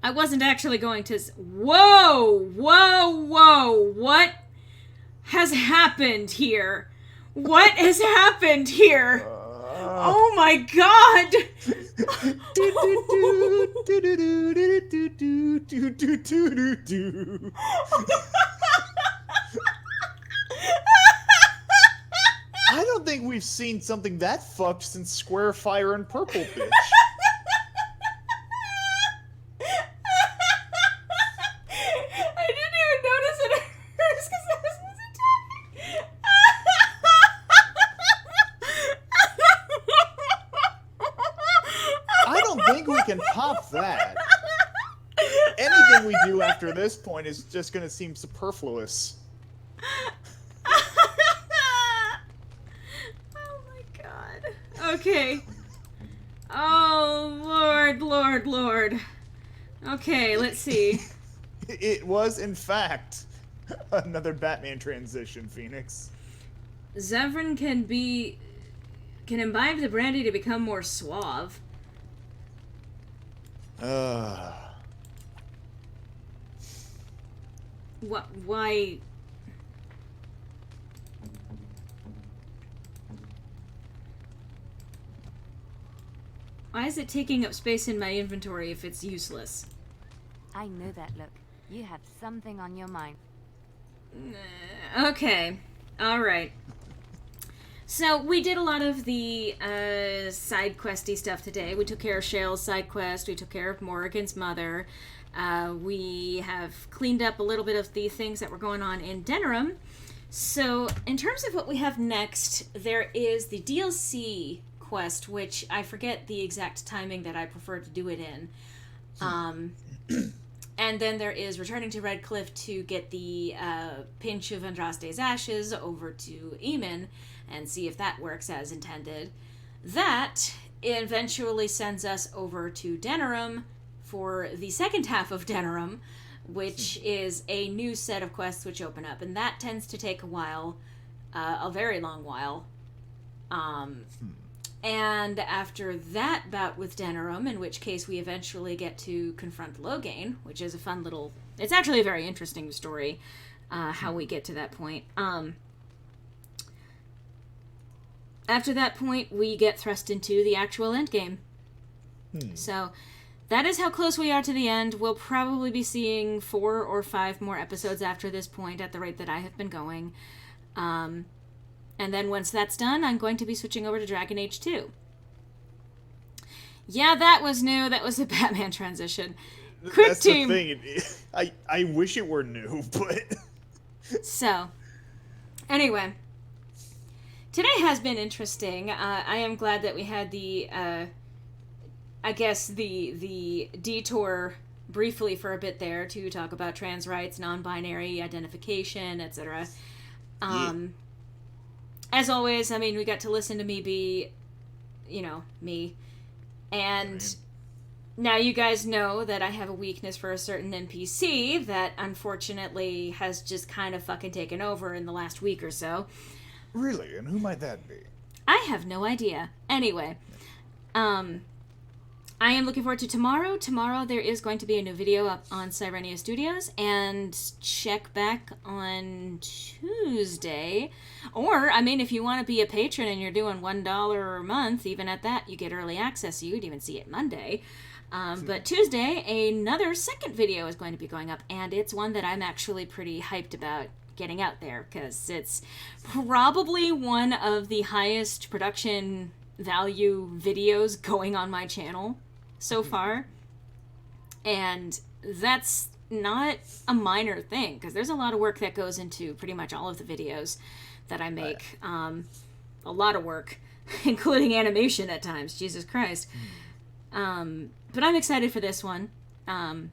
I wasn't actually going to... Whoa! Whoa! Whoa! What has happened here? What has happened here? Oh my god! I don't think we've seen something that fucked since Square Fire and Purple Bitch. I didn't even notice it at first because I was I don't think we can top that. Anything we do after this point is just going to seem superfluous. Oh my god. Okay. Oh, Lord, Lord, Lord. Okay, let's see. It was, in fact, another Batman transition, Phoenix. Zevran can imbibe the brandy to become more suave. What? Why? Why is it taking up space in my inventory if it's useless? I know that look. You have something on your mind. Okay. Alright. So, we did a lot of the side questy stuff today. We took care of Cheryl's side quest. We took care of Morrigan's mother. We have cleaned up a little bit of the things that were going on in Denerim. So, in terms of what we have next, there is the DLC quest, which I forget the exact timing that I prefer to do it in. And then there is returning to Redcliffe to get the pinch of Andraste's ashes over to Eamon and see if that works as intended. That eventually sends us over to Denerim for the second half of Denerim, which is a new set of quests which open up. And that tends to take a while, a very long while. And after that bout with Denerim, in which case we eventually get to confront Loghain, which is a fun little... It's actually a very interesting story, how we get to that point. After that point, we get thrust into the actual endgame. So, that is how close we are to the end. We'll probably be seeing 4 or 5 more episodes after this point, at the rate that I have been going. And then once that's done, I'm going to be switching over to Dragon Age 2. Yeah, that was new. That was a Batman transition. Quick That's team. the thing. I wish it were new, but... So, anyway. Today has been interesting. I am glad that we had the, I guess, the detour briefly for a bit there to talk about trans rights, non-binary identification, etc. As always, I mean, we got to listen to me be, me. And now you guys know that I have a weakness for a certain NPC that unfortunately has just kind of fucking taken over in the last week or so. Really? And who might that be? I have no idea. Anyway, I am looking forward to tomorrow. Tomorrow there is going to be a new video up on Sirenia Studios, and check back on Tuesday. Or, I mean, if you want to be a patron and you're doing $1 a month, even at that, you get early access, so you'd even see it Monday. But Tuesday, another second video is going to be going up, and it's one that I'm actually pretty hyped about getting out there, because it's probably one of the highest production value videos going on my channel so far. And that's not a minor thing, because there's a lot of work that goes into pretty much all of the videos that I make. A lot of work, including animation at times. Jesus Christ. But I'm excited for this one. And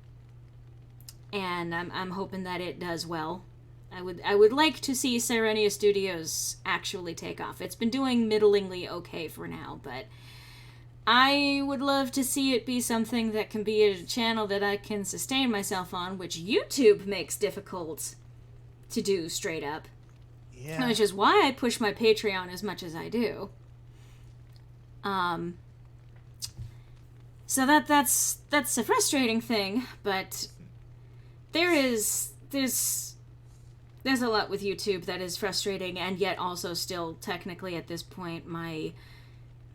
I'm hoping that it does well. I would like to see Sirenia Studios actually take off. It's been doing middlingly okay for now, but I would love to see it be something that can be a channel that I can sustain myself on, which YouTube makes difficult to do straight up. Yeah. Which is why I push my Patreon as much as I do. So that's a frustrating thing, but there's a lot with YouTube that is frustrating, and yet also still technically at this point my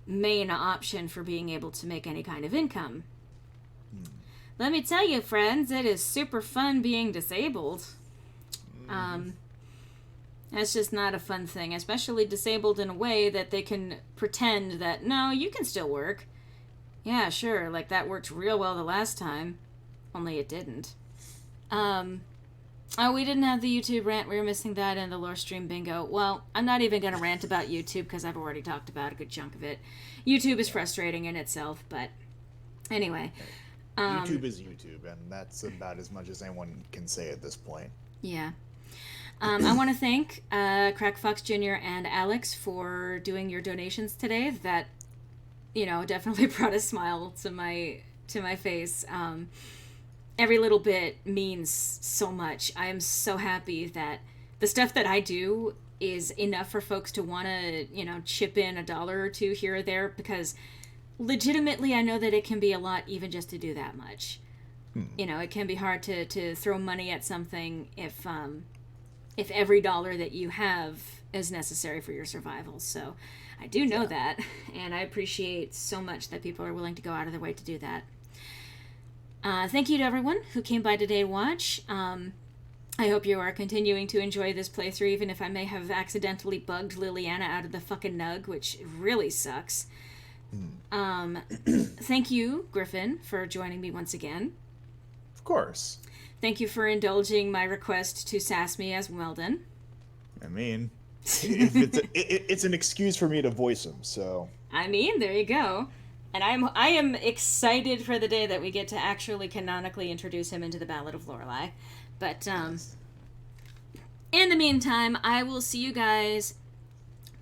main option for being able to make any kind of income. Let me tell you, friends, it is super fun being disabled. That's just not a fun thing, especially disabled in a way that they can pretend that, no, you can still work. Yeah, sure, like that worked real well the last time, only it didn't. Oh, we didn't have the YouTube rant. We were missing that in the lore stream bingo. Well, I'm not even going to rant about YouTube because I've already talked about a good chunk of it. YouTube is frustrating in itself, but anyway. YouTube is YouTube, and that's about as much as anyone can say at this point. Yeah. I want to thank Crack Fox Jr. and Alex for doing your donations today. That, definitely brought a smile to my face. Every little bit means so much. I am so happy that the stuff that I do is enough for folks to want to, chip in $1 or $2 here or there, because legitimately I know that it can be a lot even just to do that much. It can be hard to throw money at something if every dollar that you have is necessary for your survival. So I do know that, and I appreciate so much that people are willing to go out of their way to do that. Thank you to everyone who came by today to watch. I hope you are continuing to enjoy this playthrough, even if I may have accidentally bugged Liliana out of the fucking nug, which really sucks. Thank you, Griffin, for joining me once again. Of course. Thank you for indulging my request to sass me as Weldon. I mean, it's an excuse for me to voice him, so... I mean, there you go. And I am excited for the day that we get to actually canonically introduce him into the Ballad of Lorelei. But in the meantime, I will see you guys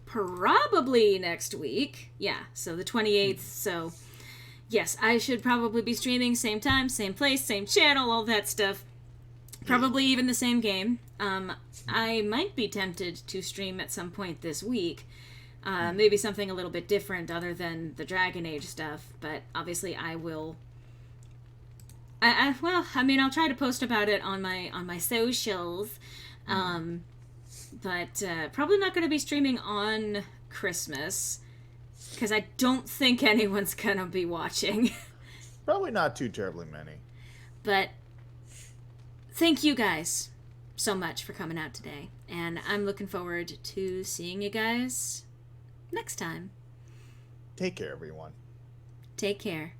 probably next week. Yeah, so the 28th. So yes, I should probably be streaming same time, same place, same channel, all that stuff. Probably even the same game. I might be tempted to stream at some point this week. Maybe something a little bit different other than the Dragon Age stuff, but obviously I will. I'll try to post about it on my socials, but probably not going to be streaming on Christmas because I don't think anyone's gonna be watching. Probably not too terribly many. But thank you guys so much for coming out today, and I'm looking forward to seeing you guys next time. Take care, everyone. Take care.